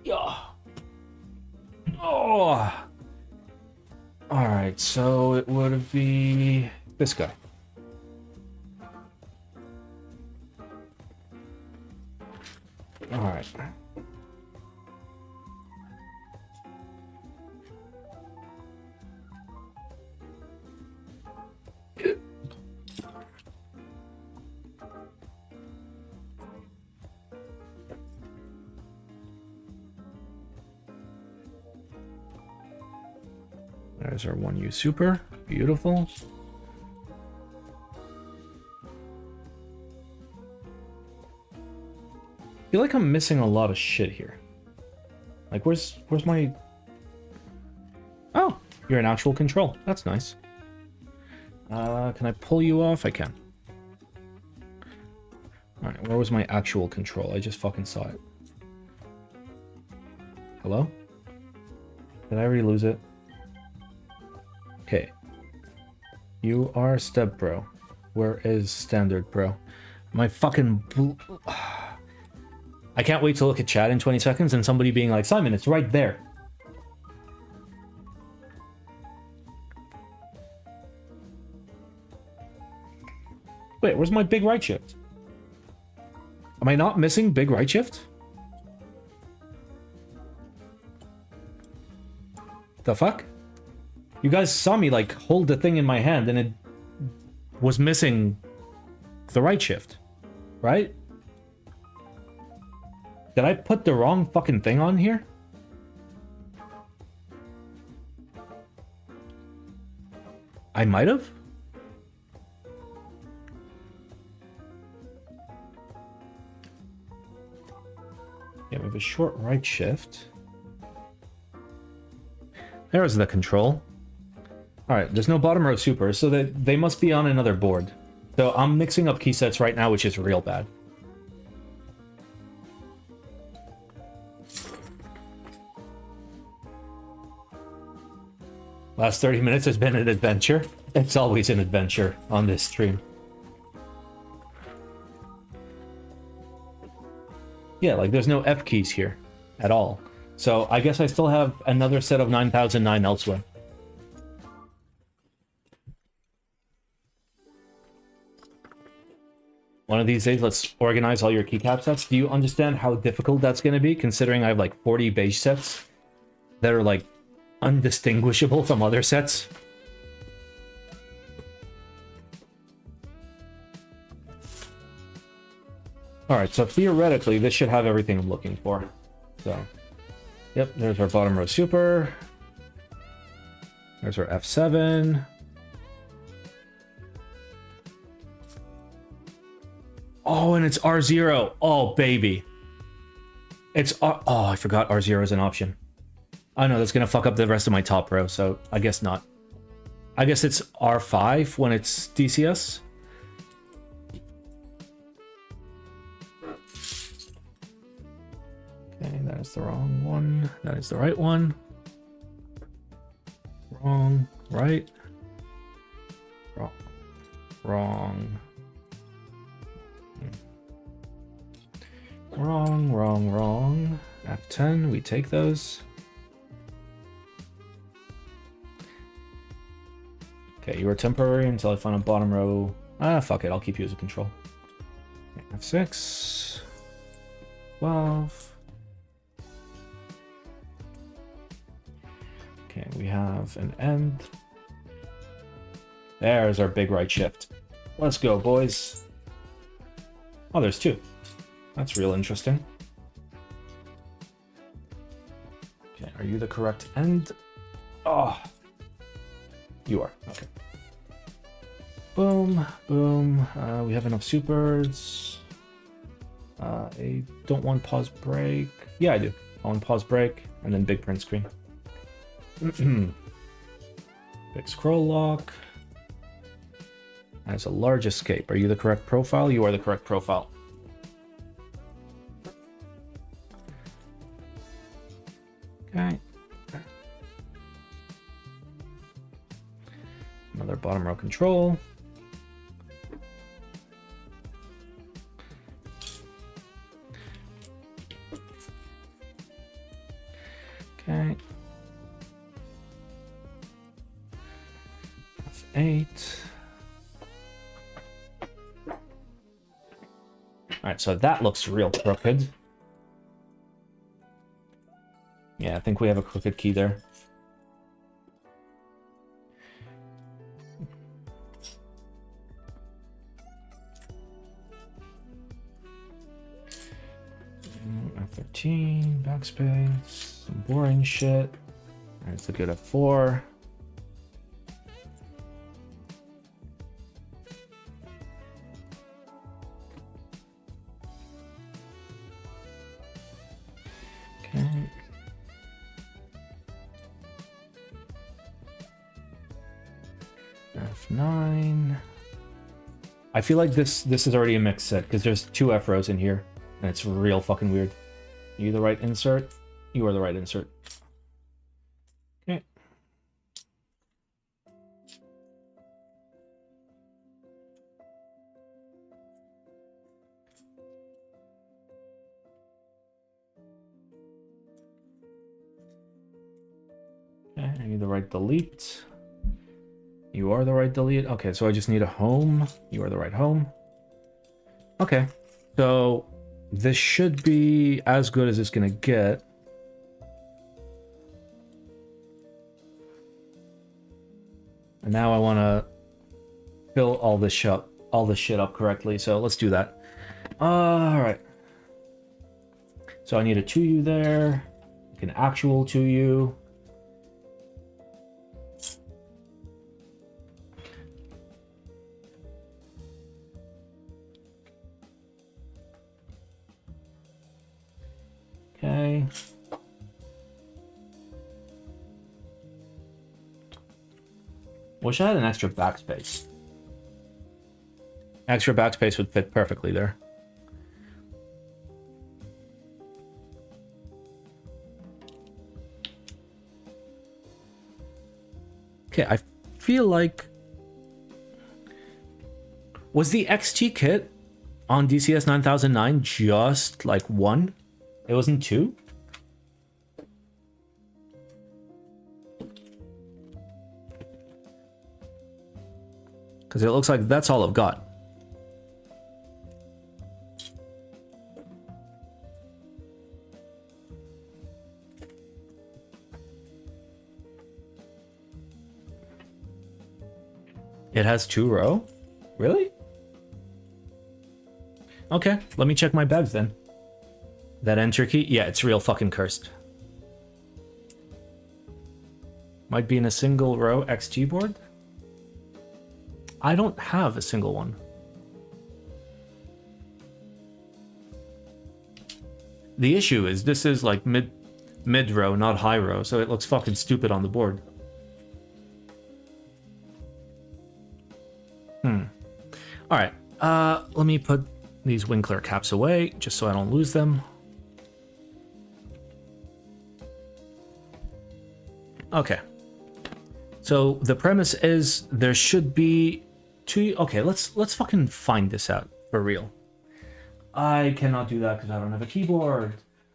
Yeah. Oh. All right, so it would be this guy. All right. There's our 1U super. Beautiful. I feel like I'm missing a lot of shit here. Like, where's my... Oh, you're in actual control. That's nice. Can I pull you off? I can. Alright, where was my actual control? I just fucking saw it. Hello? Did I already lose it? Okay. You are step bro. Where is standard bro? My fucking... I can't wait to look at chat in 20 seconds and somebody being like, Simon, it's right there. Wait, where's my big right shift? Am I not missing big right shift? The fuck? You guys saw me, like, hold the thing in my hand and it was missing the right shift, right? Did I put the wrong fucking thing on here? I might have? Yeah, we have a short right shift. There's the control. Alright, there's no bottom row super, so they must be on another board. So I'm mixing up key sets right now, which is real bad. Last 30 minutes has been an adventure. It's always an adventure on this stream. Yeah, like there's no F keys here at all. So I guess I still have another set of 9009 elsewhere. One of these days, let's organize all your keycap sets. Do you understand how difficult that's going to be, considering I have like 40 beige sets that are like undistinguishable from other sets? Alright, so theoretically, this should have everything I'm looking for. So, yep, there's our bottom row super. There's our F7. Oh, and it's R0. Oh, baby. It's R... Oh, I forgot R0 is an option. I know that's going to fuck up the rest of my top row, so I guess not. I guess it's R5 when it's DCS. Okay, that is the wrong one. That is the right one. Wrong, right. Wrong. Wrong. Wrong, wrong, wrong. F10, we take those. Okay, you are temporary until I find a bottom row. Ah, fuck it, I'll keep you as a control. Okay, F6. 12. Okay, we have an end. There's our big right shift. Let's go, boys. Oh, there's two. That's real interesting. Okay, are you the correct end? Oh, you are. Okay. Boom, boom. We have enough supers. I don't want pause break. Yeah, I do. I want pause break and then big print screen. Big scroll lock. That's a large escape. Are you the correct profile? You are the correct profile. Okay. bottom row control. Okay. F8. Alright, so that looks real crooked. Yeah, I think we have a crooked key there. F13, backspace, some boring shit. Alright, let's look at F4. Okay. F9. I feel like this is already a mixed set because there's 2 F rows in here, and it's real fucking weird. You the right insert? You are the right insert. Okay. Okay, I need the right delete. You are the right delete. Okay, so I just need a home. You are the right home. Okay, so this should be as good as it's gonna get. And now I want to fill all this shit up correctly. So let's do that. All right. So I need a 2U there, like an actual 2U. Okay. Wish I had an extra backspace. Extra backspace would fit perfectly there. Okay, I feel like... Was the XT kit on DCS 9009 just like 1? It wasn't 2? Because it looks like that's all I've got. It has 2 row? Really? Okay, let me check my bags then. That enter key? Yeah, it's real fucking cursed. Might be in a single row XG board? I don't have a single one. The issue is this is like mid row, not high row, so it looks fucking stupid on the board. Alright, let me put these Winkler caps away, just so I don't lose them. Okay. So the premise is there should be 2... Okay, let's fucking find this out for real. I cannot do that because I don't have a keyboard.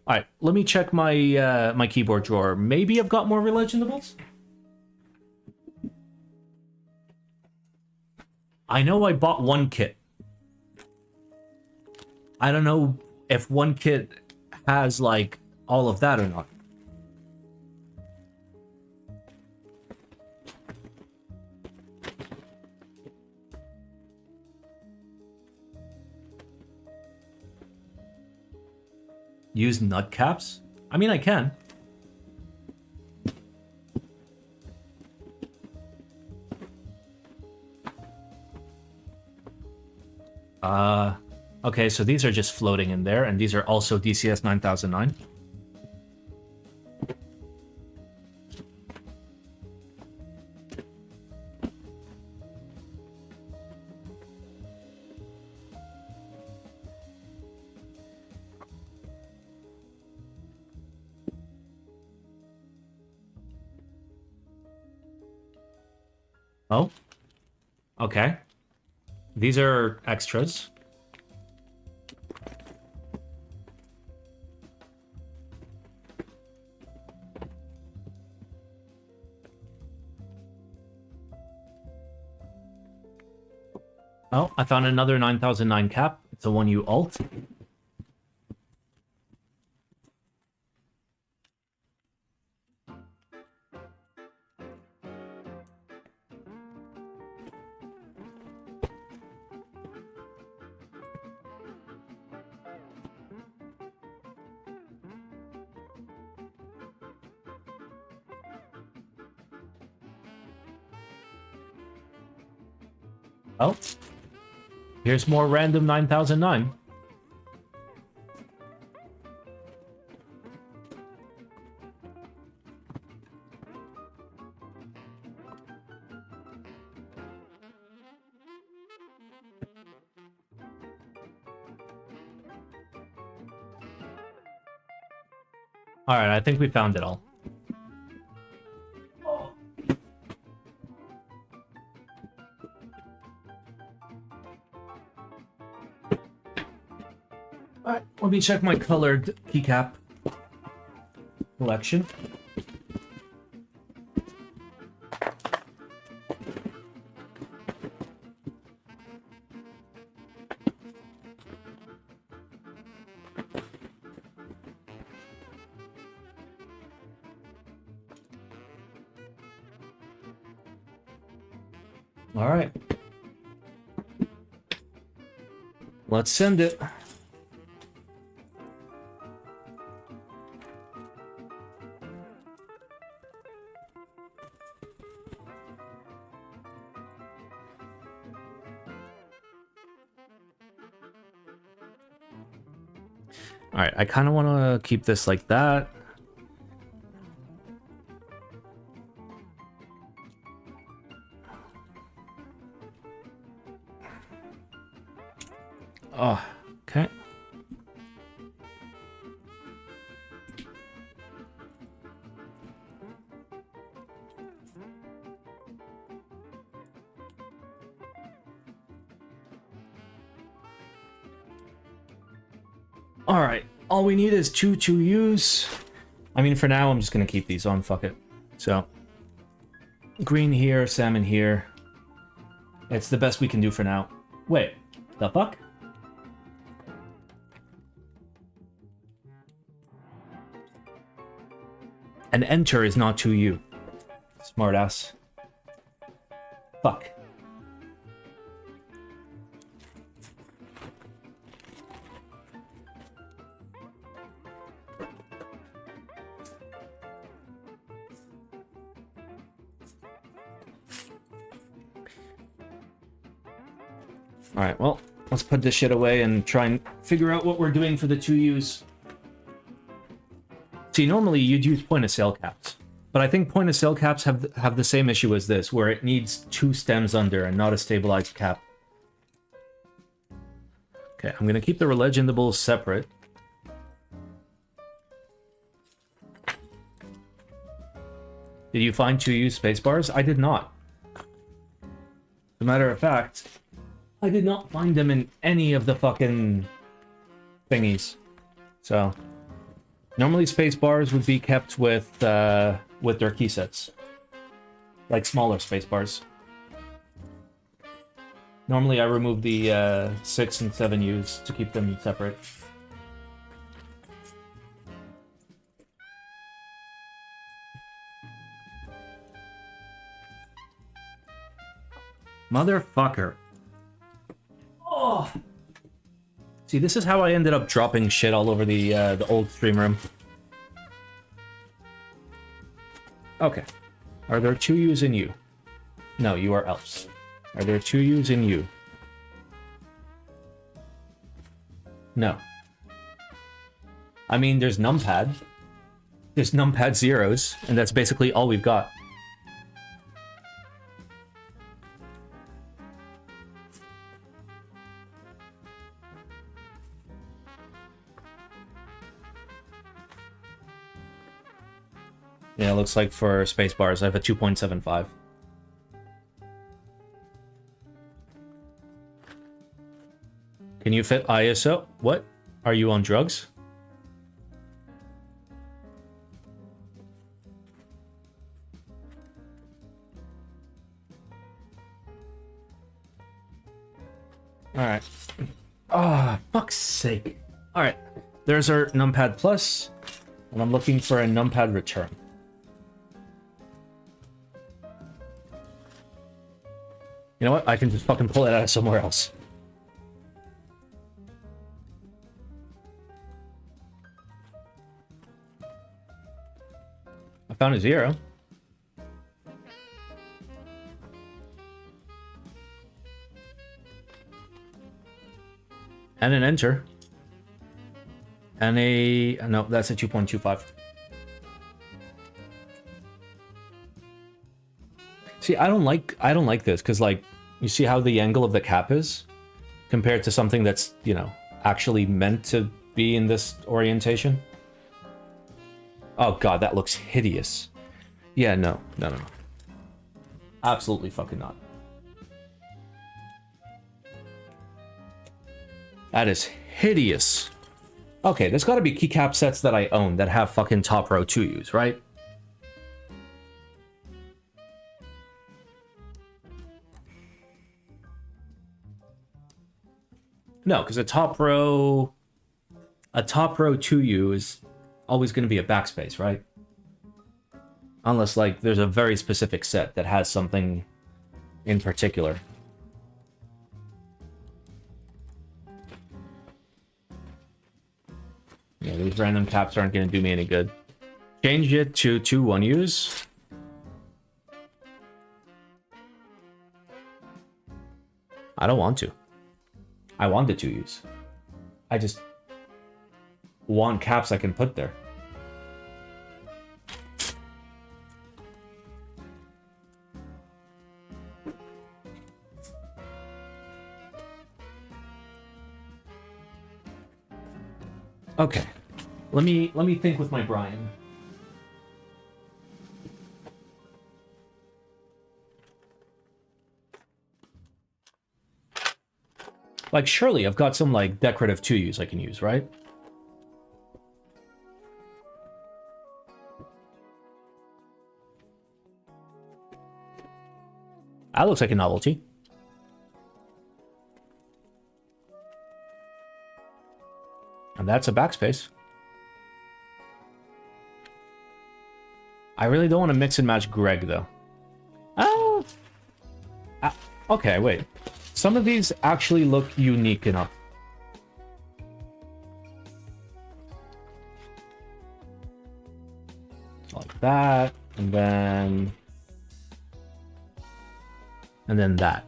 Alright, let me check my my keyboard drawer. Maybe I've got more relegiondables? I know I bought 1 kit. I don't know if 1 kit has, like, all of that or not. Use nut caps? I mean, I can. Okay, so these are just floating in there, and these are also DCS 9009. Oh? Okay. These are extras. Oh, I found another 9009 cap. It's a 1U alt. Oh, here's more random 9009. Alright, I think we found it all. Alright, let me check my colored keycap collection. Alright. Let's send it. Alright, I kind of want to keep this like that. Oh, okay. Alright, all we need is two 2Us. I mean, for now, I'm just gonna keep these on, fuck it. So, green here, salmon here. It's the best we can do for now. Wait, the fuck? An enter is not 2U. Smartass. Fuck. Alright, well, let's put this shit away and try and figure out what we're doing for the 2Us. See, normally you'd use point-of-sale caps, but I think point-of-sale caps have the same issue as this, where it needs 2 stems under and not a stabilized cap. Okay, I'm gonna keep the relegendables separate. Did you find 2U spacebars? I did not. As a matter of fact, I did not find them in any of the fucking thingies. So, normally space bars would be kept with their key sets. Like smaller space bars. Normally I remove the 6 and 7 U's to keep them separate. Motherfucker. Oh. See, this is how I ended up dropping shit all over the old stream room. Okay. Are there 2Us in you? No, you are elves. Are there 2Us in you? No. I mean, there's numpad. There's numpad zeros, and that's basically all we've got. Yeah, it looks like for space bars, I have a 2.75. Can you fit ISO? What? Are you on drugs? Alright. Ah, fuck's sake. Alright. There's our numpad plus, and I'm looking for a numpad return. You know what? I can just fucking pull it out of somewhere else. I found a 0. And an enter. And a... no, that's a 2.25. See, I don't like this, because, like, you see how the angle of the cap is? Compared to something that's, you know, actually meant to be in this orientation? Oh god, that looks hideous. Yeah, no. Absolutely fucking not. That is hideous. Okay, there's gotta be keycap sets that I own that have fucking top row 2Us, right? No, because a top row 2U is always going to be a backspace, right? Unless, like, there's a very specific set that has something in particular. Yeah, these random caps aren't going to do me any good. Change it to 2 1Us. I don't want to. I want the 2Us. I just want caps I can put there. Okay. Let me think with my Brian. Like, surely I've got some, like, decorative 2Us I can use, right? That looks like a novelty. And that's a backspace. I really don't want to mix and match Greg, though. Oh! Okay, wait. Some of these actually look unique enough. Like that, and then that.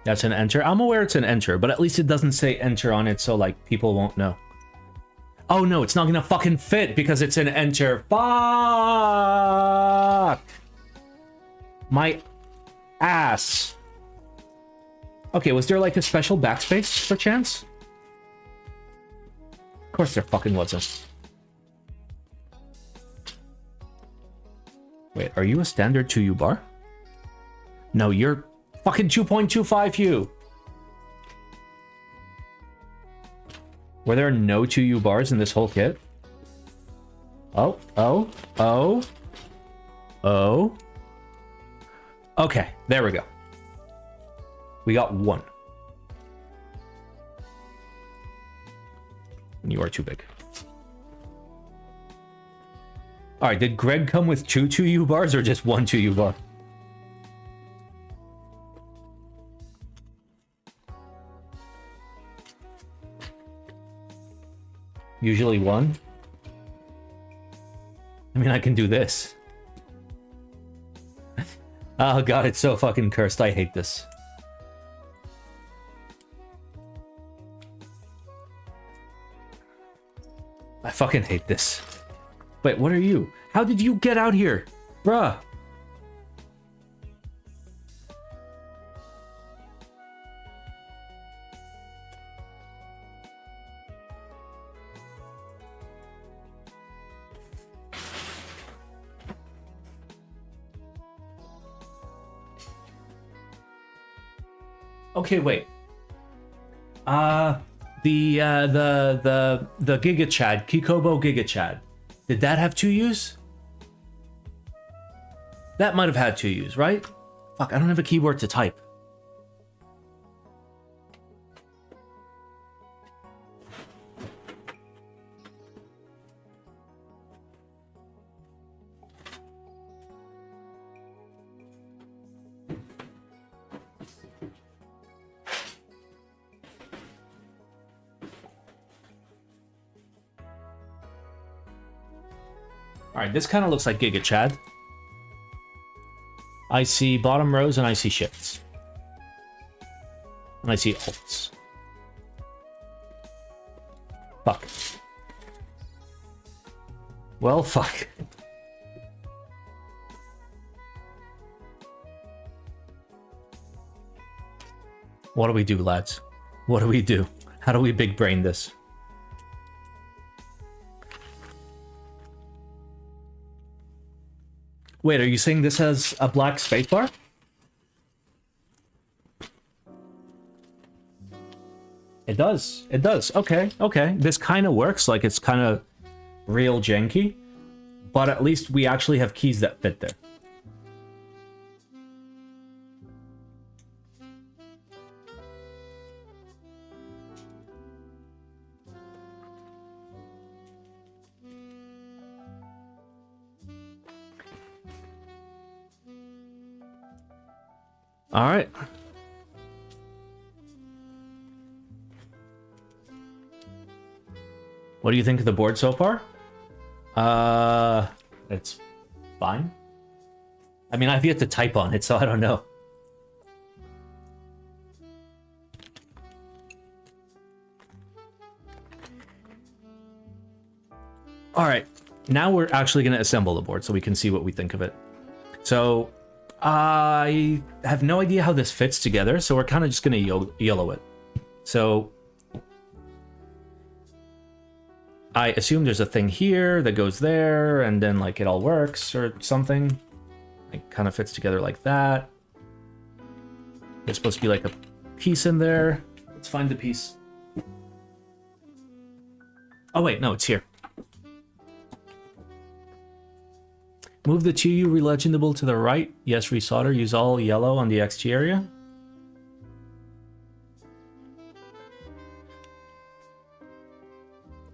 That's an enter. I'm aware it's an enter, but at least it doesn't say enter on it, so, like, people won't know. Oh no, it's not gonna fucking fit because it's an enter. Fuck! My ass. Okay, was there, like, a special backspace, per chance? Of course there fucking wasn't. Wait, are you a standard 2U bar? No, you're fucking 2.25U. Were there no 2U bars in this whole kit? Oh. Okay, there we go. We got 1. You are too big. Alright, did Greg come with 2 2U bars or just 1 2U bar? Usually 1. I mean, I can do this. Oh god, it's so fucking cursed. I hate this. I fucking hate this. Wait, what are you? How did you get out here? Bruh. Okay, wait. The Giga Chad, Kikobo Giga Chad. Did that have 2 U's? That might have had 2 U's, right? Fuck, I don't have a keyboard to type. Alright, this kind of looks like Giga Chad. I see bottom rows and I see shifts. And I see alts. Fuck. Well, fuck. What do we do, lads? What do we do? How do we big brain this? Wait, are you saying this has a black spacebar? It does. It does. Okay, okay. This kind of works. Like, it's kind of real janky. But at least we actually have keys that fit there. All right. What do you think of the board so far? It's fine. I mean, I've yet to type on it, so I don't know. All right. Now we're actually going to assemble the board so we can see what we think of it. So I have no idea how this fits together, so we're kind of just going to yellow it. So I assume there's a thing here that goes there, and then like it all works or something. It kind of fits together like that. There's supposed to be like a piece in there. Let's find the piece. Oh wait, no, it's here. Move the 2U relegendable to the right. Yes, resolder. Use all yellow on the XG area.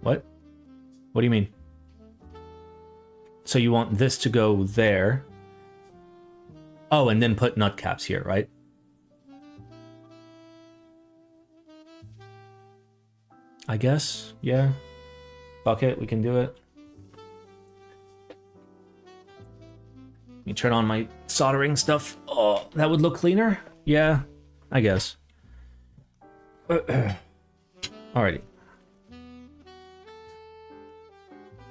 What? What do you mean? So you want this to go there. Oh, and then put nut caps here, right? I guess, yeah. Fuck it, we can do it. Let me turn on my soldering stuff. Oh, that would look cleaner? Yeah, I guess. Alrighty.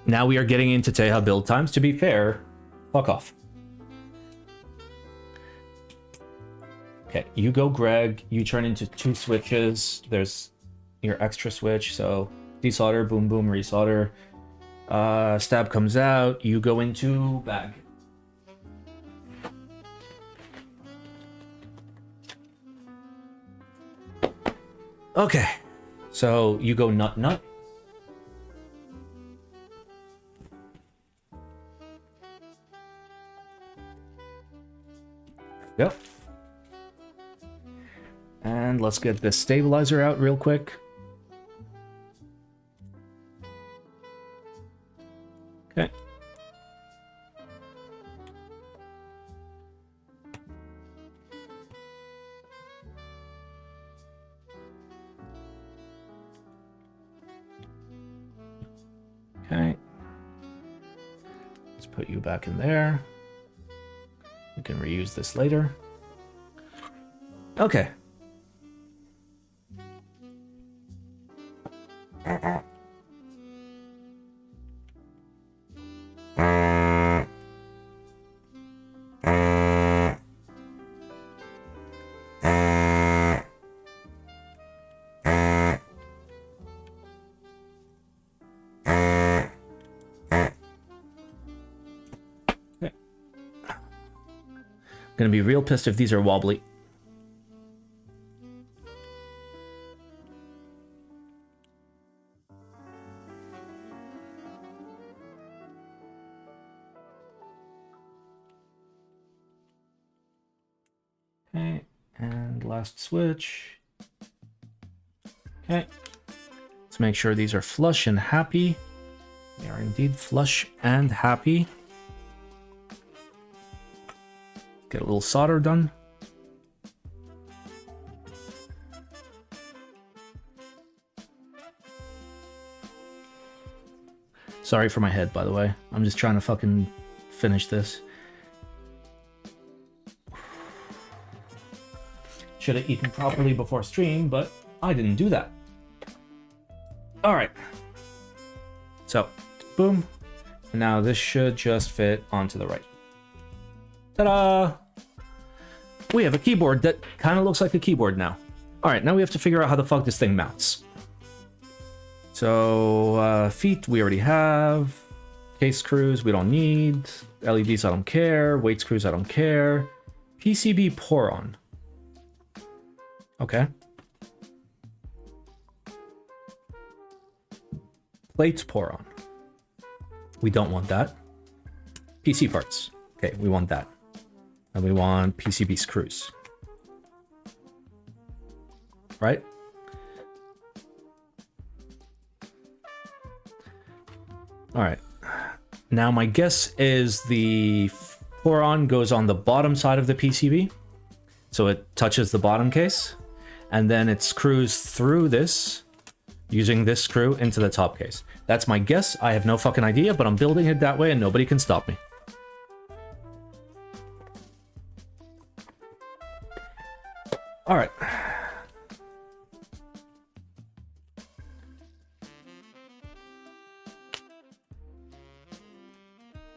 Now we are getting into Teja build times. To be fair, fuck off. Okay, you go Greg. You turn into 2 switches. There's your extra switch. So desolder, boom, boom, resolder. Stab comes out. You go into bag. Okay, so you go nut nut. Yep. And let's get this stabilizer out real quick. Okay. Okay. Let's put you back in there. We can reuse this later. Okay. Gonna be real pissed if these are wobbly. Okay, and last switch. Okay. Let's make sure these are flush and happy. They are indeed flush and happy. Get a little solder done. Sorry for my head, by the way. I'm just trying to fucking finish this. Should have eaten properly before stream, but I didn't do that. Alright. So, boom. And now this should just fit onto the right. Ta-da! We have a keyboard that kind of looks like a keyboard now. Alright, now we have to figure out how the fuck this thing mounts. So, feet we already have. Case screws we don't need. LEDs I don't care. Weight screws I don't care. PCB pour on. Okay. Plates pour on. We don't want that. PC parts. Okay, we want that. And we want PCB screws. Right? Alright. Now my guess is the pour on goes on the bottom side of the PCB. So it touches the bottom case. And then it screws through this, using this screw into the top case. That's my guess. I have no fucking idea, but I'm building it that way and nobody can stop me. Alright.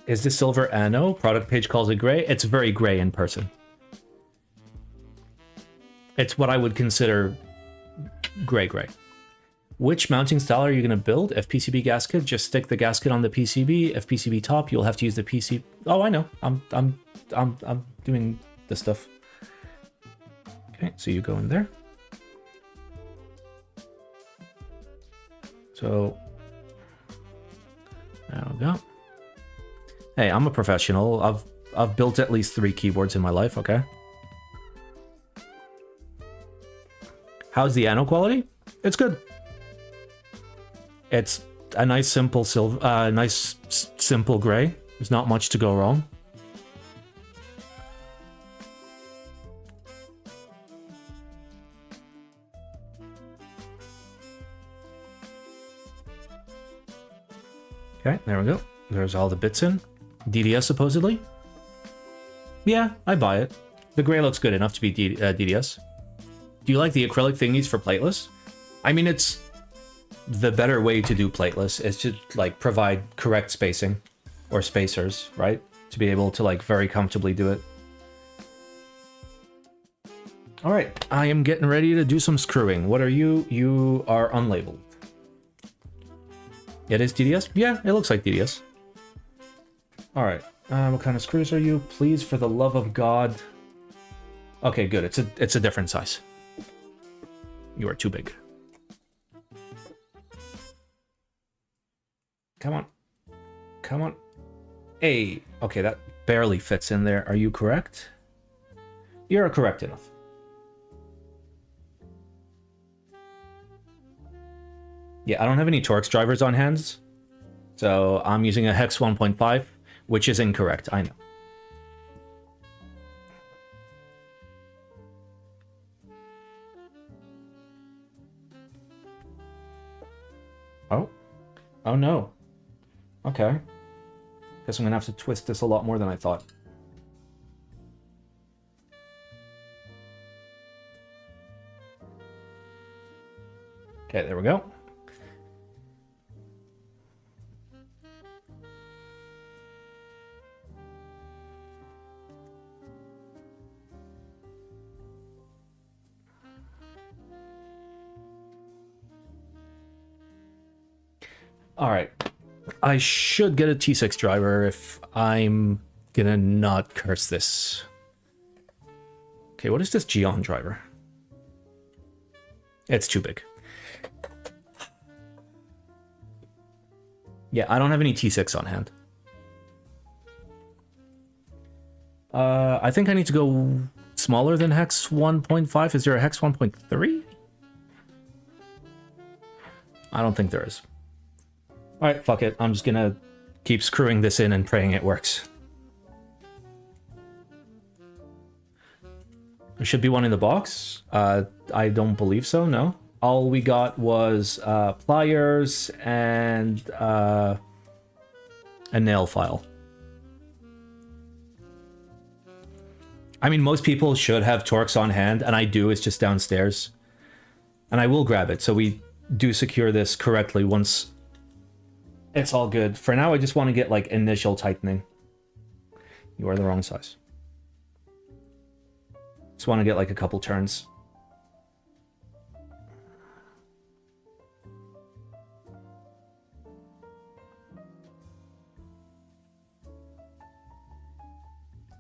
Is this silver? No. Product page calls it gray. It's very gray in person. It's what I would consider gray. Which mounting style are you going to build? FPCB gasket, just stick the gasket on the PCB. FPCB top, you'll have to use the PC. Oh, I know. I'm doing this stuff. Okay, so you go in there. So there we go. Hey, I'm a professional. I've built at least 3 keyboards in my life, okay? How's the anode quality? It's good. It's a nice simple silver, simple gray. There's not much to go wrong. Okay, there we go. There's all the bits in. DDS supposedly. Yeah, I buy it. The gray looks good enough to be DDS. Do you like the acrylic thingies for plateless? I mean, it's the better way to do plateless is to like provide correct spacing or spacers, right? To be able to like very comfortably do it. All right, I am getting ready to do some screwing. What are you? You are unlabeled. It is DDS? Yeah, it looks like DDS. All right, what kind of screws are you? Please, for the love of God. Okay, good. It's a different size. You are too big. Come on. Come on. Hey. Okay, that barely fits in there. Are you correct? You're correct enough. Yeah, I don't have any Torx drivers on hands. So I'm using a Hex 1.5, which is incorrect. I know. Oh. Oh no. Okay. Guess I'm gonna have to twist this a lot more than I thought. Okay, there we go. All right. I should get a T6 driver if I'm gonna not curse this. Okay, what is this Geon driver? It's too big. Yeah, I don't have any T6 on hand. I think I need to go smaller than hex 1.5? Is there a hex 1.3? I don't think there is. Alright, fuck it. I'm just gonna keep screwing this in and praying it works. There should be one in the box. I don't believe so, no. All we got was pliers and a nail file. I mean, most people should have Torx on hand, and I do. It's just downstairs. And I will grab it, so we do secure this correctly once it's all good. For now, I just want to get, like, initial tightening. You are the wrong size. Just want to get, like, a couple turns.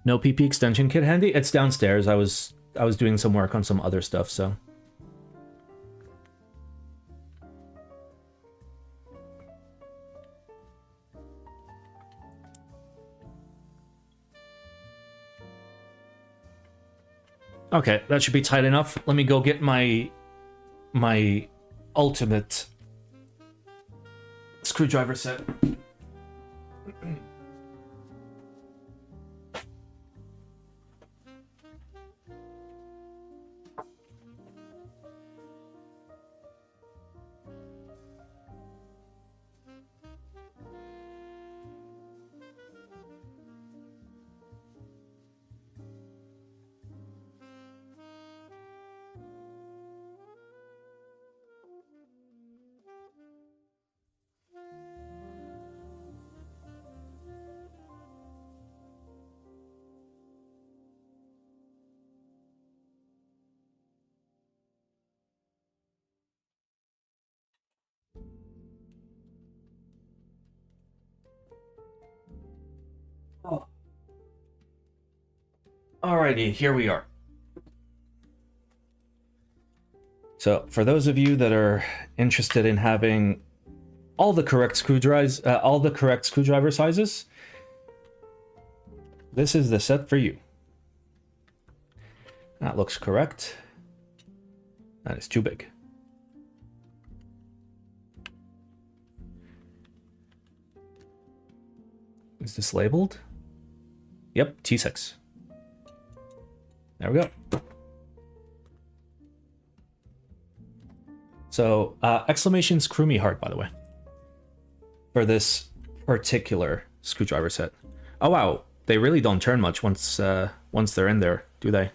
No PP extension kit handy? It's downstairs. I was doing some work on some other stuff, so. Okay, that should be tight enough. Let me go get my ultimate screwdriver set. Oh. Alrighty, here we are. So, for those of you that are interested in having all the correct screwdriver sizes, this is the set for you. That looks correct. That is too big. Is this labeled? Yep, T6. There we go. So, exclamation screw me heart, by the way. For this particular screwdriver set. Oh wow, they really don't turn much once they're in there, do they?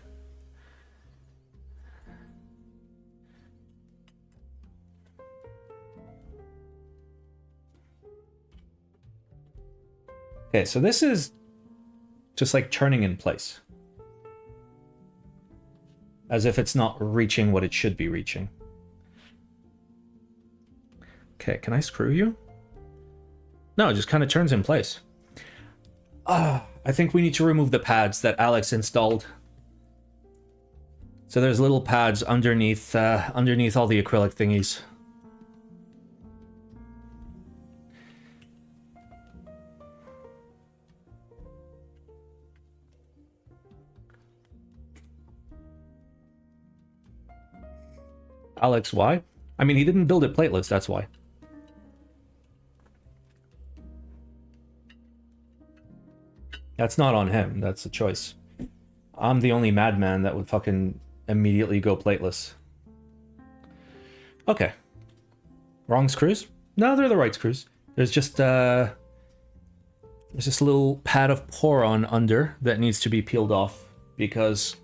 Okay, so this is just like turning in place. As if it's not reaching what it should be reaching. Okay, can I screw you? No, it just kind of turns in place. I think we need to remove the pads that Alex installed. So there's little pads underneath all the acrylic thingies. Alex, why? I mean, he didn't build it plateless, that's why. That's not on him, that's a choice. I'm the only madman that would fucking immediately go plateless. Okay. Wrong screws? No, they're the right screws. There's just there's this little pad of poron under that needs to be peeled off because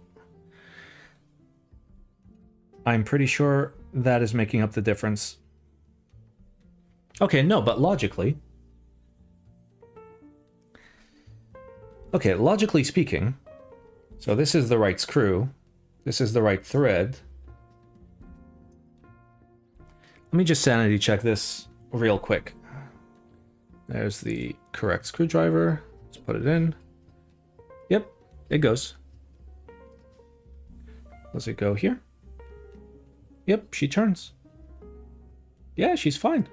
I'm pretty sure that is making up the difference. Okay, no, but logically. Okay, logically speaking, so this is the right screw. This is the right thread. Let me just sanity check this real quick. There's the correct screwdriver. Let's put it in. Yep, it goes. Does it go here? Yep, she turns. Yeah, she's fine.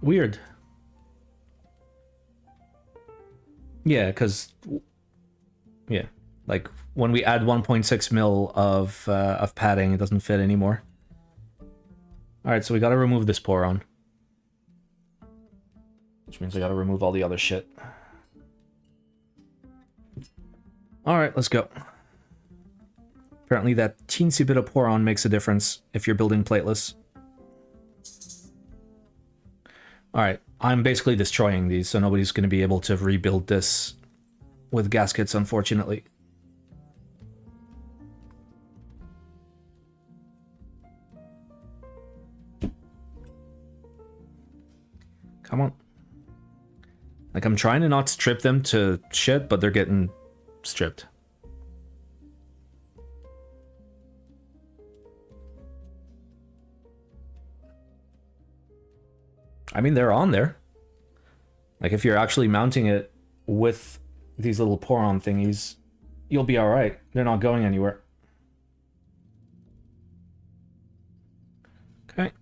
Weird. Yeah, because yeah, like when we add 1.6 mil of padding, it doesn't fit anymore. All right, so we got to remove this poron, which means I got to remove all the other shit. All right, let's go. Apparently that teensy bit of poron makes a difference if you're building plateless. Alright, I'm basically destroying these, so nobody's going to be able to rebuild this with gaskets, unfortunately. Come on. Like, I'm trying to not strip them to shit, but they're getting stripped. I mean, they're on there. Like, if you're actually mounting it with these little poron thingies, you'll be alright. They're not going anywhere. Okay.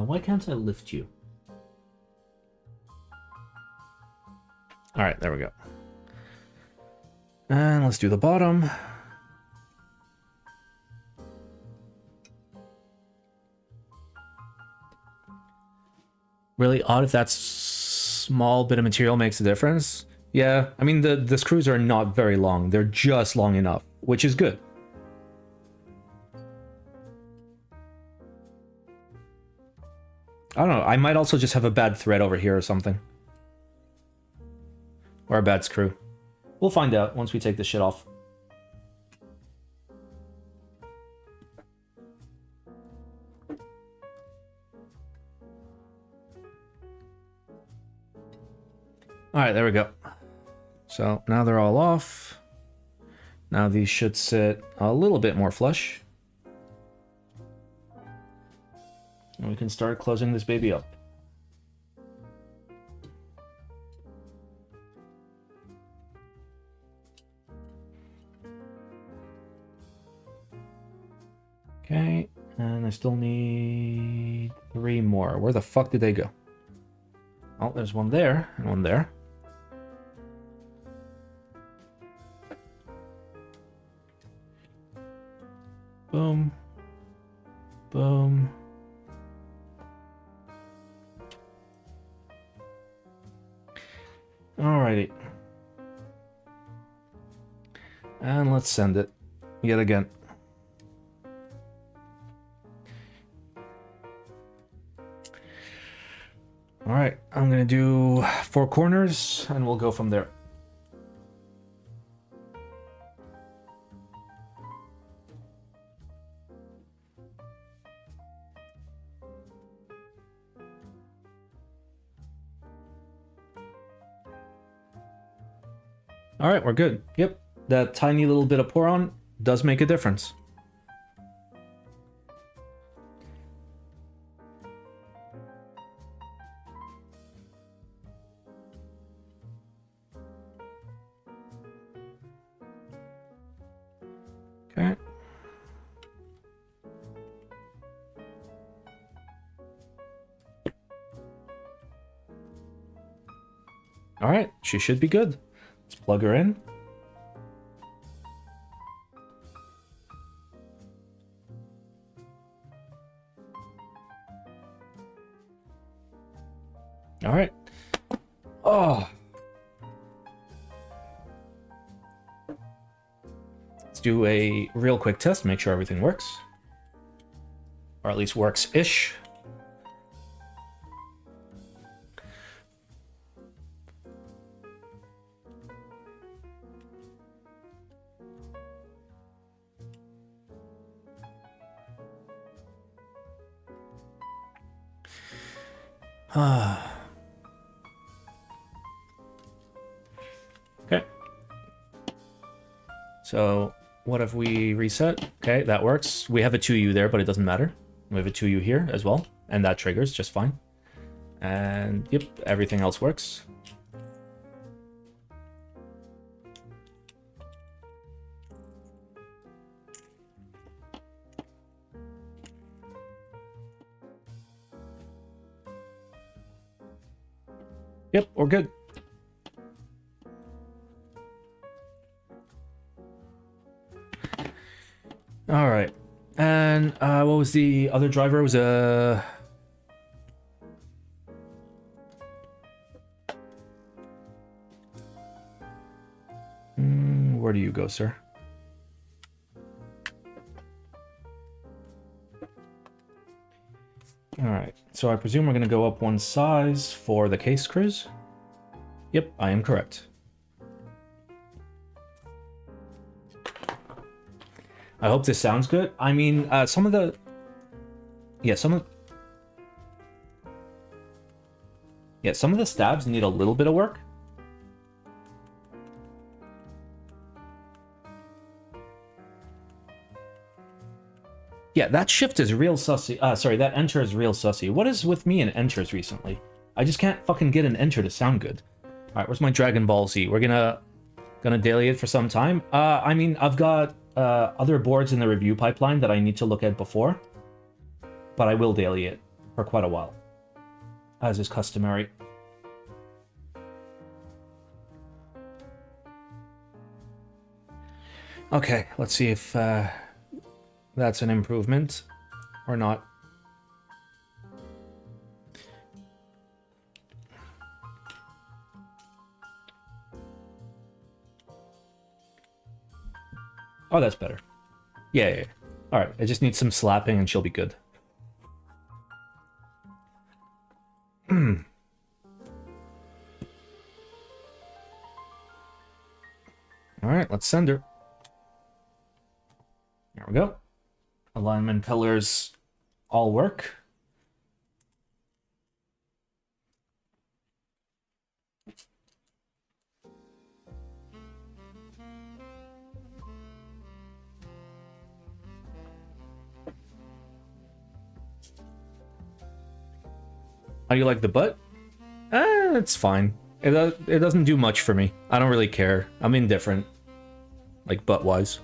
Why can't I lift you? Alright, there we go. And let's do the bottom. Really odd if that small bit of material makes a difference. Yeah, I mean, the screws are not very long. They're just long enough, which is good. I don't know, I might also just have a bad thread over here or something. Or a bad screw. We'll find out once we take this shit off. Alright, there we go. So now they're all off. Now these should sit a little bit more flush. And we can start closing this baby up. Okay, and I still need 3 more. Where the fuck did they go? Oh, there's one there and one there. Boom. Boom. Alrighty. And let's send it yet again. Alright, I'm gonna do 4 corners and we'll go from there. Alright, we're good. Yep, that tiny little bit of poron does make a difference. Okay. Alright, she should be good. Let's plug her in. Alright. Oh. Let's do a real quick test, make sure everything works. Or at least works-ish. Okay. So, what have we reset? Okay, that works. We have a 2U there, but it doesn't matter. We have a 2U here as well, and that triggers just fine. And, yep, everything else works. Yep, we're good. All right. And what was the other driver? It was a... where do you go, sir? All right. So I presume we're going to go up one size for the case cruise. Yep, I am correct. I hope this sounds good. I mean, some of the... Yeah, some of the stabs need a little bit of work. Yeah, that shift is real sussy. Sorry, that enter is real sussy. What is with me and enters recently? I just can't fucking get an enter to sound good. Alright, where's my Dragon Ball Z? We're gonna daily it for some time. I mean, I've got other boards in the review pipeline that I need to look at before. But I will daily it for quite a while. As is customary. Okay, let's see if that's an improvement or not. Oh, that's better. Yeah. Alright, I just need some slapping and she'll be good. Alright, let's send her. There we go. Alignment pillars all work. How do you like the butt? It's fine. It doesn't do much for me. I don't really care. I'm indifferent. Like, butt-wise.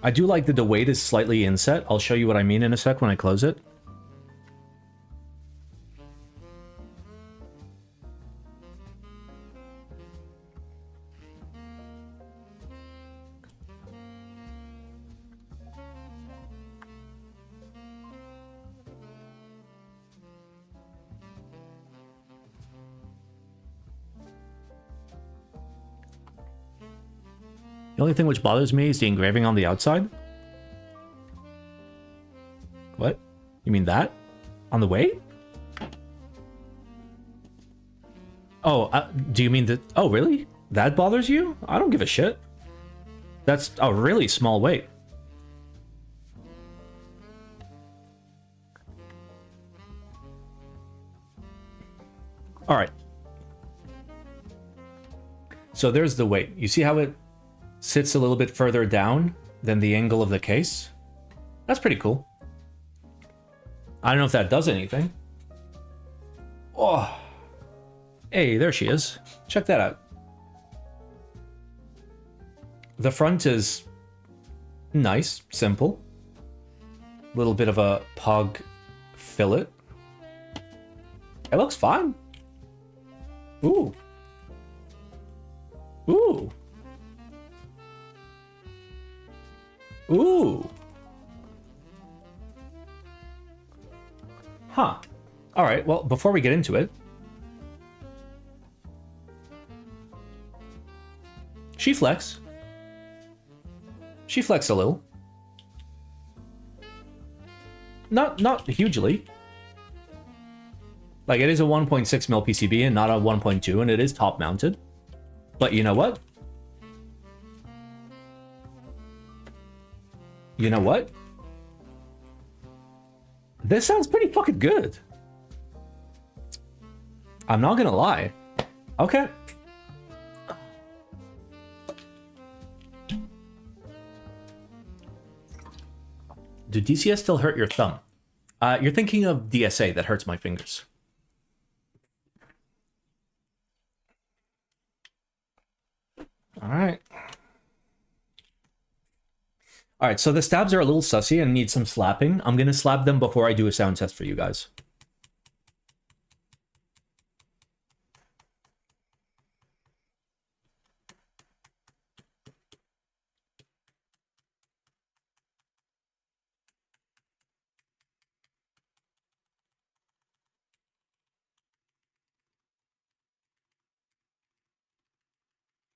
I do like that the weight is slightly inset. I'll show you what I mean in a sec when I close it. The only thing which bothers me is the engraving on the outside. What? You mean that? On the weight? Oh, do you mean that? Oh, really? That bothers you? I don't give a shit. That's a really small weight. All right. So there's the weight. You see how it sits a little bit further down than the angle of the case? That's pretty cool. I don't know if that does anything. Oh. Hey, there she is. Check that out. The front is nice, simple. Little bit of a pug fillet. It looks fine. Ooh. Ooh. Ooh. Huh. All right, well, before we get into it, she flex. She flex a little. Not hugely. Like, it is a 1.6 mil PCB and not a 1.2, and it is top mounted. But you know what? You know what? This sounds pretty fucking good. I'm not gonna lie. Okay. Do DCS still hurt your thumb? You're thinking of DSA that hurts my fingers. All right. All right, so the stabs are a little sussy and need some slapping. I'm going to slap them before I do a sound test for you guys.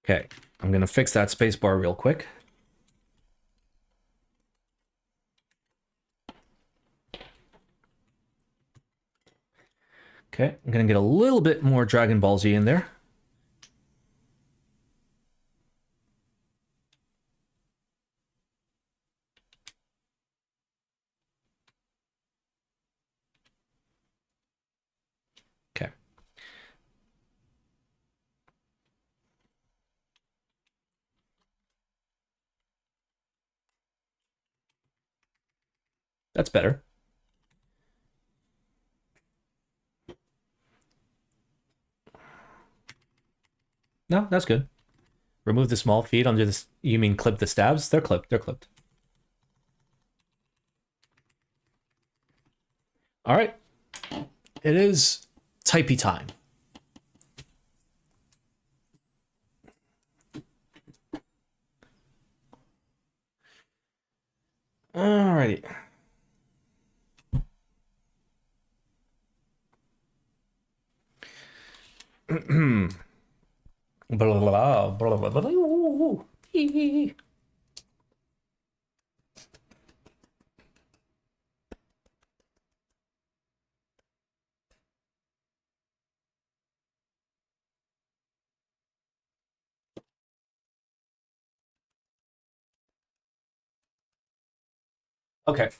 Okay, I'm going to fix that spacebar real quick. Okay, I'm going to get a little bit more Dragon Ball Z in there. Okay. That's better. No, that's good. Remove the small feet under this. You mean clip the stabs? They're clipped. They're clipped. All right. It is typey time. Alrighty. Blah, blah, blah, blah, blah. Okay.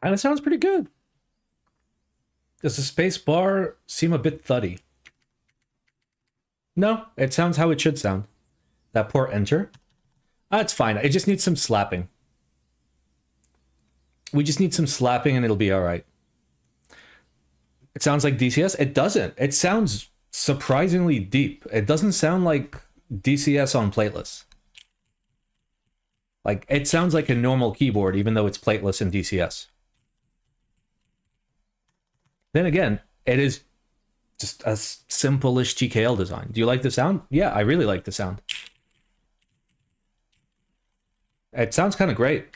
And it sounds pretty good. Does the space bar seem a bit thuddy? No, it sounds how it should sound. That poor enter. It's fine. It just needs some slapping. We just need some slapping and it'll be all right. It sounds like DCS. It doesn't. It sounds surprisingly deep. It doesn't sound like DCS on plateless. Like, it sounds like a normal keyboard, even though it's plateless in DCS. Then again, it is just a simple-ish TKL design. Do you like the sound? Yeah, I really like the sound. It sounds kind of great.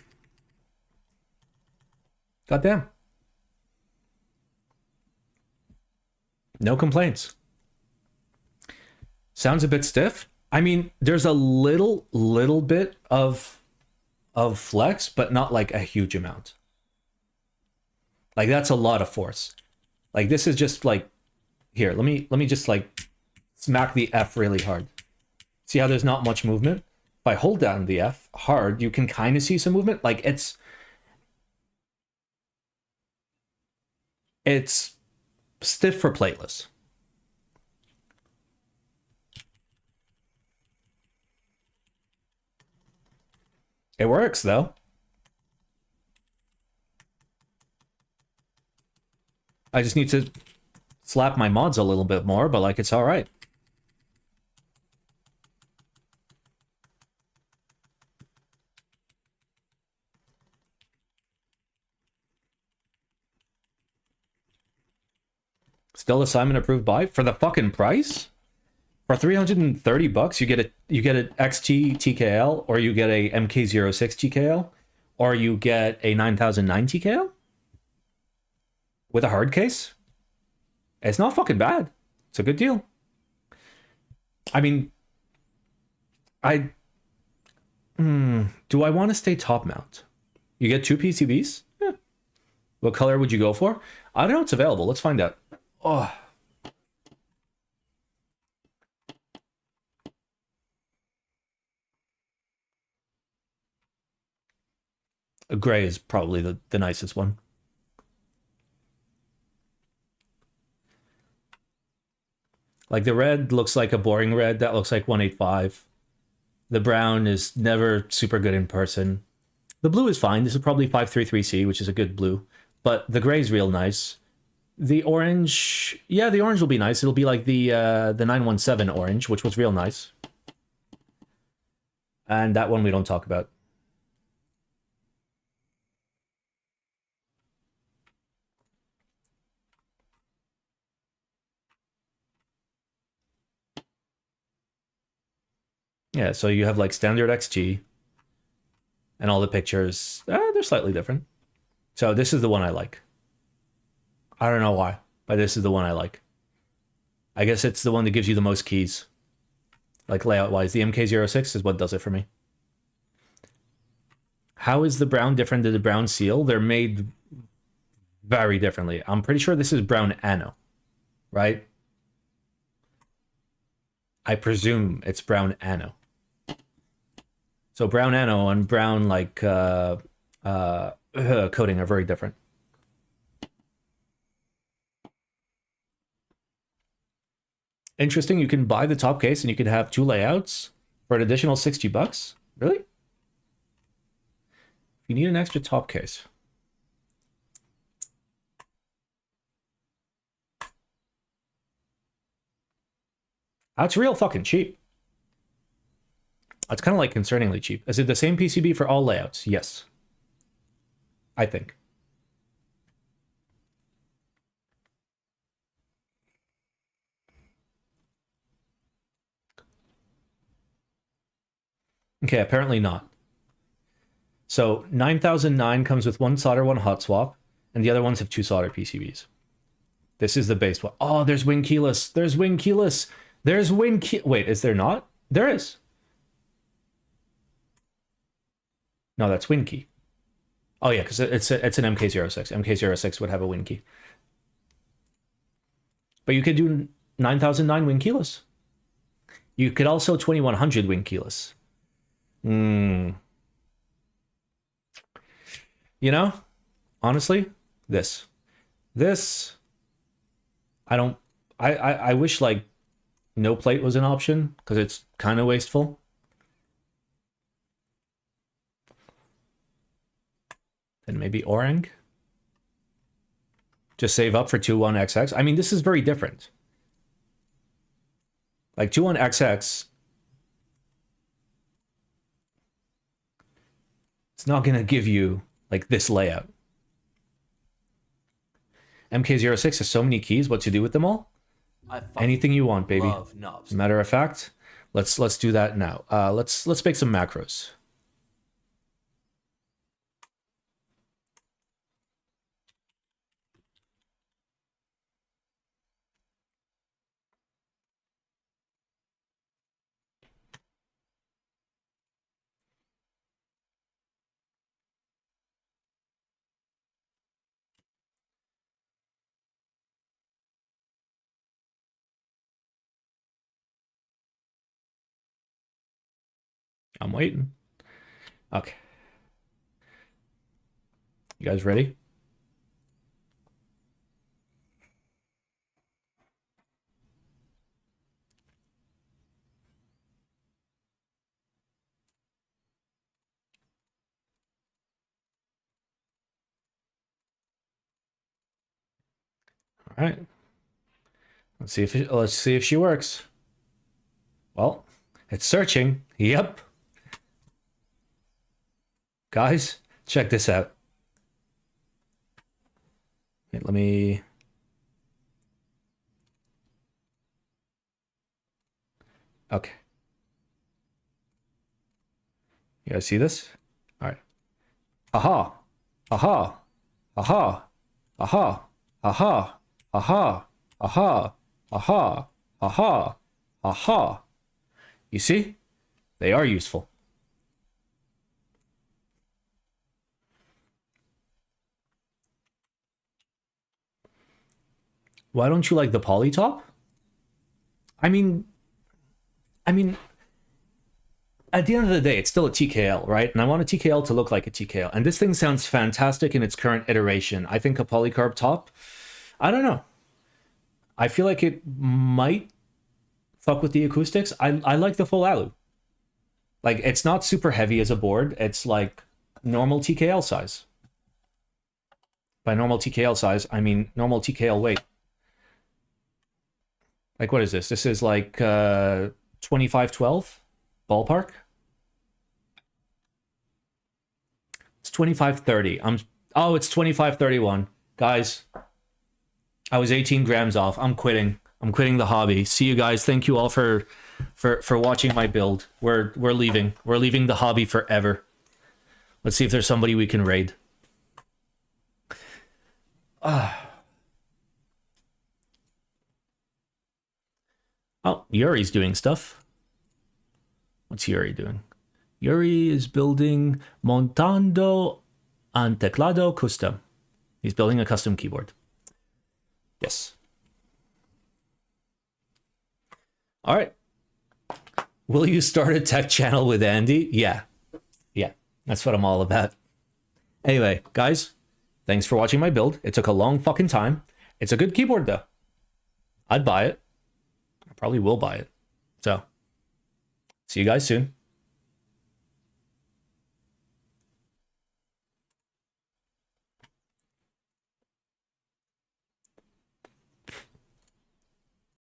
Goddamn. No complaints. Sounds a bit stiff. I mean, there's a little bit of flex, but not like a huge amount. Like, that's a lot of force. Like, this is just like, here, let me just like smack the F really hard. See how there's not much movement? If I hold down the F hard, you can kind of see some movement. Like it's stiff for plateless. It works though. I just need to slap my mods a little bit more, but like it's all right. Still assignment approved by for the fucking price? For 330 bucks, you get an XT TKL, or you get a MK06 TKL, or you get a 9009 TKL with a hard case. It's not fucking bad. It's a good deal. I mean, do I want to stay top mount? You get 2 PCBs? Yeah. What color would you go for? I don't know. It's available. Let's find out. Oh. A gray is probably the nicest one. Like the red looks like a boring red. That looks like 185. The brown is never super good in person. The blue is fine. This is probably 533C, which is a good blue. But the gray is real nice. The orange, yeah, the orange will be nice. It'll be like the 917 orange, which was real nice. And that one we don't talk about. Yeah, so you have like standard XG and all the pictures. They're slightly different. So this is the one I like. I don't know why, but this is the one I like. I guess it's the one that gives you the most keys. Like layout-wise, the MK06 is what does it for me. How is the brown different than the brown seal? They're made very differently. I'm pretty sure this is brown anno, right? I presume it's brown anno. So brown anno and brown like coating are very different. Interesting. You can buy the top case and you can have 2 layouts for an additional 60 bucks. Really? You need an extra top case. That's real fucking cheap. It's kind of like concerningly cheap. Is it the same PCB for all layouts? Yes. I think. Okay, apparently not. So 9009 comes with 1 solder, 1 hot swap, and the other ones have 2 solder PCBs. This is the base one. Oh, there's wing keyless. There's wing keyless. There's wing key. Wait, is there not? There is. No, that's win key. Oh yeah, because it's an MK06. MK06 would have a win key. But you could do 9009 wing keyless. You could also 2100 wing keyless. You know, honestly, this, I wish like no plate was an option because it's kind of wasteful. Then maybe Orang. Just save up for 21XX. I mean, this is very different. Like 21XX, it's not going to give you like this layout. MK06 has so many keys. What to do with them all? Anything you want, baby. Matter of fact, let's do that now. Let's make some macros. I'm waiting. Okay. You guys ready? All right. Let's see if she works. Well, it's searching. Yep. Guys, check this out. Wait, let me... Okay. You guys see this? All right. Aha. Aha. Aha. Aha. Aha. Aha. Aha. Aha. Aha. Aha. You see? They are useful. Why don't you like the poly top? I mean, at the end of the day, it's still a TKL, right? And I want a TKL to look like a TKL. And this thing sounds fantastic in its current iteration. I think a polycarb top, I don't know. I feel like it might fuck with the acoustics. I like the full alu. Like, it's not super heavy as a board. It's like normal TKL size. By normal TKL size, I mean normal TKL weight. Like, what is this? This is like 2512 ballpark. It's 2530. Oh, it's 2531. Guys, I was 18 grams off. I'm quitting. I'm quitting the hobby. See you guys. Thank you all for watching my build. We're leaving. We're leaving the hobby forever. Let's see if there's somebody we can raid. Oh, Yuri's doing stuff. What's Yuri doing? Yuri is building Montando and Teclado Custom. He's building a custom keyboard. Yes. All right. Will you start a tech channel with Andy? Yeah. Yeah. That's what I'm all about. Anyway, guys, thanks for watching my build. It took a long fucking time. It's a good keyboard, though. I'd buy it. I probably will buy it. So, see you guys soon.